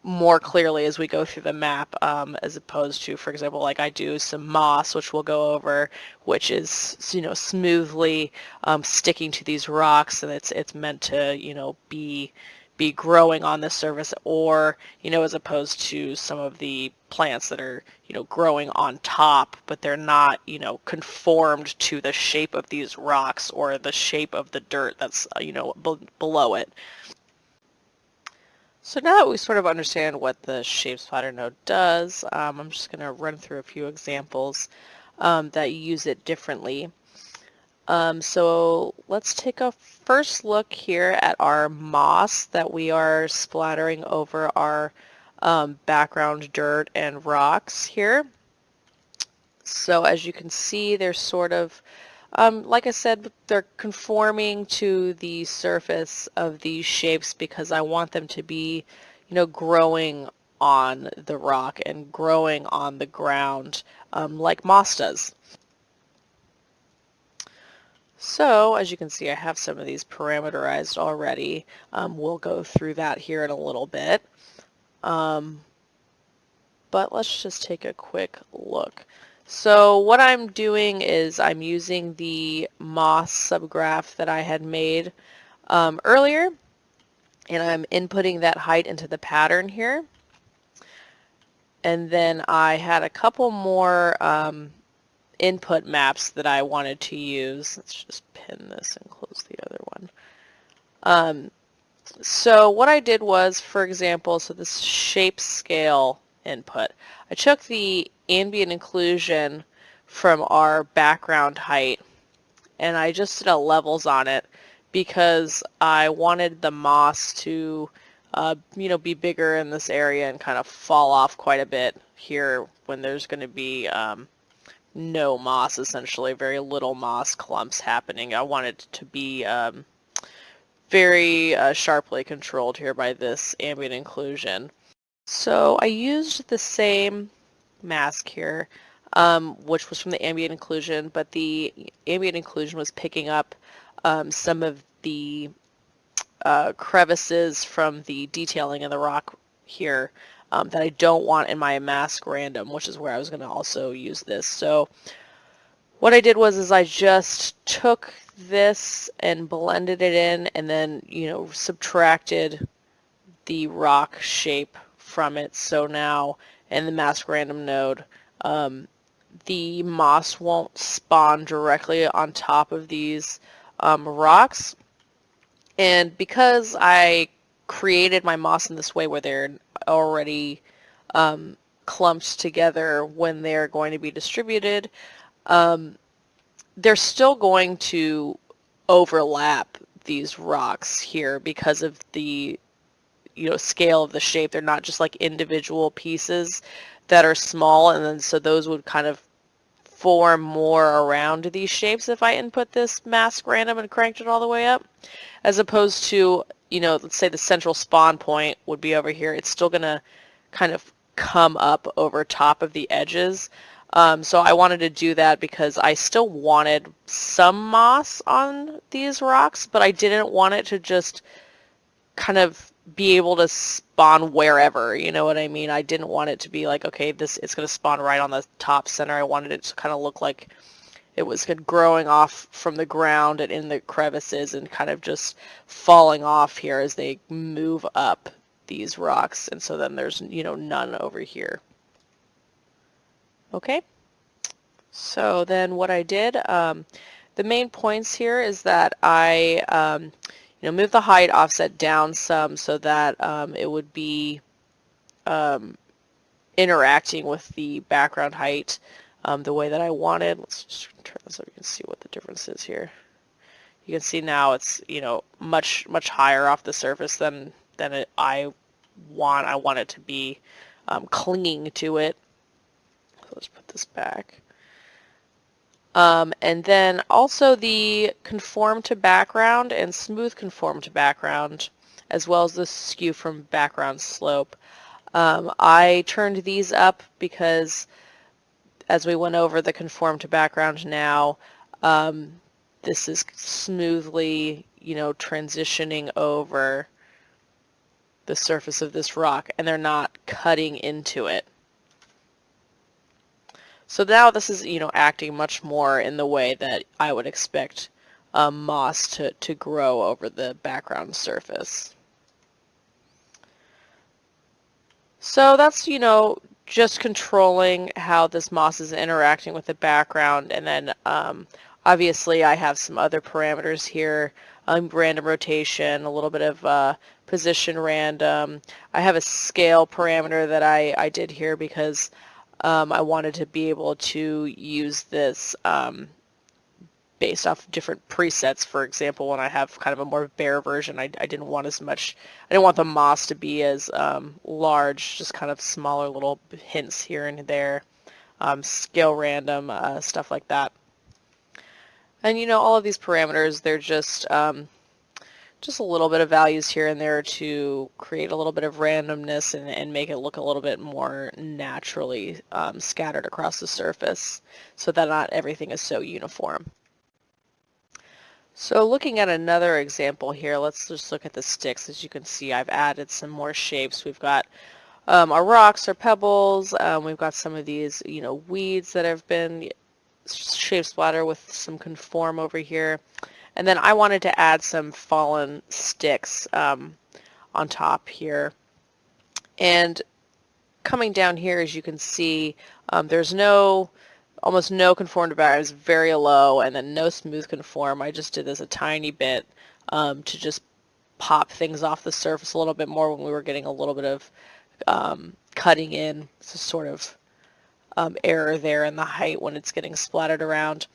more clearly as we go through the map, as opposed to, for example, like I do some moss, which we'll go over, which is smoothly sticking to these rocks, and it's meant to be growing on the surface, or as opposed to some of the plants that are growing on top, but they're not conformed to the shape of these rocks or the shape of the dirt that's below it. So now that we sort of understand what the shape splatter node does, I'm just going to run through a few examples that use it differently. So let's take a first look here at our moss that we are splattering over our background dirt and rocks here. So as you can see, they're sort of, like I said, they're conforming to the surface of these shapes because I want them to be, growing on the rock and growing on the ground, like moss does. So as you can see, I have some of these parameterized already. We'll go through that here in a little bit. But let's just take a quick look. So what I'm doing is I'm using the moss subgraph that I had made earlier, and I'm inputting that height into the pattern here. And then I had a couple more input maps that I wanted to use. Let's just pin this and close the other one. So what I did was, for example, so this shape scale input, I took the ambient inclusion from our background height and I just did a levels on it because I wanted the moss to be bigger in this area and kind of fall off quite a bit here when there's going to be no moss, essentially, very little moss clumps happening. I want it to be very sharply controlled here by this ambient inclusion. So I used the same mask here, which was from the ambient inclusion, but the ambient inclusion was picking up some of the crevices from the detailing in the rock here that I don't want in my mask random, which is where I was going to also use this. So what I did was I just took this and blended it in and then, subtracted the rock shape from it. So now in the mask random node, the moss won't spawn directly on top of these rocks. And because I created my moss in this way where they're already clumped together when they're going to be distributed, they're still going to overlap these rocks here because of the scale of the shape. They're not just like individual pieces that are small, and then so those would kind of form more around these shapes if I input this mask random and cranked it all the way up, as opposed to, let's say the central spawn point would be over here. It's still gonna kind of come up over top of the edges. So I wanted to do that because I still wanted some moss on these rocks, but I didn't want it to just kind of be able to spawn wherever, you know what I mean? I didn't want it to be like, okay, it's going to spawn right on the top center. I wanted it to kind of look like it was growing off from the ground and in the crevices and kind of just falling off here as they move up these rocks. And so then there's, none over here. Okay. So then what I did, the main points here is that I move the height offset down some so that it would be interacting with the background height the way that I wanted. Let's just turn this up. You can see what the difference is here. You can see now it's much higher off the surface than I want. I want it to be clinging to it. So let's put this back. And then also the conform to background and smooth conform to background, as well as the skew from background slope. I turned these up because as we went over the conform to background now, this is smoothly, transitioning over the surface of this rock, and they're not cutting into it. So now this is, acting much more in the way that I would expect moss to grow over the background surface. So that's, just controlling how this moss is interacting with the background. And then obviously I have some other parameters here, random rotation, a little bit of position random. I have a scale parameter that I did here because I wanted to be able to use this based off different presets. For example, when I have kind of a more bare version, I didn't want as much, I didn't want the moss to be as large, just kind of smaller little hints here and there, scale random, stuff like that. And all of these parameters, they're just a little bit of values here and there to create a little bit of randomness and make it look a little bit more naturally scattered across the surface so that not everything is so uniform. So looking at another example here, let's just look at the sticks. As you can see, I've added some more shapes. We've got our rocks, our pebbles, we've got some of these, weeds that have been shape splatter with some conform over here. And then I wanted to add some fallen sticks on top here. And coming down here, as you can see, there's almost no conform to background. It's very low, and then no smooth conform. I just did this a tiny bit to just pop things off the surface a little bit more when we were getting a little bit of cutting in. It's a sort of error there in the height when it's getting splattered around.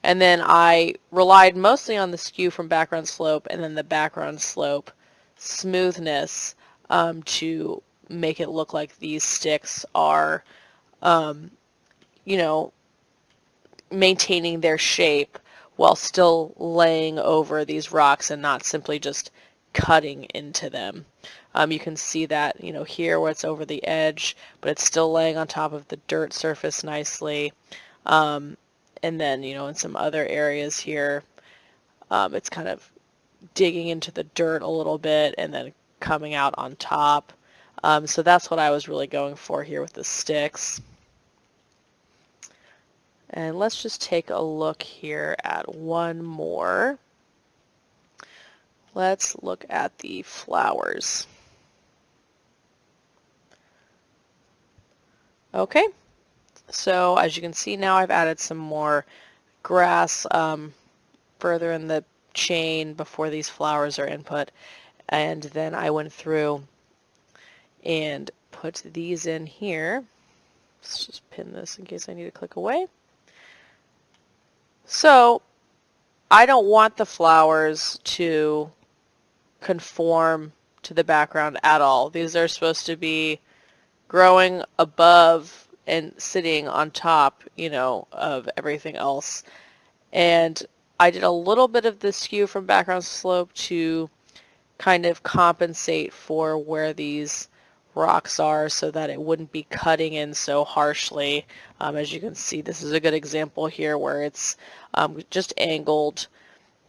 And then I relied mostly on the skew from background slope and then the background slope smoothness to make it look like these sticks are, maintaining their shape while still laying over these rocks and not simply just cutting into them. You can see that, here where it's over the edge, but it's still laying on top of the dirt surface nicely. And then, in some other areas here, it's kind of digging into the dirt a little bit and then coming out on top. So that's what I was really going for here with the sticks. And let's just take a look here at one more. Let's look at the flowers. Okay, so as you can see now I've added some more grass further in the chain before these flowers are input, and then I went through and put these in here. Let's just pin this in case I need to click away. So I don't want the flowers to conform to the background at all. These are supposed to be growing above and sitting on top, of everything else. And I did a little bit of the skew from background slope to kind of compensate for where these rocks are so that it wouldn't be cutting in so harshly. As you can see, this is a good example here where it's just angled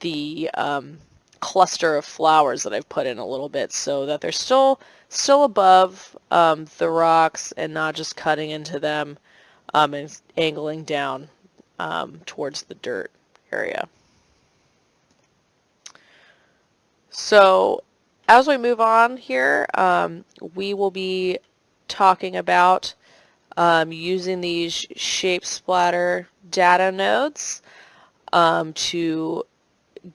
the cluster of flowers that I've put in a little bit so that they're still above the rocks and not just cutting into them and angling down towards the dirt area. So as we move on here, we will be talking about using these shape splatter data nodes to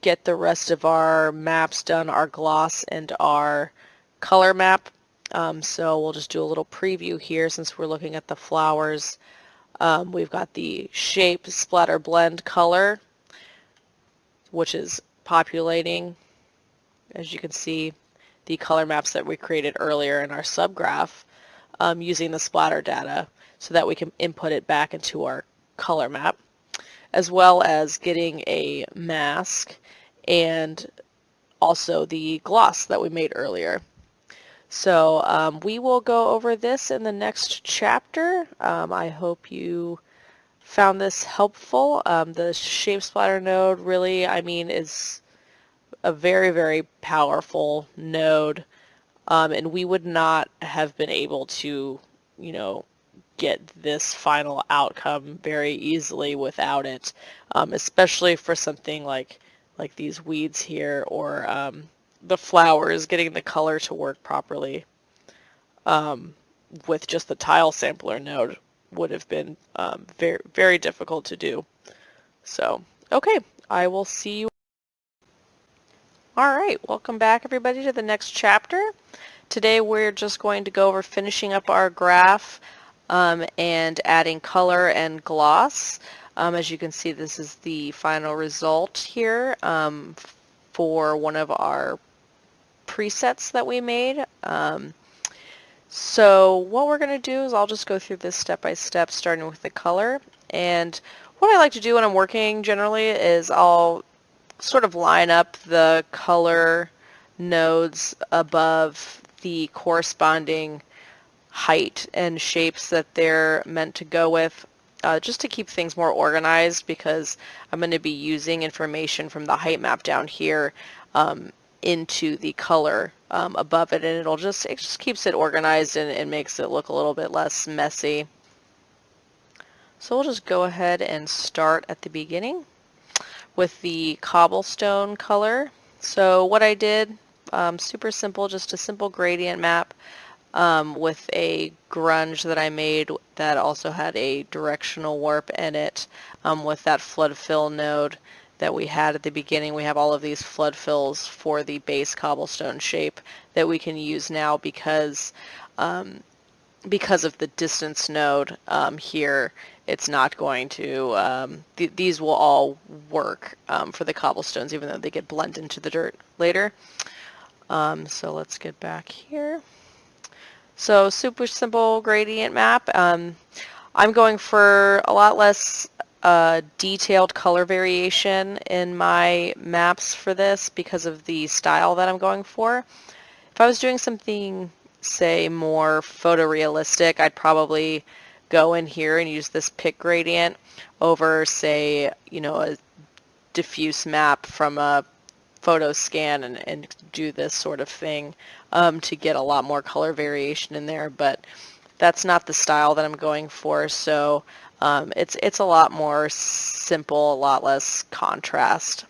get the rest of our maps done, our gloss and our color map. So we'll just do a little preview here since we're looking at the flowers. We've got the shape splatter blend color, which is populating, as you can see, the color maps that we created earlier in our subgraph using the splatter data so that we can input it back into our color map, as well as getting a mask and also the gloss that we made earlier. So we will go over this in the next chapter. I hope you found this helpful. The shape splatter node really, is a very, very powerful node, and we would not have been able to, get this final outcome very easily without it, especially for something like these weeds here or the flowers, getting the color to work properly with just the tile sampler node would have been very, very difficult to do. So, okay, I will see you. Alright, welcome back everybody to the next chapter. Today we're just going to go over finishing up our graph and adding color and gloss. As you can see, this is the final result here for one of our presets that we made. So what we're going to do is I'll just go through this step by step, starting with the color. And what I like to do when I'm working generally is I'll sort of line up the color nodes above the corresponding height and shapes that they're meant to go with, just to keep things more organized, because I'm going to be using information from the height map down here into the color above it, and it just keeps it organized and makes it look a little bit less messy. So we'll just go ahead and start at the beginning with the cobblestone color. So what I did, super simple, just a simple gradient map with a grunge that I made that also had a directional warp in it, with that flood fill node that we had at the beginning. We have all of these flood fills for the base cobblestone shape that we can use now because of the distance node here. It's not going to, these will all work for the cobblestones, even though they get blended into the dirt later. So let's get back here. So super simple gradient map. I'm going for a lot less detailed color variation in my maps for this because of the style that I'm going for. If I was doing something, say, more photorealistic, I'd probably go in here and use this pick gradient over, say, you know, a diffuse map from a photo scan and do this sort of thing to get a lot more color variation in there, but that's not the style that I'm going for, so it's a lot more simple, a lot less contrast.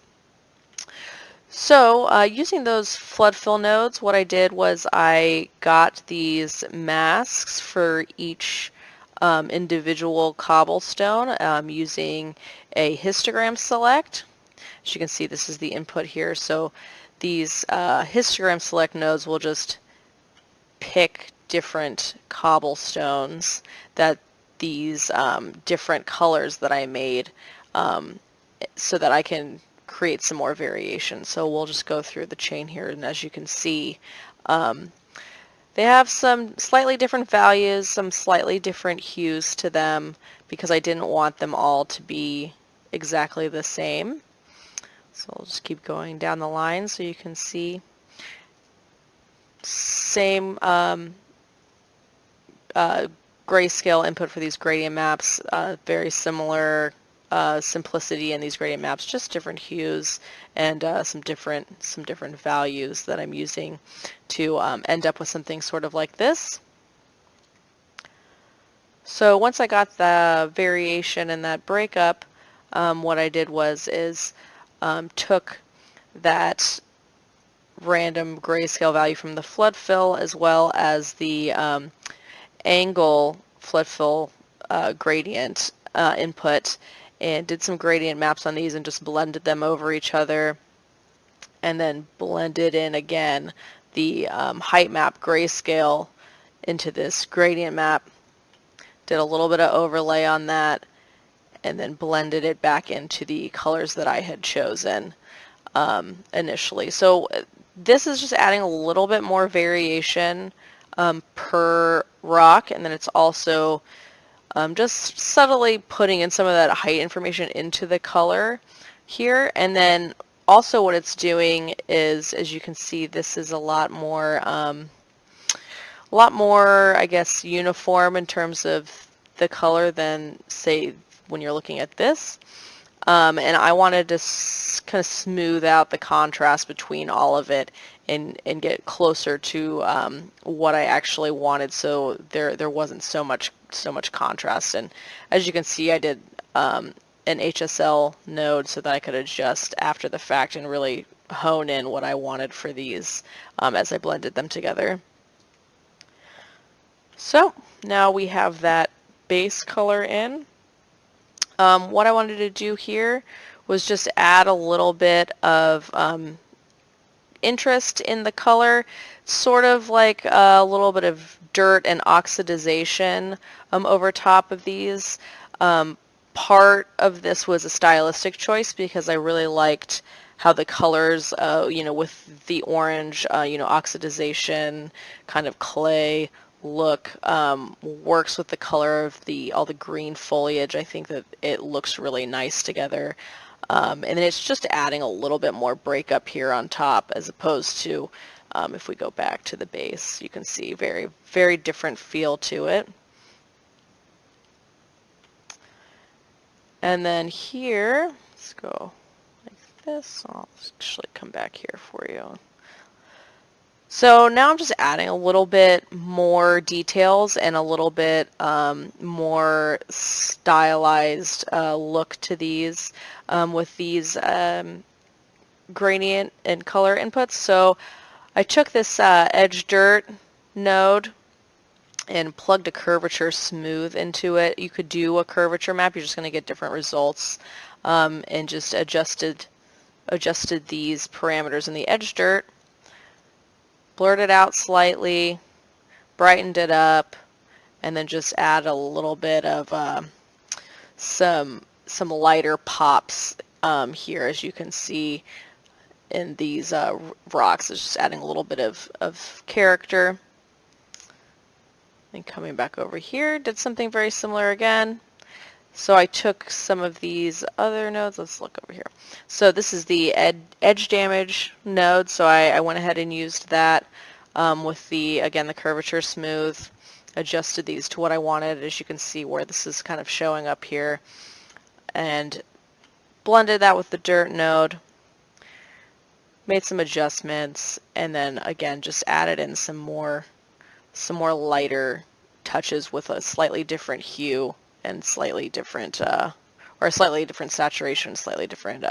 So using those flood fill nodes, what I did was I got these masks for each individual cobblestone using a histogram select. As you can see, this is the input here, so these histogram select nodes will just pick different cobblestones that these different colors that I made so that I can create some more variation. So we'll just go through the chain here, and as you can see, they have some slightly different values, some slightly different hues to them, because I didn't want them all to be exactly the same. So I'll just keep going down the line so you can see. Same grayscale input for these gradient maps, very similar simplicity in these gradient maps, just different hues and some different values that I'm using to end up with something sort of like this. So once I got the variation and that breakup, what I did was took that random grayscale value from the flood fill as well as the angle flood fill gradient input, and did some gradient maps on these and just blended them over each other, and then blended in again the height map grayscale into this gradient map, did a little bit of overlay on that, and then blended it back into the colors that I had chosen initially. So this is just adding a little bit more variation per rock, and then it's also just subtly putting in some of that height information into the color here. And then also what it's doing is, as you can see, this is a lot more, I guess, uniform in terms of the color than, say, when you're looking at this. And I wanted to kind of smooth out the contrast between all of it and get closer to what I actually wanted, so there wasn't so much contrast. And as you can see, I did an HSL node so that I could adjust after the fact and really hone in what I wanted for these as I blended them together. So now we have that base color in. What I wanted to do here was just add a little bit of interest in the color, sort of like a little bit of dirt and oxidization over top of these, part of this was a stylistic choice because I really liked how the colors, with the orange, oxidization, kind of clay look, works with the color of all the green foliage. I think that it looks really nice together. And then it's just adding a little bit more breakup here on top as opposed to, if we go back to the base, you can see very, very different feel to it. And then here, let's go like this. I'll actually come back here for you. So now I'm just adding a little bit more details and a little bit more stylized look to these with these gradient and color inputs. So I took this edge dirt node and plugged a curvature smooth into it. You could do a curvature map, you're just going to get different results, and just adjusted these parameters in the edge dirt, blurred it out slightly, brightened it up, and then just add a little bit of some lighter pops here, as you can see in these rocks. It's just adding a little bit of character. And coming back over here, did something very similar again. So I took some of these other nodes. Let's look over here. So this is the edge damage node. So I went ahead and used that with again, the curvature smooth. Adjusted these to what I wanted, as you can see where this is kind of showing up here. And blended that with the dirt node. Made some adjustments. And then again, just added in some more lighter touches with a slightly different hue and slightly different, or slightly different saturation, slightly different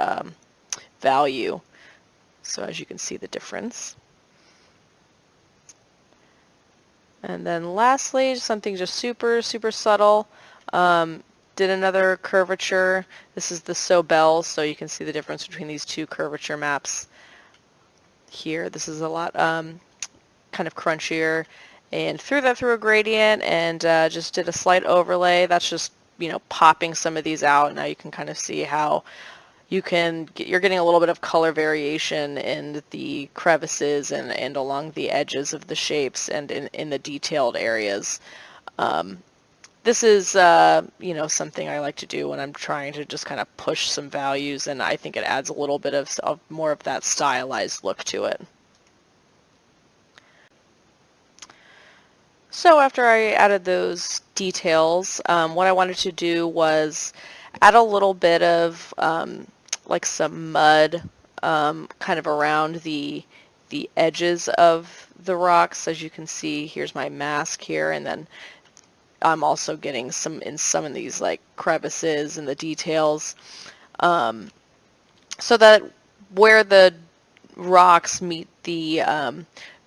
value. So as you can see the difference. And then lastly, something just super, super subtle. Did another curvature. This is the Sobel, so you can see the difference between these two curvature maps here. This is a lot kind of crunchier. And threw that through a gradient and just did a slight overlay. That's just, popping some of these out. Now you can kind of see how you're getting a little bit of color variation in the crevices and along the edges of the shapes and in the detailed areas. This is, something I like to do when I'm trying to just kind of push some values, and I think it adds a little bit of more of that stylized look to it. So after I added those details, what I wanted to do was add a little bit of like some mud kind of around the edges of the rocks. As you can see, here's my mask here, and then I'm also getting some of these like crevices and the details, so that where the rocks meet the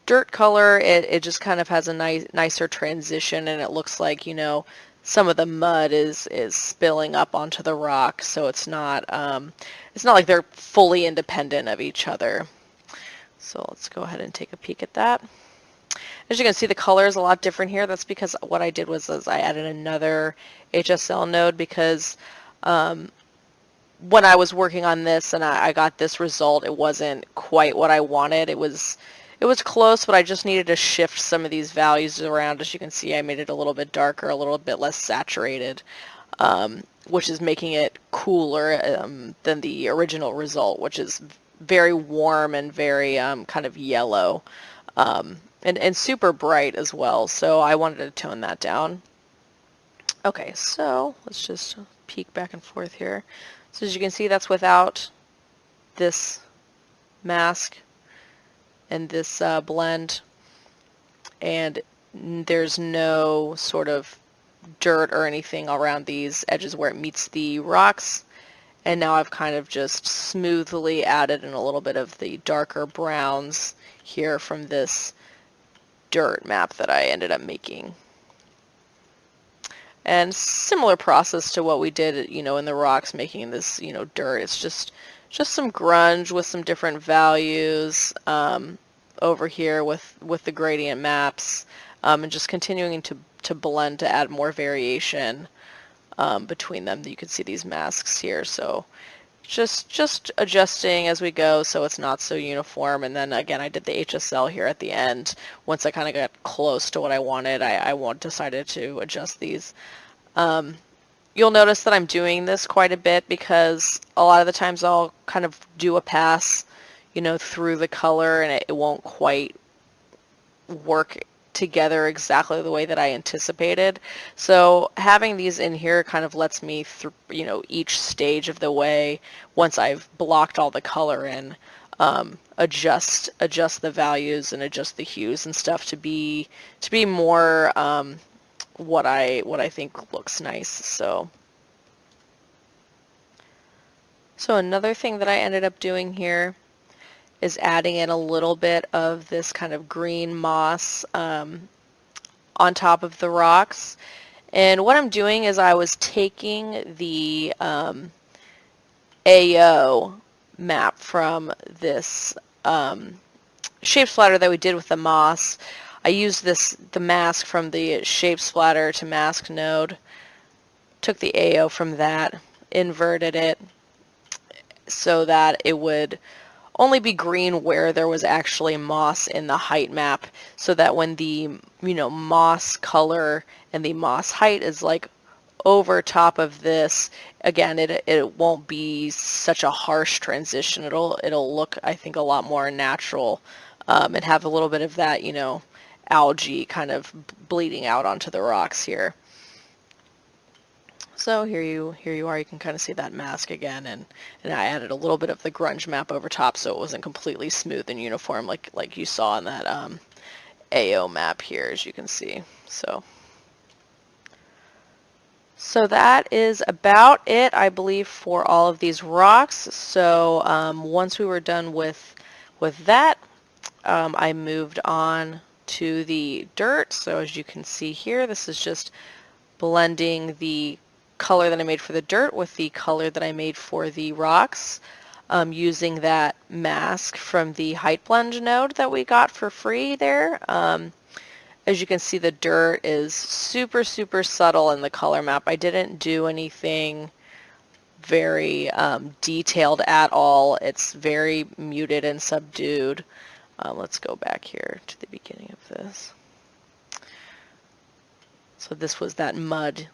dirt color, it just kind of has a nicer transition, and it looks like, some of the mud is spilling up onto the rock, so it's not like they're fully independent of each other. So let's go ahead and take a peek at that. As you can see, the color is a lot different here. That's because what I did was I added another HSL node, because when I was working on this and I got this result, it wasn't quite what I wanted. It was close, but I just needed to shift some of these values around. As you can see, I made it a little bit darker, a little bit less saturated, which is making it cooler than the original result, which is very warm and very kind of yellow, and super bright as well. So I wanted to tone that down. Okay, so let's just peek back and forth here. So as you can see, that's without this mask and this blend, and there's no sort of dirt or anything around these edges where it meets the rocks. And now I've kind of just smoothly added in a little bit of the darker browns here from this dirt map that I ended up making. And similar process to what we did, in the rocks, making this, dirt. It's just some grunge with some different values over here with the gradient maps, and just continuing to blend to add more variation. between them. You can see these masks here, so just adjusting as we go so it's not so uniform. And then again, I did the HSL here at the end. Once I kind of got close to what I wanted, I decided to adjust these. You'll notice that I'm doing this quite a bit because a lot of the times I'll kind of do a pass, you know, through the color, and it won't quite work together exactly the way that I anticipated. So having these in here kind of lets me through, you know, each stage of the way, once I've blocked all the color in, adjust the values and adjust the hues and stuff to be more what I think looks nice. So another thing that I ended up doing here is adding in a little bit of this kind of green moss on top of the rocks. And what I'm doing is I was taking the AO map from this shape splatter that we did with the moss. I used the mask from the shape splatter to mask node, took the AO from that, inverted it so that it would only be green where there was actually moss in the height map, so that when the, you know, moss color and the moss height is like over top of this, again, it won't be such a harsh transition. It'll look, I think, a lot more natural, and have a little bit of that, you know, algae kind of bleeding out onto the rocks here. So here you are. You can kind of see that mask again, and I added a little bit of the grunge map over top, so it wasn't completely smooth and uniform like you saw in that AO map here, as you can see. So that is about it, I believe, for all of these rocks. So once we were done with that, I moved on to the dirt. So as you can see here, this is just blending the color that I made for the dirt with the color that I made for the rocks, using that mask from the height blend node that we got for free there. As you can see, the dirt is super subtle in the color map. I didn't do anything very detailed at all. It's very muted and subdued. Let's go back here to the beginning of this. So this was that mud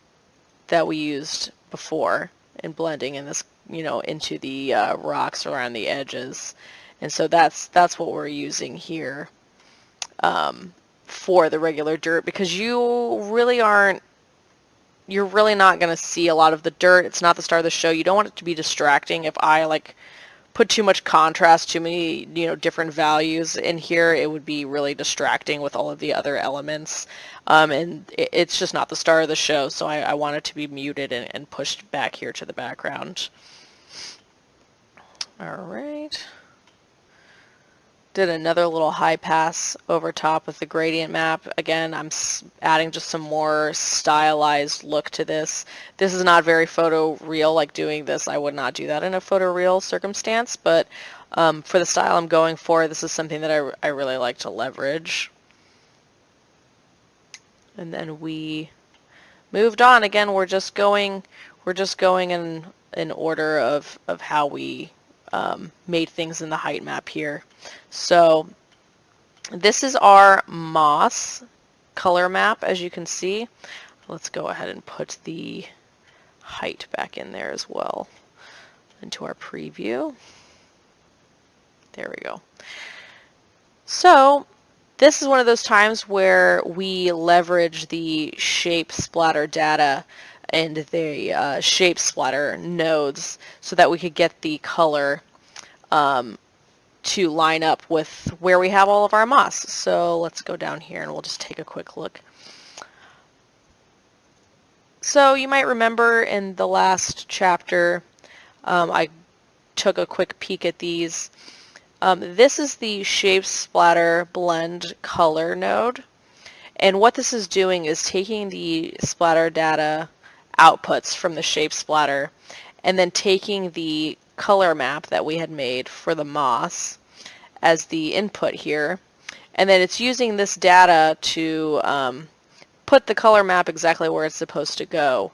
that we used before in blending in this, you know, into the rocks around the edges. And so that's what we're using here for the regular dirt, because you're really not going to see a lot of the dirt. It's not the star of the show. You don't want it to be distracting. If I like put too much contrast, too many, you know, different values in here, it would be really distracting with all of the other elements. And it's just not the star of the show, so I want it to be muted and pushed back here to the background. All right. Did another little high pass over top with the gradient map. Again, I'm adding just some more stylized look to this. This is not very photoreal, like doing this. I would not do that in a photoreal circumstance, but for the style I'm going for, this is something that I really like to leverage. And then we moved on. Again, we're just going in order of how we made things in the height map here. So this is our moss color map, as you can see. Let's go ahead and put the height back in there as well into our preview. There we go. So this is one of those times where we leverage the shape splatter data and the shape splatter nodes so that we could get the color to line up with where we have all of our moss. So let's go down here and we'll just take a quick look. So you might remember in the last chapter, I took a quick peek at these. This is the shape splatter blend color node. And what this is doing is taking the splatter data outputs from the shape splatter and then taking the color map that we had made for the moss as the input here, and then it's using this data to put the color map exactly where it's supposed to go.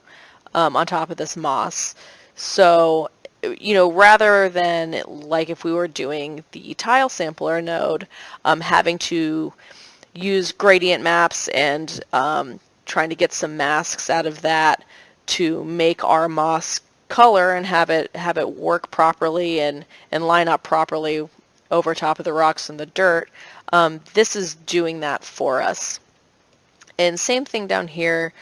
on top of this moss. So, rather than like if we were doing the tile sampler node, having to use gradient maps and trying to get some masks out of that to make our moss color and have it work properly and line up properly over top of the rocks and the dirt. This is doing that for us. And same thing down here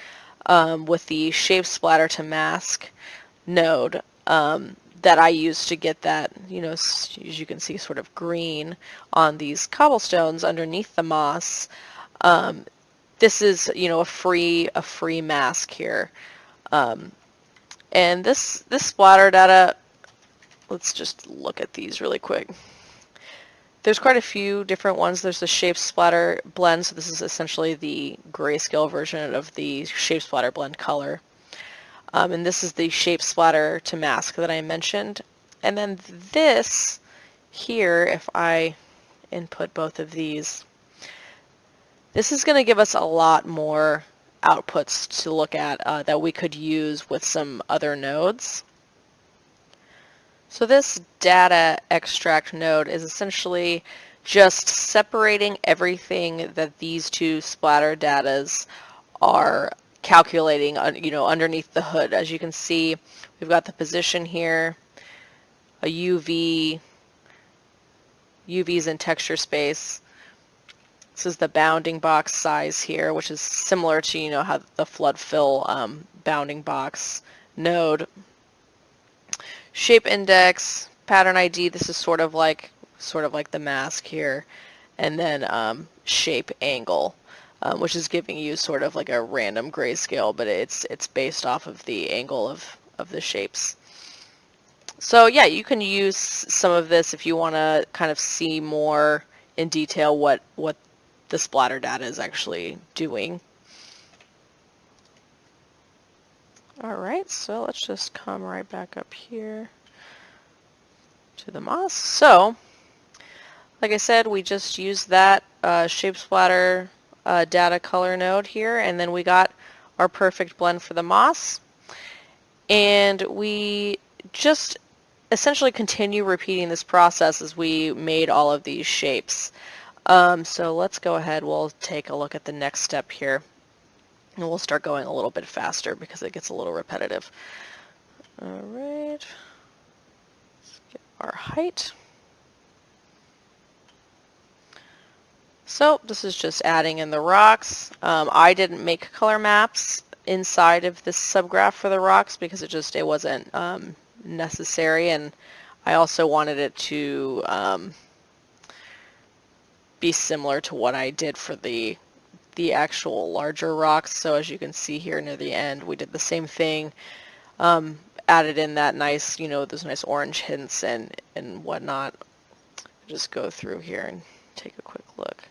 with the shape splatter to mask node that I use to get that, as you can see, sort of green on these cobblestones underneath the moss. This is, a free mask here. And this splatter data, let's just look at these really quick. There's quite a few different ones. There's the shape splatter blend, so this is essentially the grayscale version of the shape splatter blend color. And this is the shape splatter to mask that I mentioned. And then this here, if I input both of these, this is going to give us a lot more outputs to look at that we could use with some other nodes. So this data extract node is essentially just separating everything that these two splatter datas are calculating, underneath the hood. As you can see, we've got the position here, a UVs in texture space. This is the bounding box size here, which is similar to, how the flood fill bounding box node. Shape index, pattern ID, this is sort of like the mask here. And then shape angle, which is giving you sort of like a random grayscale, but it's based off of the angle of the shapes. So yeah, you can use some of this if you want to kind of see more in detail what the splatter data is actually doing. Alright, so let's just come right back up here to the moss. So, like I said, we just used that shape splatter data color node here, and then we got our perfect blend for the moss. And we just essentially continue repeating this process as we made all of these shapes. So let's go ahead, we'll take a look at the next step here. And we'll start going a little bit faster because it gets a little repetitive. Alright, let's get our height. So this is just adding in the rocks. I didn't make color maps inside of this subgraph for the rocks because it wasn't necessary, and I also wanted it to be similar to what I did for the actual larger rocks. So as you can see here near the end, we did the same thing, added in that nice, those nice orange hints and whatnot. Just go through here and take a quick look.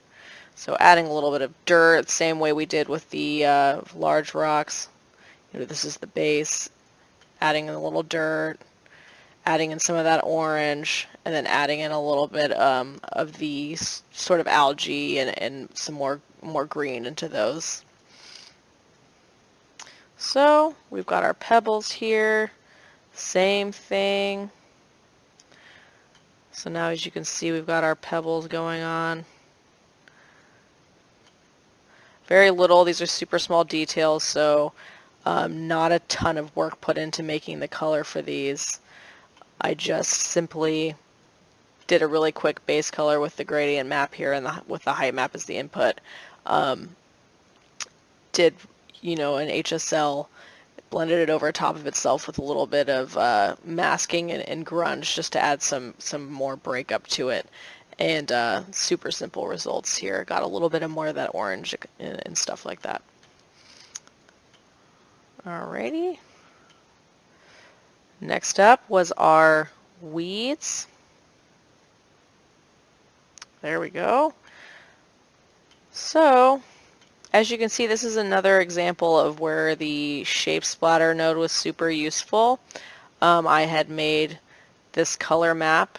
So adding a little bit of dirt, same way we did with the large rocks. This is the base, adding in a little dirt, adding in some of that orange, and then adding in a little bit of the sort of algae and some more green into those. So we've got our pebbles here, same thing. So now as you can see, we've got our pebbles going on. Very little, these are super small details, so not a ton of work put into making the color for these. I just simply did a really quick base color with the gradient map here and with the height map as the input. Did, an HSL, blended it over top of itself with a little bit of masking and grunge just to add some more breakup to it. And super simple results here. Got a little bit of more of that orange and stuff like that. Alrighty. Next up was our weeds. There we go. So, as you can see, this is another example of where the shape splatter node was super useful. I had made this color map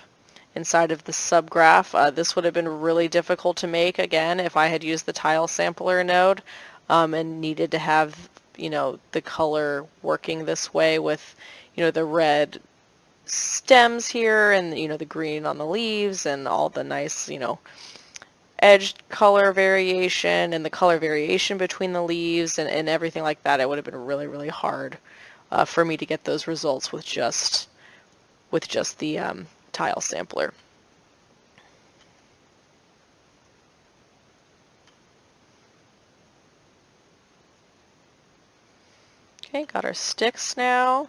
inside of the subgraph. This would have been really difficult to make, again, if I had used the tile sampler node and needed to have, the color working this way with, the red stems here and, the green on the leaves and all the nice, edged color variation and the color variation between the leaves and everything like that. It would have been really, really hard for me to get those results with just the tile sampler. Okay, got our sticks now.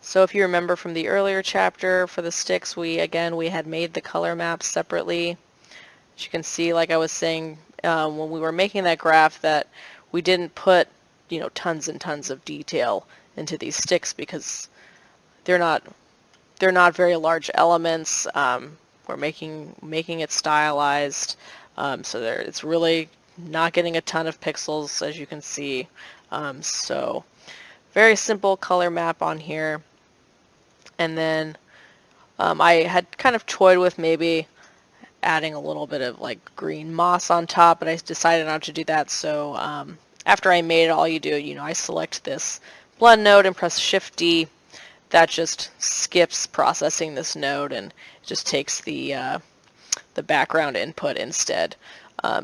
So if you remember from the earlier chapter for the sticks, we had made the color maps separately. As you can see, like I was saying, when we were making that graph, that we didn't put, tons and tons of detail into these sticks because they're not very large elements. We're making it stylized, so it's really not getting a ton of pixels, as you can see. So very simple color map on here. And then I had kind of toyed with maybe adding a little bit of like green moss on top, but I decided not to do that. So after I made it, all you do, I select this blend node and press Shift D. That just skips processing this node and just takes the background input instead.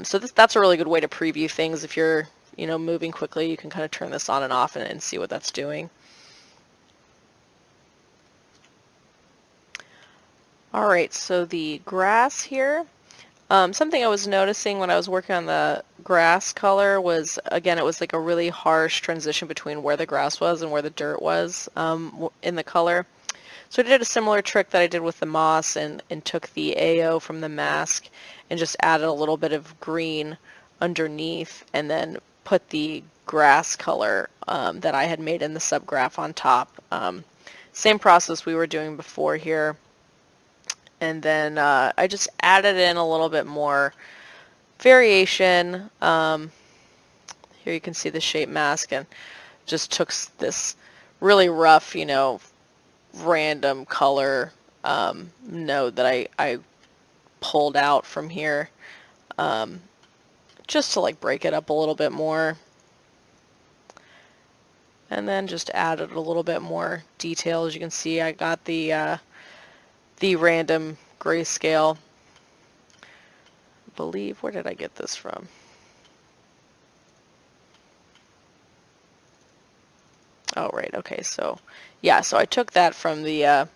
So that's a really good way to preview things. If you're moving quickly, you can kind of turn this on and off and see what that's doing. All right, so the grass here. Something I was noticing when I was working on the grass color was, again, it was like a really harsh transition between where the grass was and where the dirt was in the color. So I did a similar trick that I did with the moss and took the AO from the mask and just added a little bit of green underneath and then put the grass color that I had made in the subgraph on top. Same process we were doing before here. And then I just added in a little bit more variation. Here you can see the shape mask and just took this really rough, random color node that I pulled out from here just to like break it up a little bit more. And then just added a little bit more detail. As you can see, I got the random grayscale. I believe, where did I get this from? Oh, right, okay, so yeah, so I took that from the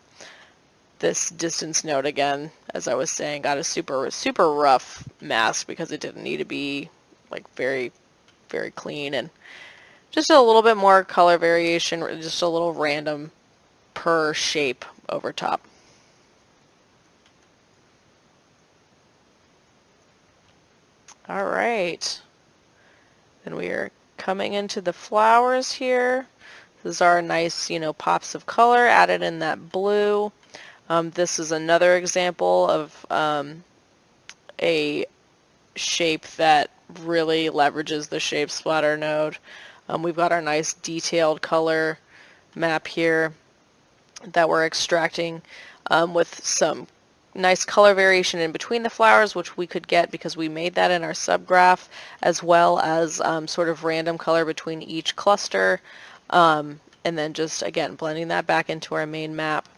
this distance node again, as I was saying, got a super rough mask because it didn't need to be like very, very clean, and just a little bit more color variation, just a little random per shape over top. All right, then we are coming into the flowers here. This is our nice, pops of color added in that blue. This is another example of a shape that really leverages the shape splatter node. We've got our nice detailed color map here that we're extracting with some nice color variation in between the flowers, which we could get because we made that in our subgraph, as well as sort of random color between each cluster, and then just, again, blending that back into our main map.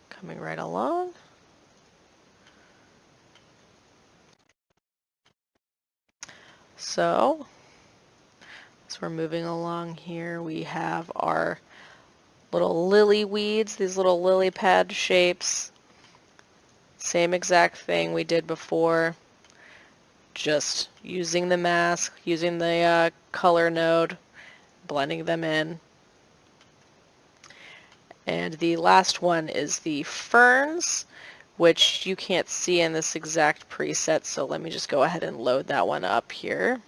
Coming right along. So, as we're moving along here, we have our little lily weeds, these little lily pad shapes. Same exact thing we did before, just using the mask, using the color node, blending them in. And the last one is the ferns, which you can't see in this exact preset, so let me just go ahead and load that one up here.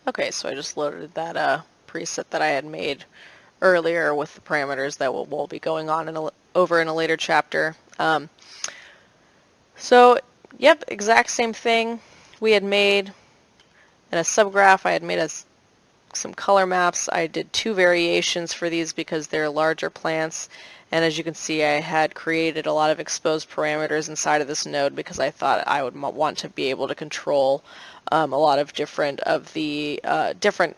Okay, so I just loaded that preset that I had made earlier with the parameters that we'll be going on over in a later chapter. So, yep, exact same thing we had made in a subgraph. I had made a some color maps. I did 2 variations for these because they're larger plants, and as you can see, I had created a lot of exposed parameters inside of this node because I thought I would want to be able to control a lot of different different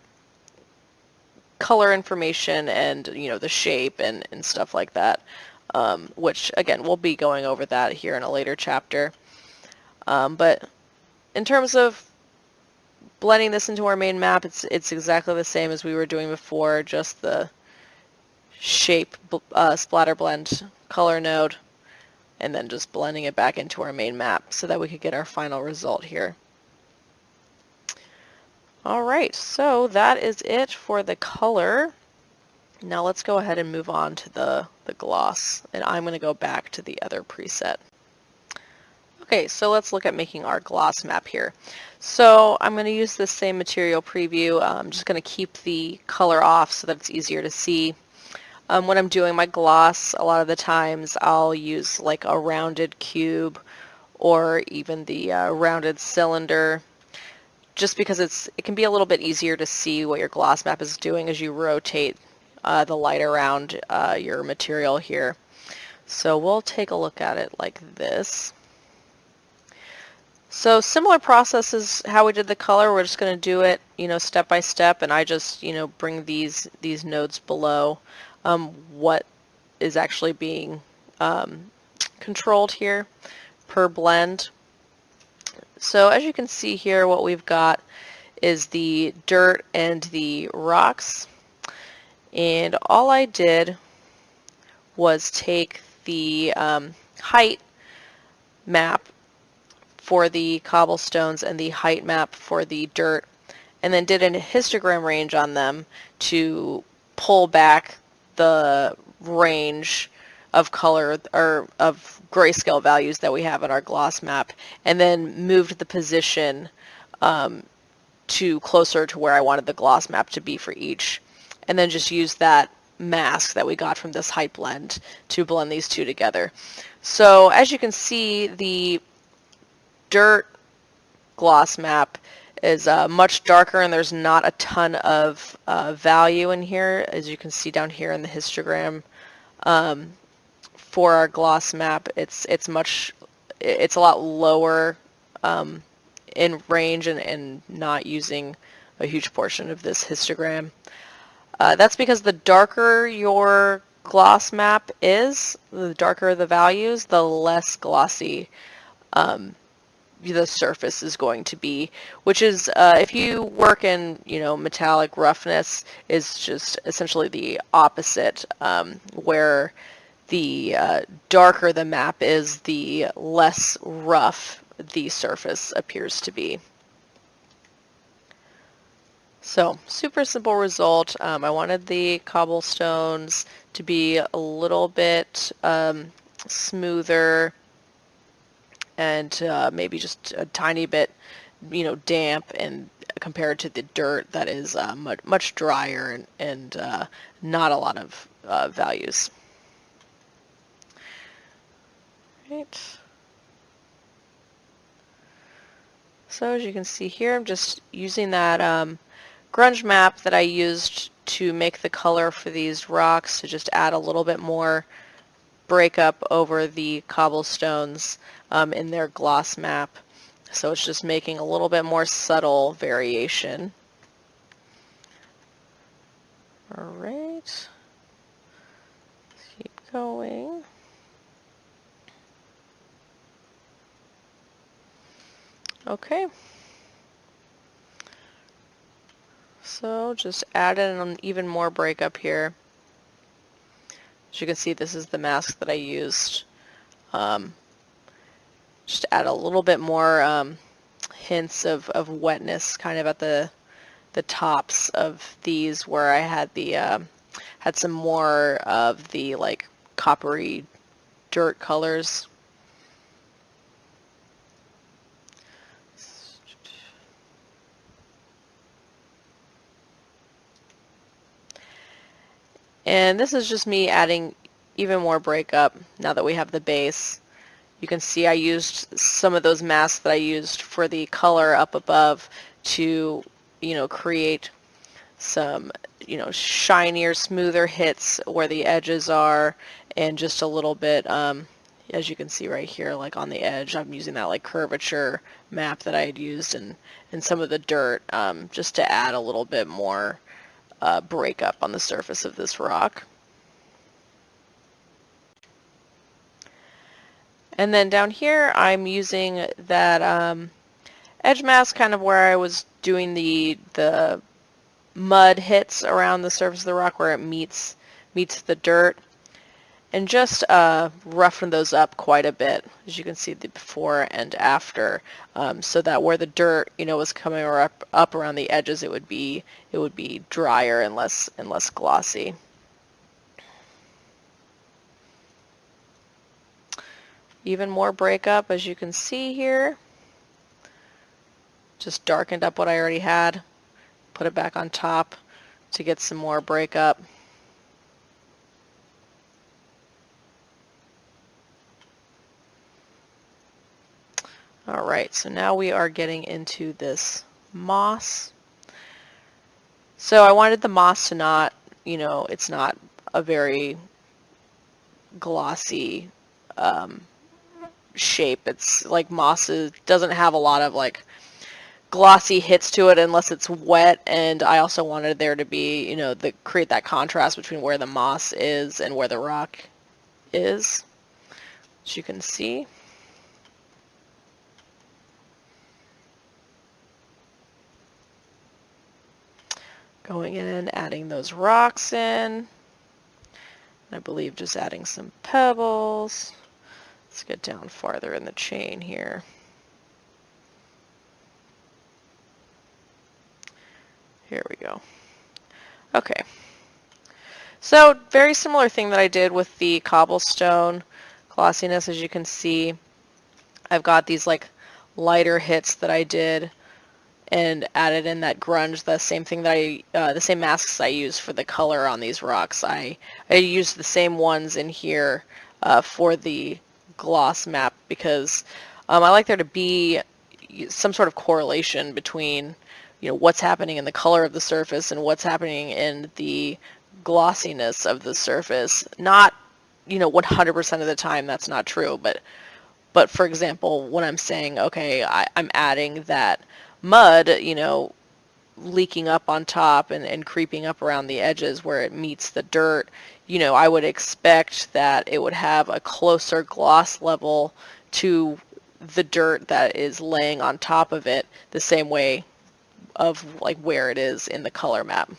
color information and the shape and stuff like that, which again we'll be going over that here in a later chapter. But in terms of blending this into our main map, it's exactly the same as we were doing before, just the shape splatter blend color node, and then just blending it back into our main map so that we could get our final result here. Alright, so that is it for the color. Now let's go ahead and move on to the gloss, and I'm going to go back to the other preset. Okay, so let's look at making our gloss map here. So I'm going to use this same material preview. I'm just going to keep the color off so that it's easier to see. When I'm doing my gloss, a lot of the times I'll use like a rounded cube or even the rounded cylinder, just because it can be a little bit easier to see what your gloss map is doing as you rotate the light around your material here. So we'll take a look at it like this. So similar process as how we did the color. We're just going to do it, step by step, and I just, bring these nodes below what is actually being controlled here per blend. So as you can see here, what we've got is the dirt and the rocks, and all I did was take the height map for the cobblestones and the height map for the dirt, and then did a histogram range on them to pull back the range of color or of grayscale values that we have in our gloss map, and then moved the position to closer to where I wanted the gloss map to be for each, and then just used that mask that we got from this height blend to blend these two together. So as you can see, the dirt gloss map is much darker, and there's not a ton of value in here, as you can see down here in the histogram. For our gloss map, it's a lot lower in range and not using a huge portion of this histogram. That's because the darker your gloss map is, the darker the values, the less glossy the surface is going to be, which is if you work in metallic roughness, is just essentially the opposite, where the darker the map is, the less rough the surface appears to be. So super simple result. I wanted the cobblestones to be a little bit smoother and maybe just a tiny bit, damp, and compared to the dirt that is much drier and not a lot of values. Right. So as you can see here, I'm just using that grunge map that I used to make the color for these rocks to just add a little bit more breakup over the cobblestones in their gloss map. So it's just making a little bit more subtle variation. Alright, keep going. Okay. So just add in even more breakup here. As you can see, this is the mask that I used. Just add a little bit more hints of wetness kind of at the tops of these, where I had the had some more of the like coppery dirt colors. And this is just me adding even more breakup now that we have the base. You can see I used some of those masks that I used for the color up above to, create some, shinier, smoother hits where the edges are, and just a little bit, as you can see right here, like on the edge, I'm using that like curvature map that I had used in some of the dirt, just to add a little bit more breakup on the surface of this rock. And then down here, I'm using that edge mask, kind of where I was doing the mud hits around the surface of the rock where it meets the dirt, and just roughen those up quite a bit, as you can see the before and after, so that where the dirt was coming up around the edges, it would be drier and less glossy. Even more breakup, as you can see here. Just darkened up what I already had, put it back on top to get some more breakup. Alright, so now we are getting into this moss. So I wanted the moss to not, it's not a very glossy shape. It's like moss doesn't have a lot of like glossy hits to it unless it's wet, and I also wanted there to be, create that contrast between where the moss is and where the rock is, as you can see. Going in and adding those rocks in. I believe just adding some pebbles. Let's get down farther in the chain here. Here we go. Okay. So very similar thing that I did with the cobblestone glossiness. As you can see, I've got these like lighter hits that I did and added in that grunge, the same thing that the same masks I use for the color on these rocks. I used the same ones in here for the gloss map because I like there to be some sort of correlation between what's happening in the color of the surface and what's happening in the glossiness of the surface. Not 100% of the time that's not true, but for example, when I'm saying, okay, I'm adding that mud, leaking up on top and creeping up around the edges where it meets the dirt, I would expect that it would have a closer gloss level to the dirt that is laying on top of it, the same way of like where it is in the color map.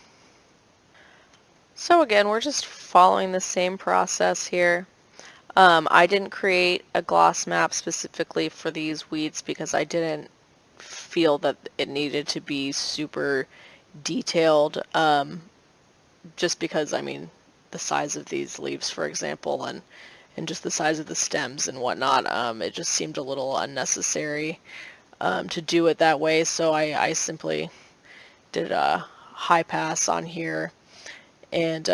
So again, we're just following the same process here. I didn't create a gloss map specifically for these weeds because I didn't feel that it needed to be super detailed, just because, I mean, the size of these leaves, for example, and just the size of the stems and whatnot, it just seemed a little unnecessary to do it that way, so I simply did a high pass on here and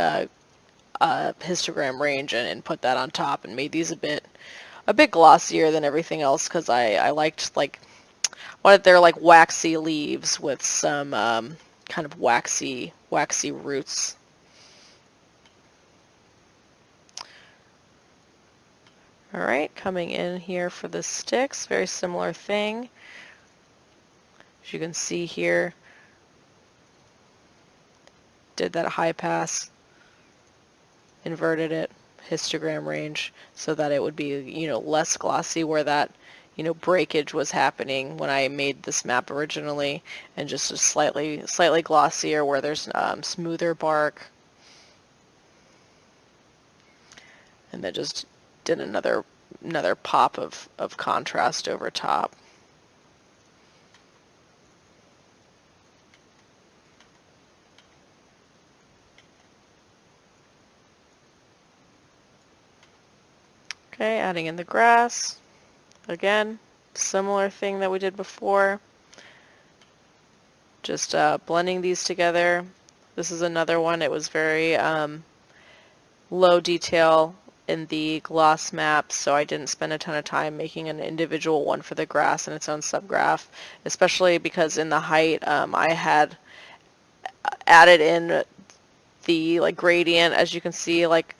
histogram range and put that on top and made these a bit glossier than everything else because I liked wanted their like waxy leaves with some kind of waxy roots. Alright, coming in here for the sticks, very similar thing. As you can see here, did that high pass, inverted it, histogram range, so that it would be, less glossy where that, breakage was happening when I made this map originally, and just a slightly glossier where there's smoother bark. And then just did another pop of contrast over top. Okay, adding in the grass. Again, similar thing that we did before. Just blending these together. This is another one. It was very low detail in the gloss map, so I didn't spend a ton of time making an individual one for the grass and its own subgraph, especially because in the height I had added in the like gradient. As you can see, like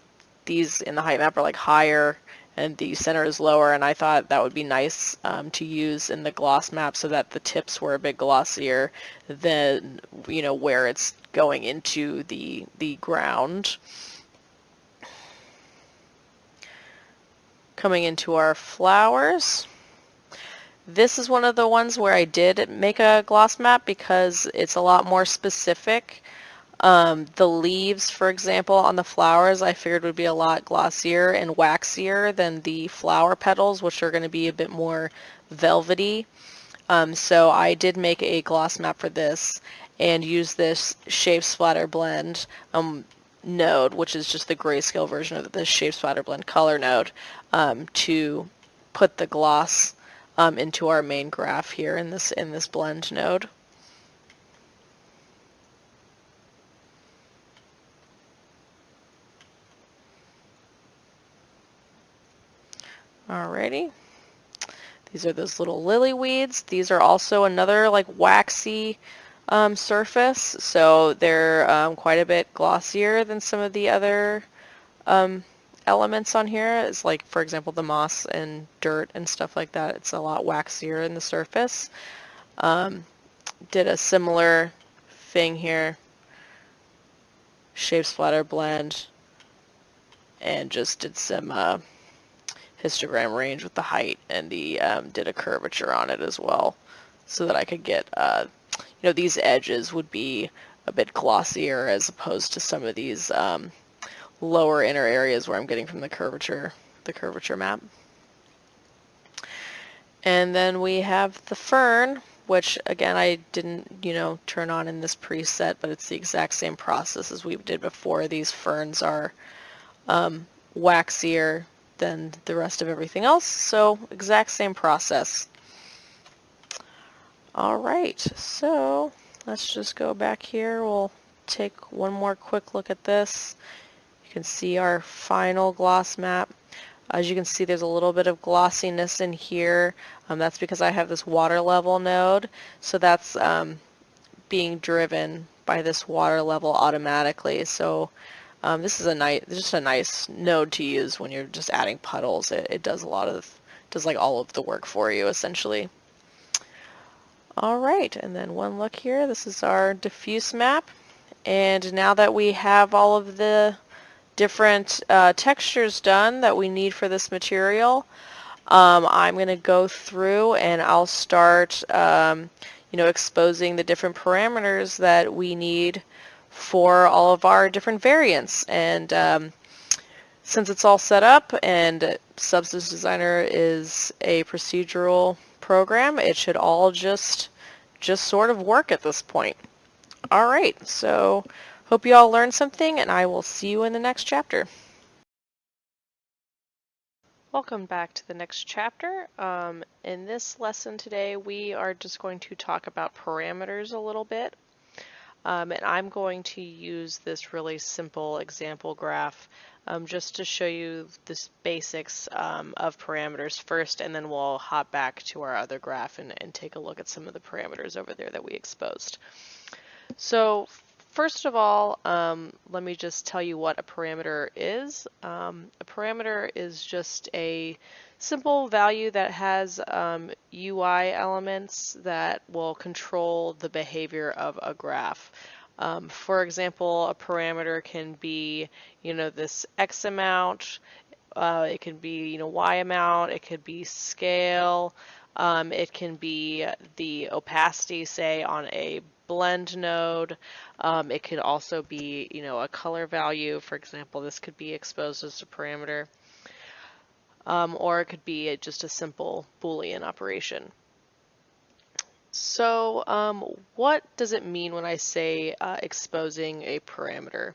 these in the height map are like higher and the center is lower, and I thought that would be nice to use in the gloss map so that the tips were a bit glossier than, you know, where it's going into the ground. Coming into our flowers. This is one of the ones where I did make a gloss map because it's a lot more specific. The leaves, for example, on the flowers, I figured would be a lot glossier and waxier than the flower petals, which are going to be a bit more velvety. So I did make a gloss map for this and use this shape splatter blend node, which is just the grayscale version of the shape splatter blend color node, to put the gloss into our main graph here in this blend node. Alrighty. These are those little lily weeds. These are also another like waxy surface, so they're quite a bit glossier than some of the other elements on here. It's like, for example, the moss and dirt and stuff like that. It's a lot waxier in the surface. Did a similar thing here, shape splatter blend, and just did some histogram range with the height, and the did a curvature on it as well, so that I could get you know, these edges would be a bit glossier as opposed to some of these lower inner areas where I'm getting from the curvature map. And then we have the fern, which again I didn't, you know, turn on in this preset, but it's the exact same process as we did before. These ferns are waxier than the rest of everything else, so exact same process. Alright, so let's just go back here. We'll take one more quick look at this. You can see our final gloss map. As you can see, there's a little bit of glossiness in here. That's because I have this water level node, so that's being driven by this water level automatically. So this is just a nice node to use when you're just adding puddles. It does like all of the work for you essentially. All right, and then one look here. This is our diffuse map, and now that we have all of the different textures done that we need for this material, I'm going to go through and I'll start you know, exposing the different parameters that we need for all of our different variants. And since it's all set up and Substance Designer is a procedural program, it should all just sort of work at this point. All right, so hope you all learned something, and I will see you in the next chapter. Welcome back to the next chapter. In this lesson today, we are just going to talk about parameters a little bit. And I'm going to use this really simple example graph just to show you the basics of parameters first, and then we'll hop back to our other graph and take a look at some of the parameters over there that we exposed. So first of all, let me just tell you what a parameter is. A parameter is just a simple value that has UI elements that will control the behavior of a graph. For example, a parameter can be, you know, this X amount, it can be, you know, Y amount, it could be scale, it can be the opacity, say, on a blend node. It could also be, you know, a color value. For example, this could be exposed as a parameter. Or it could be just a simple Boolean operation. So what does it mean when I say exposing a parameter?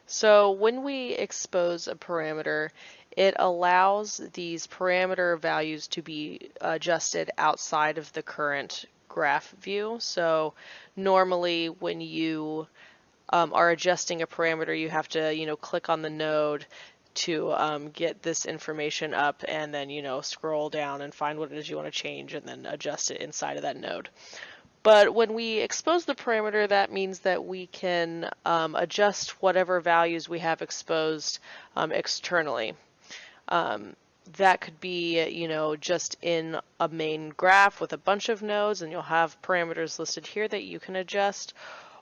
So when we expose a parameter, it allows these parameter values to be adjusted outside of the current graph view. So normally when you are adjusting a parameter, you have to, you know, click on the node to get this information up, and then, you know, scroll down and find what it is you want to change and then adjust it inside of that node. But when we expose the parameter, that means that we can adjust whatever values we have exposed externally. That could be, just in a main graph with a bunch of nodes, and you'll have parameters listed here that you can adjust.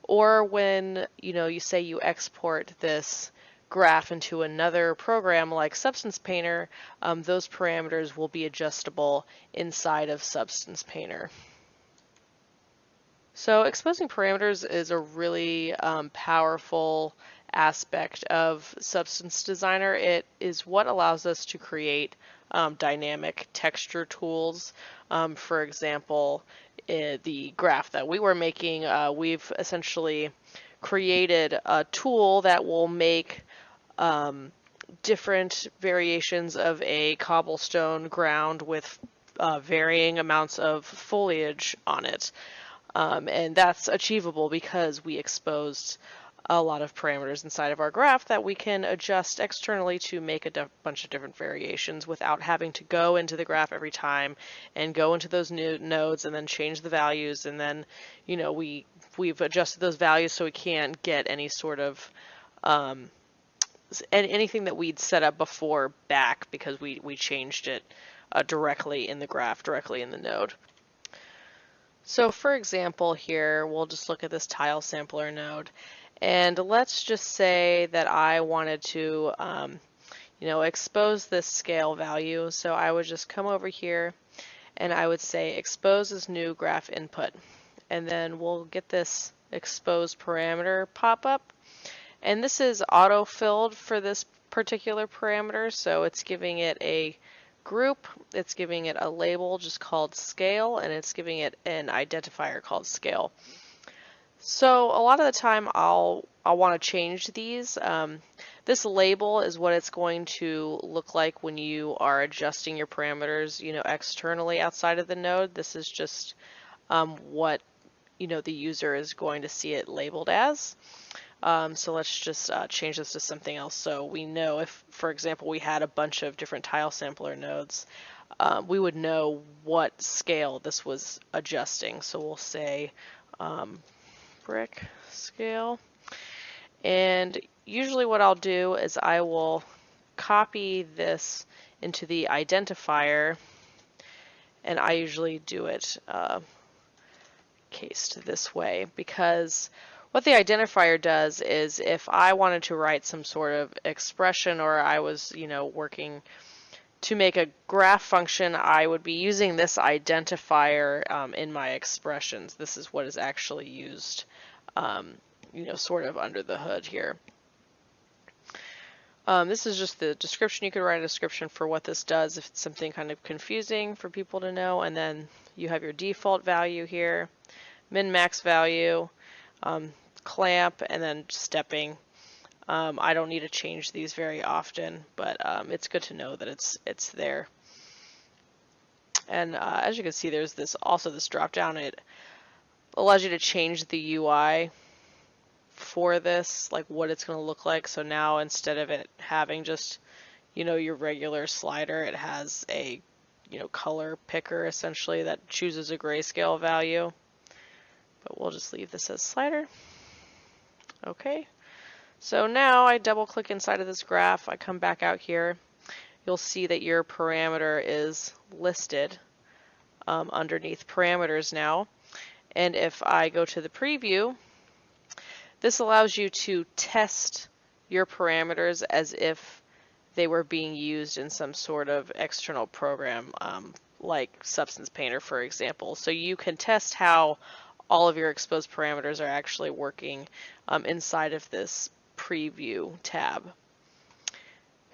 Or when, you say you export this graph into another program like Substance Painter, those parameters will be adjustable inside of Substance Painter. So exposing parameters is a really powerful aspect of Substance Designer. It is what allows us to create dynamic texture tools. For example, the graph that we were making, we've essentially created a tool that will make different variations of a cobblestone ground with varying amounts of foliage on it. And that's achievable because we exposed a lot of parameters inside of our graph that we can adjust externally to make a bunch of different variations without having to go into the graph every time and go into those new nodes and then change the values. And then, we've adjusted those values so we can't get any sort of anything that we'd set up before back because we changed it directly in the graph, directly in the node. So for example here, we'll just look at this tile sampler node, and let's just say that I wanted to expose this scale value. So I would just come over here and I would say expose as new graph input, and then we'll get this expose parameter pop up, and this is auto-filled for this particular parameter, so it's giving it a group, it's giving it a label just called scale, and it's giving it an identifier called scale. So a lot of the time I'll want to change these. This label is what it's going to look like when you are adjusting your parameters, externally outside of the node. This is just what the user is going to see it labeled as. So let's just change this to something else. So we know if, for example, we had a bunch of different tile sampler nodes, we would know what scale this was adjusting. So we'll say brick scale. And usually what I'll do is I will copy this into the identifier, and I usually do it cased this way because what the identifier does is if I wanted to write some sort of expression, or I was, working to make a graph function, I would be using this identifier in my expressions. This is what is actually used, sort of under the hood here. This is just the description. You could write a description for what this does if it's something kind of confusing for people to know. And then you have your default value here, min-max value, clamp, and then stepping. I don't need to change these very often, but it's good to know that it's there. And as you can see, there's this drop down. It allows you to change the UI for this, like what it's going to look like. So now instead of it having just your regular slider, it has a color picker essentially that chooses a grayscale value. But we'll just leave this as slider. Okay, so now I double click inside of this graph. I come back out here. You'll see that your parameter is listed underneath parameters now. And if I go to the preview, this allows you to test your parameters as if they were being used in some sort of external program, like Substance Painter, for example. So you can test how all of your exposed parameters are actually working inside of this preview tab.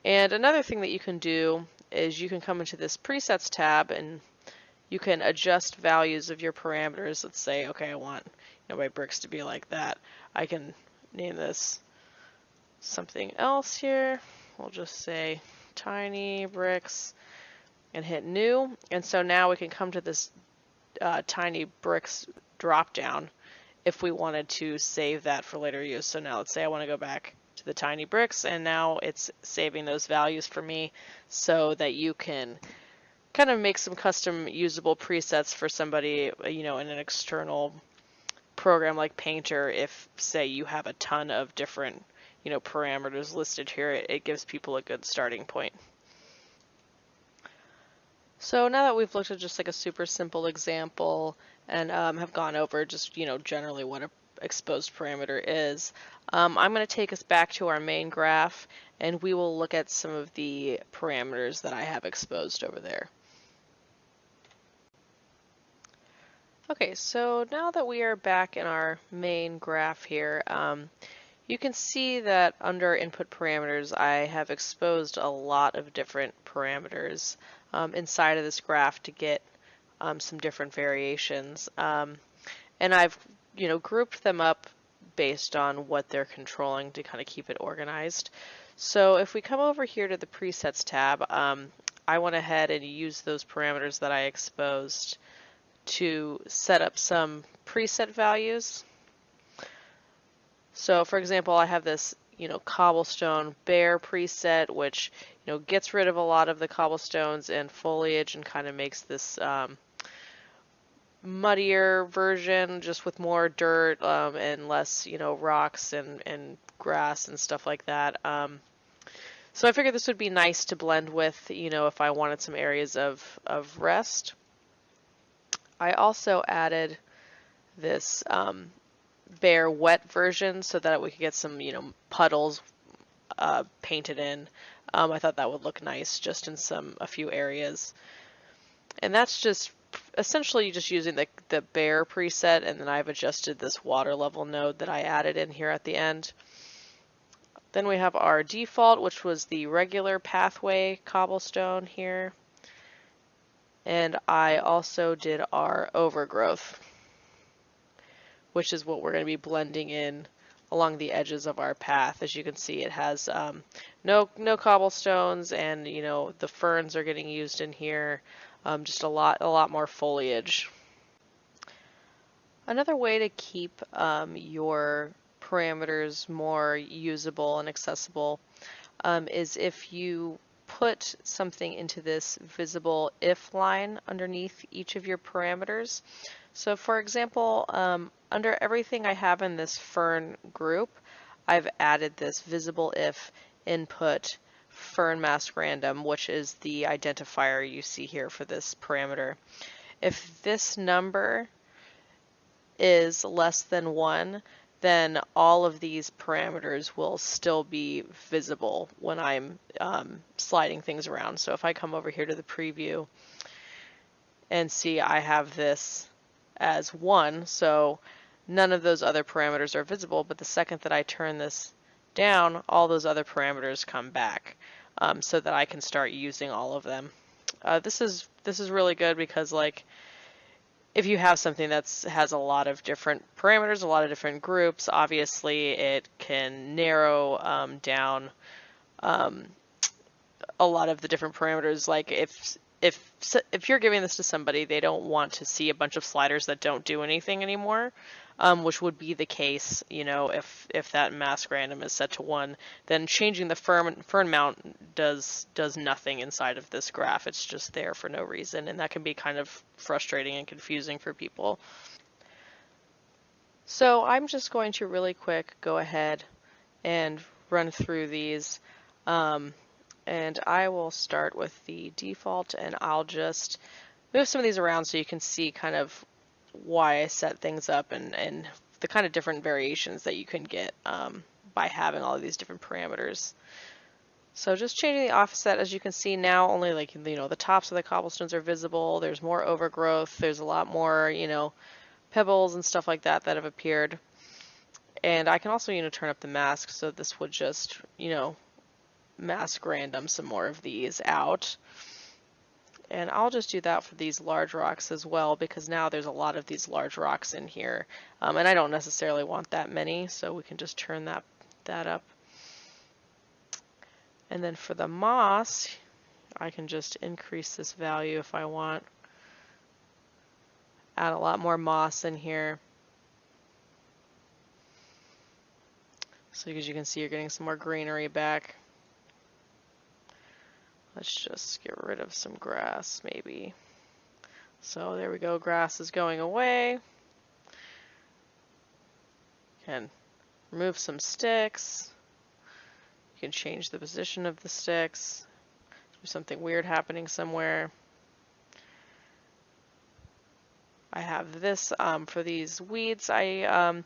And another thing that you can do is you can come into this presets tab and you can adjust values of your parameters. Let's say, okay, I want my bricks to be like that. I can name this something else here. We'll just say tiny bricks and hit new. And so now we can come to this tiny bricks drop down if we wanted to save that for later use. So now let's say I want to go back to the tiny bricks, and now it's saving those values for me so that you can kind of make some custom usable presets for somebody, in an external program like Painter. If, say, you have a ton of different, parameters listed here, it gives people a good starting point. So now that we've looked at just like a super simple example and have gone over just, generally what a exposed parameter is, I'm going to take us back to our main graph and we will look at some of the parameters that I have exposed over there. Okay, so now that we are back in our main graph here, you can see that under input parameters, I have exposed a lot of different parameters inside of this graph to get some different variations. And I've, grouped them up based on what they're controlling to kind of keep it organized. So if we come over here to the presets tab, I went ahead and used those parameters that I exposed to set up some preset values. So for example, I have this, cobblestone bare preset, which, gets rid of a lot of the cobblestones and foliage and kind of makes this muddier version just with more dirt and less, rocks and grass and stuff like that. So I figured this would be nice to blend with, if I wanted some areas of rest. I also added this bare wet version so that we could get some, puddles painted in. I thought that would look nice just in a few areas. And that's just essentially just using the bare preset, and then I've adjusted this water level node that I added in here at the end. Then we have our default, which was the regular pathway cobblestone here. And I also did our overgrowth, which is what we're going to be blending in along the edges of our path. As you can see, it has no cobblestones, and the ferns are getting used in here. Just a lot more foliage. Another way to keep your parameters more usable and accessible is if you put something into this visible if line underneath each of your parameters. So for example, under everything I have in this fern group, I've added this visible if input fern mask random, which is the identifier you see here for this parameter. If this number is less than 1, then all of these parameters will still be visible when I'm sliding things around. So if I come over here to the preview and see I have this as 1, so none of those other parameters are visible, but the second that I turn this down, all those other parameters come back so that I can start using all of them. This is really good because, like, if you have something that has a lot of different parameters, a lot of different groups, obviously it can narrow down a lot of the different parameters. Like if you're giving this to somebody, they don't want to see a bunch of sliders that don't do anything anymore, which would be the case, if that mask random is set to 1, then changing the fern mount does nothing inside of this graph. It's just there for no reason, and that can be kind of frustrating and confusing for people. So I'm just going to really quick go ahead and run through these. And I will start with the default, and I'll just move some of these around so you can see kind of why I set things up and the kind of different variations that you can get by having all of these different parameters. So just changing the offset, as you can see now, only the tops of the cobblestones are visible. There's more overgrowth. There's a lot more, pebbles and stuff like that have appeared. And I can also, turn up the mask, so this would just, mask random some more of these out. And I'll just do that for these large rocks as well, because now there's a lot of these large rocks in here. And I don't necessarily want that many, so we can just turn that up. And then for the moss, I can just increase this value if I want. Add a lot more moss in here. So as you can see, you're getting some more greenery back. Let's just get rid of some grass maybe. So there we go, grass is going away. Can remove some sticks. You can change the position of the sticks. There's something weird happening somewhere. I have this for these weeds. I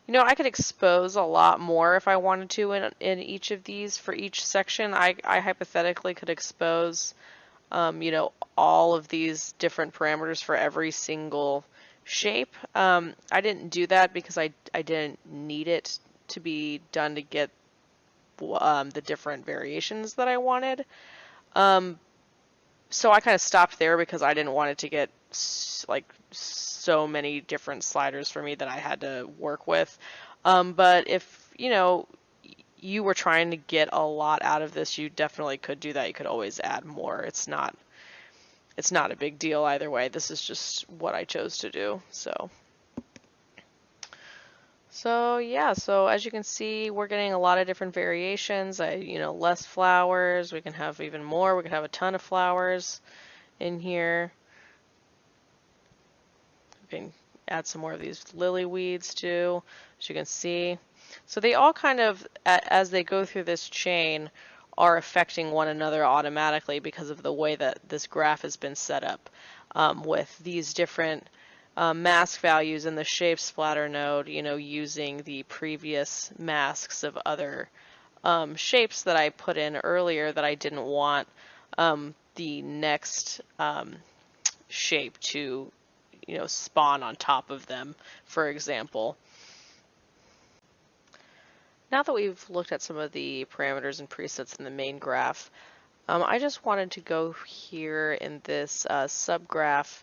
could expose a lot more if I wanted to in each of these. For each section, I hypothetically could expose, all of these different parameters for every single shape. I didn't do that because I didn't need it to be done to get the different variations that I wanted. So I kind of stopped there because I didn't want it to get like so many different sliders for me that I had to work with. But if you were trying to get a lot out of this, you definitely could do that. You could always add more. It's not a big deal either way. This is just what I chose to do. So yeah, so as you can see, we're getting a lot of different variations. Less flowers. We can have even more. We can have a ton of flowers in here. We can add some more of these lily weeds too, as you can see. So they all kind of, as they go through this chain, are affecting one another automatically because of the way that this graph has been set up, with these different mask values in the shape splatter node, using the previous masks of other shapes that I put in earlier that I didn't want the next shape to spawn on top of them, for example. Now that we've looked at some of the parameters and presets in the main graph, I just wanted to go here in this subgraph,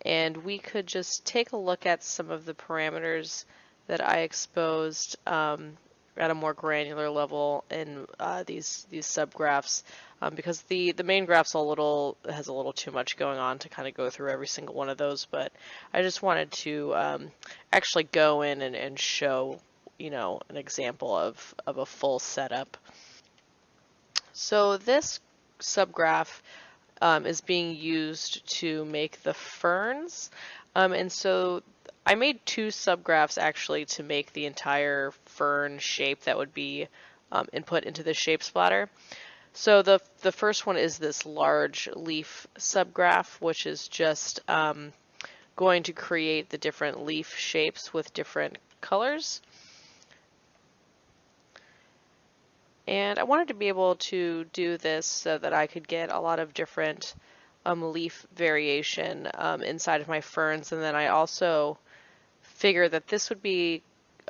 and we could just take a look at some of the parameters that I exposed at a more granular level in these subgraphs, because the main graph's has a little too much going on to kind of go through every single one of those, but I just wanted to actually go in and show an example of a full setup. So this subgraph is being used to make the ferns, and so I made two subgraphs actually to make the entire fern shape that would be input into the shape splatter. So the first one is this large leaf subgraph, which is just going to create the different leaf shapes with different colors. And I wanted to be able to do this so that I could get a lot of different leaf variation inside of my ferns, and then I also figured that this would be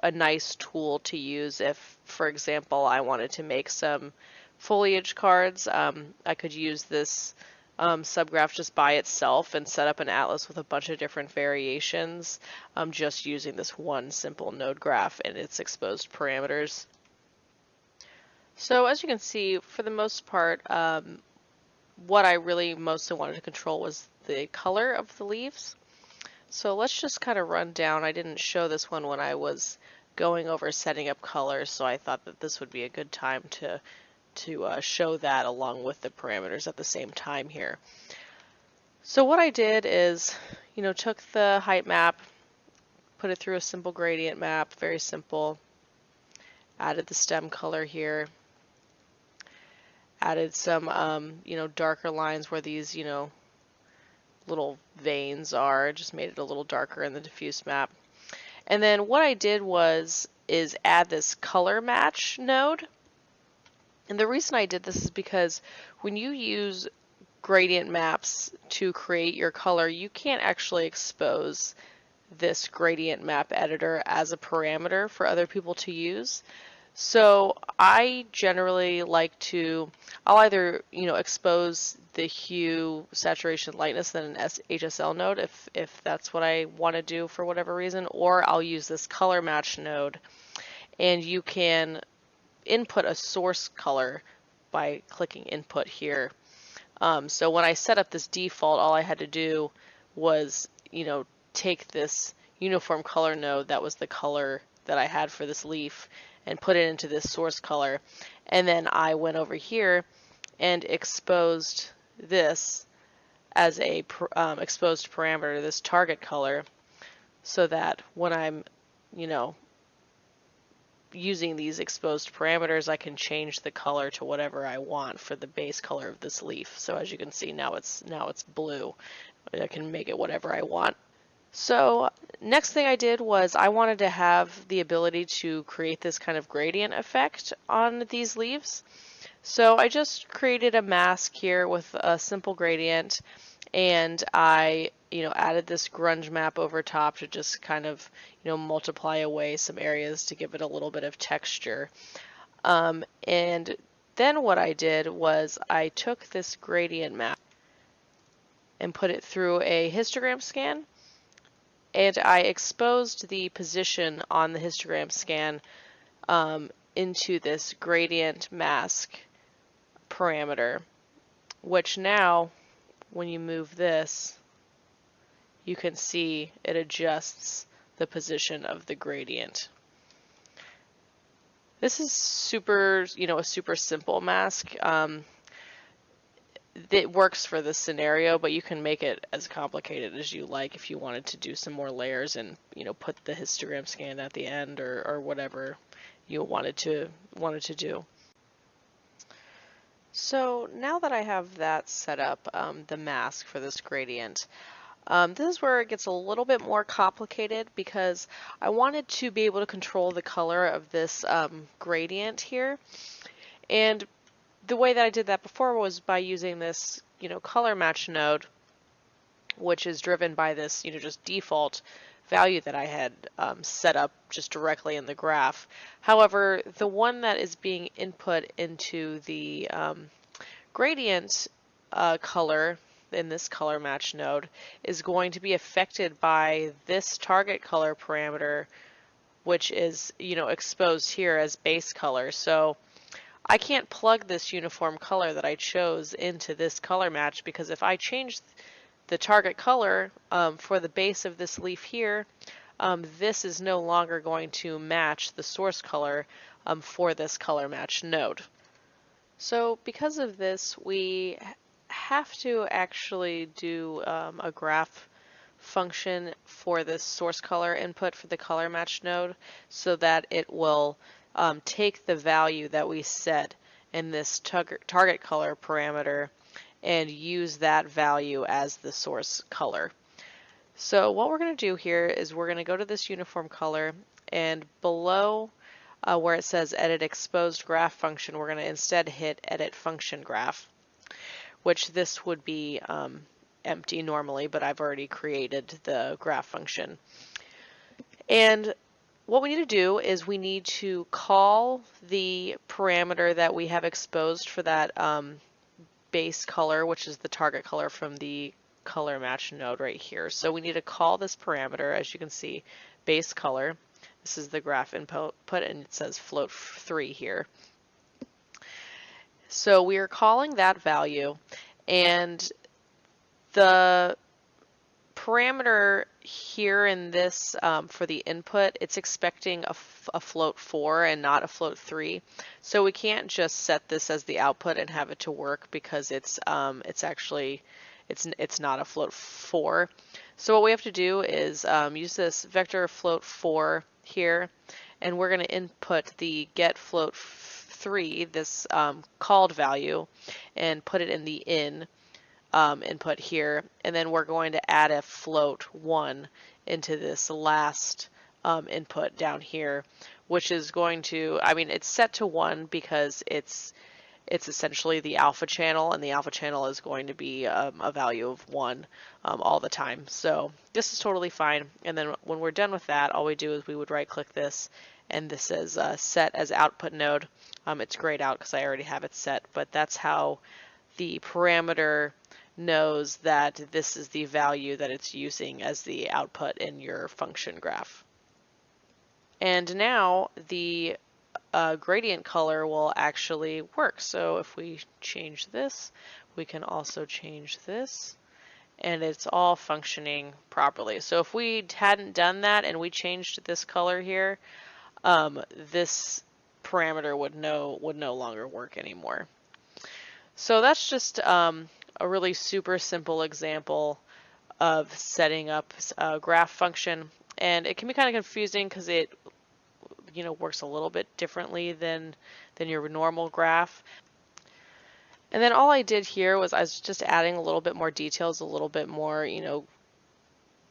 a nice tool to use if, for example, I wanted to make some foliage cards. I could use this subgraph just by itself and set up an atlas with a bunch of different variations, just using this one simple node graph and its exposed parameters. So as you can see, for the most part, what I really mostly wanted to control was the color of the leaves. So let's just kind of run down. I didn't show this one when I was going over setting up colors, so I thought that this would be a good time to show that along with the parameters at the same time here. So what I did is, took the height map, put it through a simple gradient map, very simple, added the stem color here, added some, darker lines where these, little veins are, just made it a little darker in the diffuse map. And then what I did is add this color match node. And the reason I did this is because when you use gradient maps to create your color, you can't actually expose this gradient map editor as a parameter for other people to use. So I generally like I'll either, expose the hue, saturation, lightness in an HSL node if that's what I want to do for whatever reason, or I'll use this color match node, and you can input a source color by clicking input here. So when I set up this default, all I had to do was, take this uniform color node that was the color that I had for this leaf and put it into this source color. And then I went over here and exposed this as a exposed parameter, this target color, so that when I'm, you know, using these exposed parameters, I can change the color to whatever I want for the base color of this leaf. So as you can see, now it's blue. I can make it whatever I want. So next thing I did was I wanted to have the ability to create this kind of gradient effect on these leaves. So I just created a mask here with a simple gradient, and I added this grunge map over top to just kind of multiply away some areas to give it a little bit of texture. And then what I did was I took this gradient map and put it through a histogram scan, and I exposed the position on the histogram scan into this gradient mask parameter, which now when you move this, you can see it adjusts the position of the gradient. This is super, a super simple mask. It works for this scenario, but you can make it as complicated as you like if you wanted to do some more layers and put the histogram scan at the end or whatever you wanted to do. So now that I have that set up, the mask for this gradient, this is where it gets a little bit more complicated because I wanted to be able to control the color of this gradient here. And the way that I did that before was by using this, color match node, which is driven by this, just default value that I had set up just directly in the graph. However, the one that is being input into the gradient color in this color match node is going to be affected by this target color parameter, which is, exposed here as base color. So I can't plug this uniform color that I chose into this color match, because if I change the target color for the base of this leaf here, this is no longer going to match the source color for this color match node. So because of this, we have to actually do a graph function for this source color input for the color match node, so that it will take the value that we set in this target color parameter and use that value as the source color. So what we're going to do here is we're going to go to this uniform color, and below where it says edit exposed graph function, we're going to instead hit edit function graph, which this would be empty normally, but I've already created the graph function. And what we need to do is we need to call the parameter that we have exposed for that base color, which is the target color from the color match node right here. So we need to call this parameter, as you can see, base color. This is the graph input, and it says float 3 here. So we are calling that value, and the parameter here in this for the input, it's expecting a float 4 and not a float 3. So we can't just set this as the output and have it to work, because it's actually not a float 4. So what we have to do is use this vector float 4 here, and we're going to input the get float 3, this called value, and put it in the input here, and then we're going to add a float 1 into this last input down here, which is going to, it's set to 1 because it's essentially the alpha channel, and the alpha channel is going to be a value of 1 all the time. So this is totally fine. And then when we're done with that, all we do is we would right click this, and this is set as output node. It's grayed out because I already have it set, but that's how the parameter knows that this is the value that it's using as the output in your function graph. And now the gradient color will actually work. So if we change this, we can also change this, and it's all functioning properly. So if we hadn't done that and we changed this color here, this parameter would no longer work anymore. So that's just a really super simple example of setting up a graph function, and it can be kind of confusing because it works a little bit differently than your normal graph. And then all I did here was I was just adding a little bit more details, a little bit more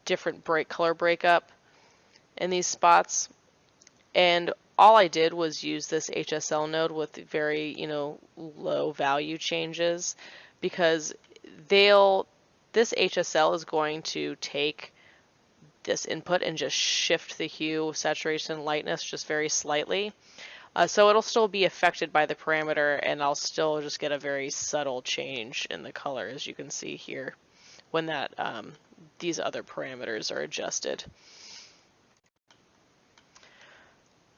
different color breakup in these spots. And all I did was use this HSL node with very, low value changes, because this HSL is going to take this input and just shift the hue, saturation, lightness just very slightly. So it'll still be affected by the parameter, and I'll still just get a very subtle change in the color, as you can see here, when these other parameters are adjusted.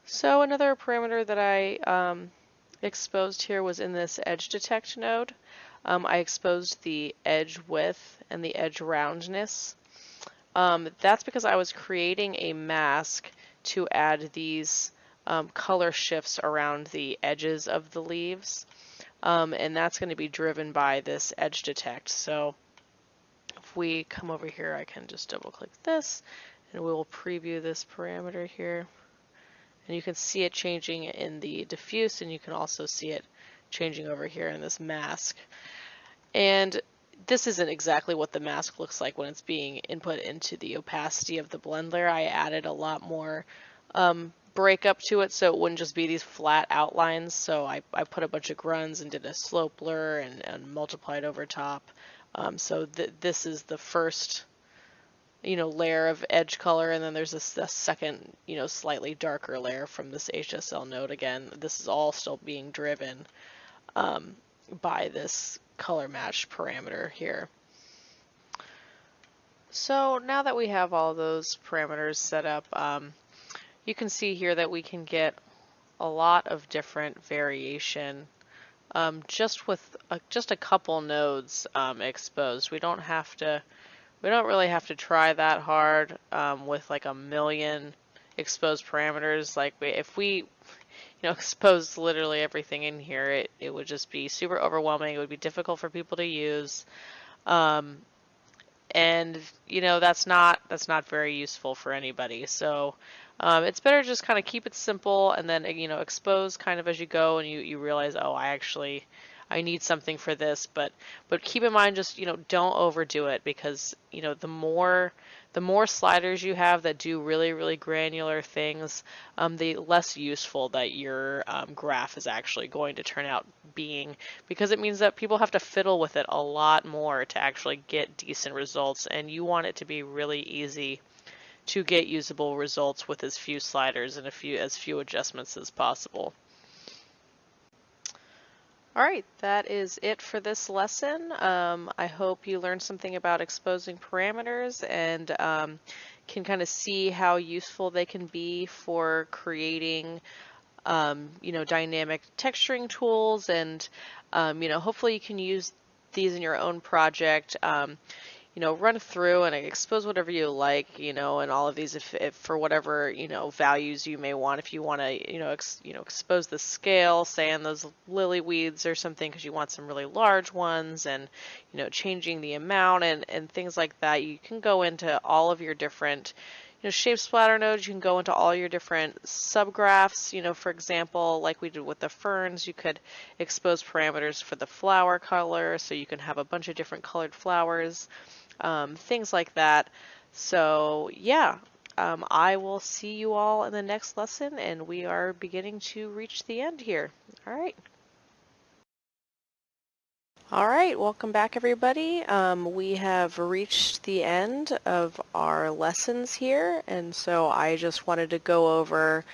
So another parameter that I exposed here was in this edge detect node. I exposed the edge width and the edge roundness. That's because I was creating a mask to add these color shifts around the edges of the leaves. And that's going to be driven by this edge detect. So if we come over here, I can just double click this and we'll preview this parameter here. And you can see it changing in the diffuse, and you can also see it changing over here in this mask. And this isn't exactly what the mask looks like when it's being input into the opacity of the blend layer. I added a lot more breakup to it, so it wouldn't just be these flat outlines. So I put a bunch of grunts and did a slope blur and multiplied over top. So this is the first layer of edge color, and then there's a second, slightly darker layer from this HSL node. Again, this is all still being driven by this color match parameter here. So now that we have all those parameters set up, you can see here that we can get a lot of different variation just with just a couple nodes exposed. We don't really have to try that hard with like a million exposed parameters. Like if we expose literally everything in here, it would just be super overwhelming. It would be difficult for people to use. And that's not very useful for anybody. So it's better to just kind of keep it simple, and then expose kind of as you go, and you realize, oh, I need something for this, but keep in mind, just don't overdo it, because the more sliders you have that do really, really granular things, the less useful that your graph is actually going to turn out being, because it means that people have to fiddle with it a lot more to actually get decent results, and you want it to be really easy to get usable results with as few sliders and as few adjustments as possible. All right, that is it for this lesson. I hope you learned something about exposing parameters and can kind of see how useful they can be for creating dynamic texturing tools, and hopefully you can use these in your own project. Run through and expose whatever you like, and all of these, if for whatever, values you may want. If you want to, expose the scale, say on those lily weeds or something, because you want some really large ones, and, changing the amount and things like that, you can go into all of your different, shape splatter nodes. You can go into all your different subgraphs. For example, like we did with the ferns, you could expose parameters for the flower color, so you can have a bunch of different colored flowers. Things like that. So yeah, I will see you all in the next lesson, and we are beginning to reach the end here. All right. All right, welcome back everybody. We have reached the end of our lessons here, and so I just wanted to go over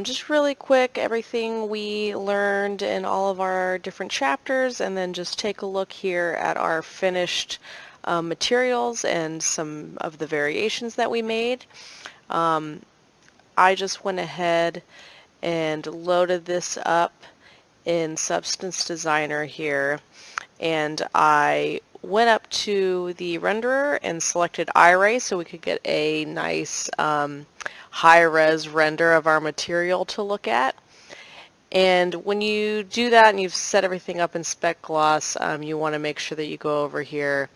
just really quick everything we learned in all of our different chapters, and then just take a look here at our finished materials and some of the variations that we made. I just went ahead and loaded this up in Substance Designer here, and I went up to the renderer and selected iRay so we could get a nice high-res render of our material to look at. And when you do that and you've set everything up in Spec Gloss, you want to make sure that you go over here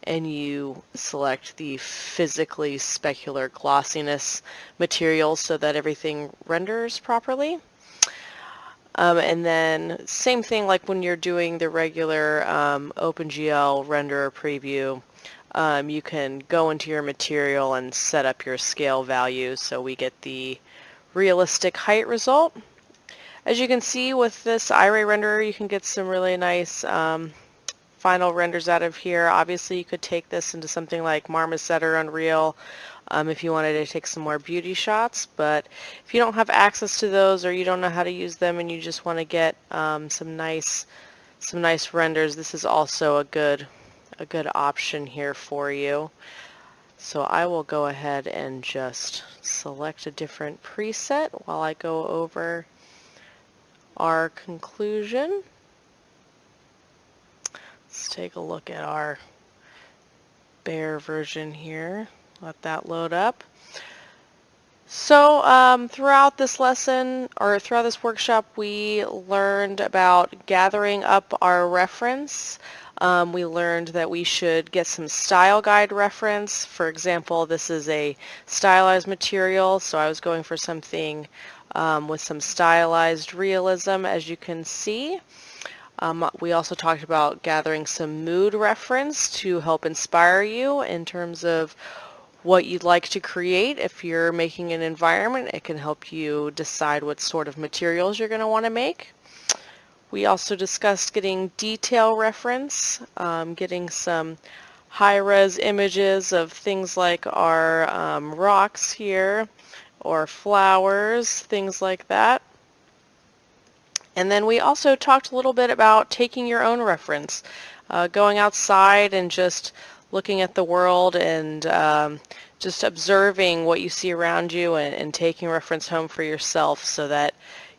and you select the physically specular glossiness material so that everything renders properly. And then same thing like when you're doing the regular OpenGL render preview, you can go into your material and set up your scale values so we get the realistic height result. As you can see with this iRay renderer, you can get some really nice final renders out of here. Obviously you could take this into something like Marmoset or Unreal if you wanted to take some more beauty shots, but if you don't have access to those or you don't know how to use them and you just want to get some nice renders, this is also a good option here for you. So I will go ahead and just select a different preset while I go over our conclusion. Let's take a look at our bare version here. Let that load up. So throughout this lesson, or throughout this workshop, we learned about gathering up our reference. We learned that we should get some style guide reference. For example, this is a stylized material, so I was going for something with some stylized realism, as you can see. We also talked about gathering some mood reference to help inspire you in terms of what you'd like to create. If you're making an environment, it can help you decide what sort of materials you're going to want to make. We also discussed getting detail reference, getting some high-res images of things like our rocks here or flowers, things like that. And then we also talked a little bit about taking your own reference, going outside and just looking at the world and just observing what you see around you and taking reference home for yourself so that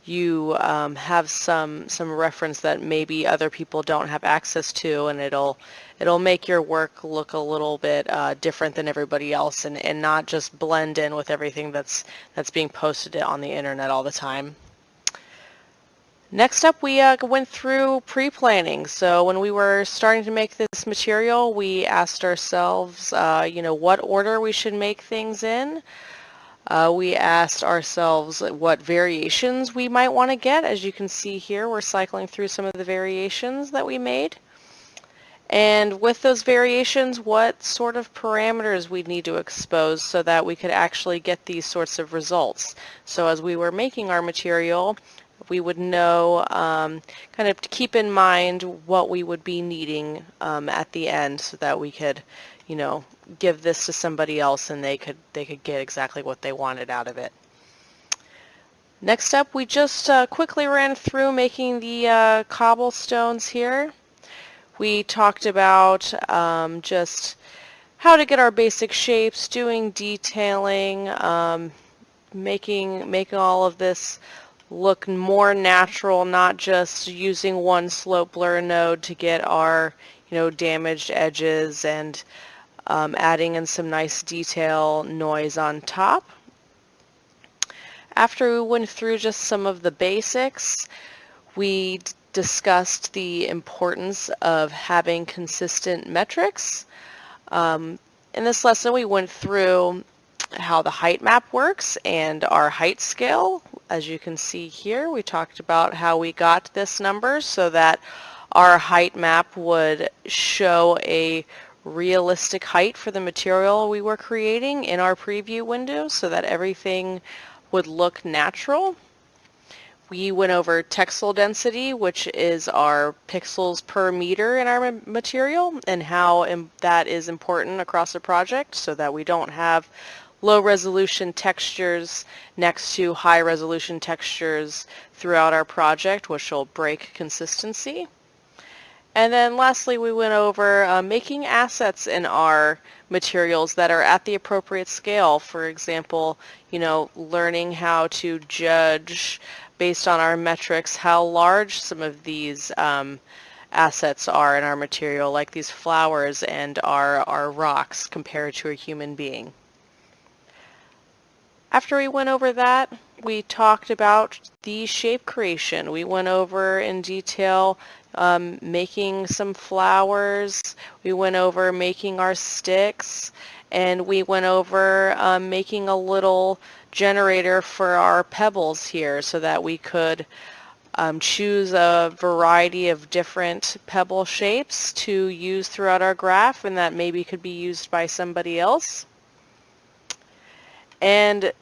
you have some reference that maybe other people don't have access to, and it'll make your work look a little bit different than everybody else and not just blend in with everything that's being posted on the internet all the time. Next up, we went through pre-planning. So when we were starting to make this material, we asked ourselves, what order we should make things in. We asked ourselves what variations we might want to get. As you can see here, we're cycling through some of the variations that we made. And with those variations, what sort of parameters we'd need to expose so that we could actually get these sorts of results. So as we were making our material, we would know, kind of to keep in mind what we would be needing at the end so that we could, give this to somebody else and they could get exactly what they wanted out of it. Next up, we just quickly ran through making the cobblestones here. We talked about just how to get our basic shapes, doing detailing, making all of this look more natural, not just using one slope blur node to get our damaged edges, and adding in some nice detail noise on top. After we went through just some of the basics, we discussed the importance of having consistent metrics. In this lesson we went through how the height map works and our height scale. As you can see here, we talked about how we got this number so that our height map would show a realistic height for the material we were creating in our preview window so that everything would look natural. We went over texel density, which is our pixels per meter in our material, and how that is important across a project so that we don't have low resolution textures next to high resolution textures throughout our project, which will break consistency. And then lastly, we went over making assets in our materials that are at the appropriate scale. For example, learning how to judge based on our metrics how large some of these assets are in our material, like these flowers and our rocks compared to a human being. After we went over that, we talked about the shape creation. We went over in detail making some flowers. We went over making our sticks, and we went over making a little generator for our pebbles here so that we could choose a variety of different pebble shapes to use throughout our graph, and that maybe could be used by somebody else. And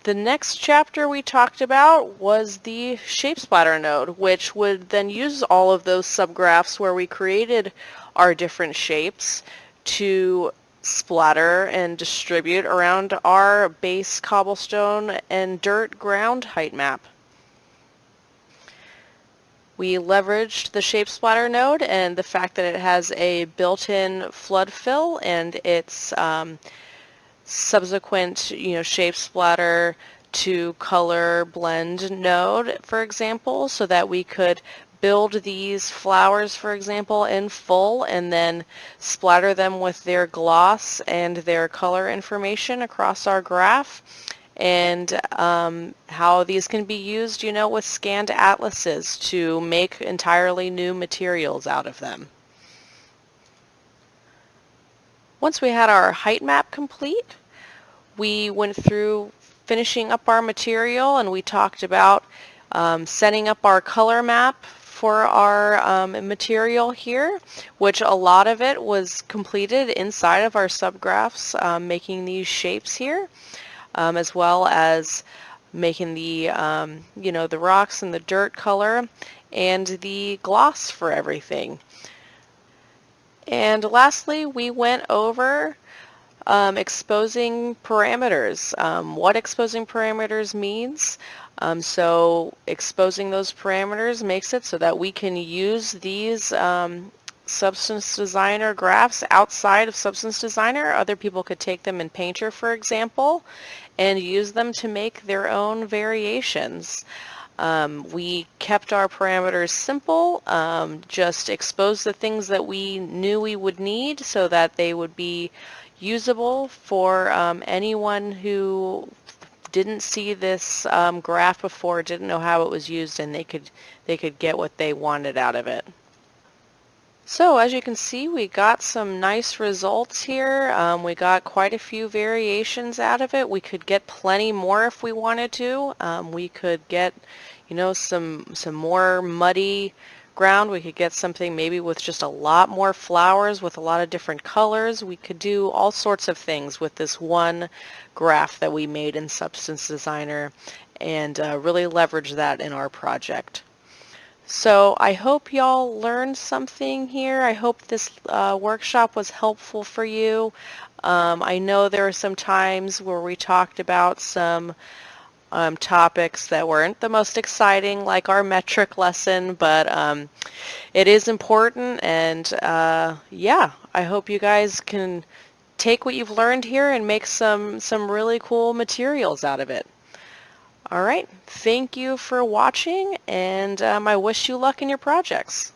the next chapter we talked about was the shape splatter node, which would then use all of those subgraphs where we created our different shapes to splatter and distribute around our base cobblestone and dirt ground height map. We leveraged the shape splatter node and the fact that it has a built-in flood fill and its subsequent, shape splatter to color blend node, for example, so that we could build these flowers, for example, in full and then splatter them with their gloss and their color information across our graph, and how these can be used, with scanned atlases to make entirely new materials out of them. Once we had our height map complete, we went through finishing up our material, and we talked about setting up our color map for our material here, which a lot of it was completed inside of our subgraphs, making these shapes here, as well as making the, the rocks and the dirt color and the gloss for everything. And lastly, we went over exposing parameters, what exposing parameters means. So exposing those parameters makes it so that we can use these Substance Designer graphs outside of Substance Designer. Other people could take them in Painter, for example, and use them to make their own variations. We kept our parameters simple, just exposed the things that we knew we would need so that they would be usable for anyone who didn't see this graph before, didn't know how it was used, and they could get what they wanted out of it. So as you can see, we got some nice results here. We got quite a few variations out of it. We could get plenty more if we wanted to. We could get, some more muddy ground. We could get something maybe with just a lot more flowers with a lot of different colors. We could do all sorts of things with this one graph that we made in Substance Designer, and really leverage that in our project. So I hope y'all learned something here. I hope this workshop was helpful for you. I know there were some times where we talked about some topics that weren't the most exciting, like our metric lesson, but it is important, and yeah, I hope you guys can take what you've learned here and make some really cool materials out of it. All right, thank you for watching, and I wish you luck in your projects.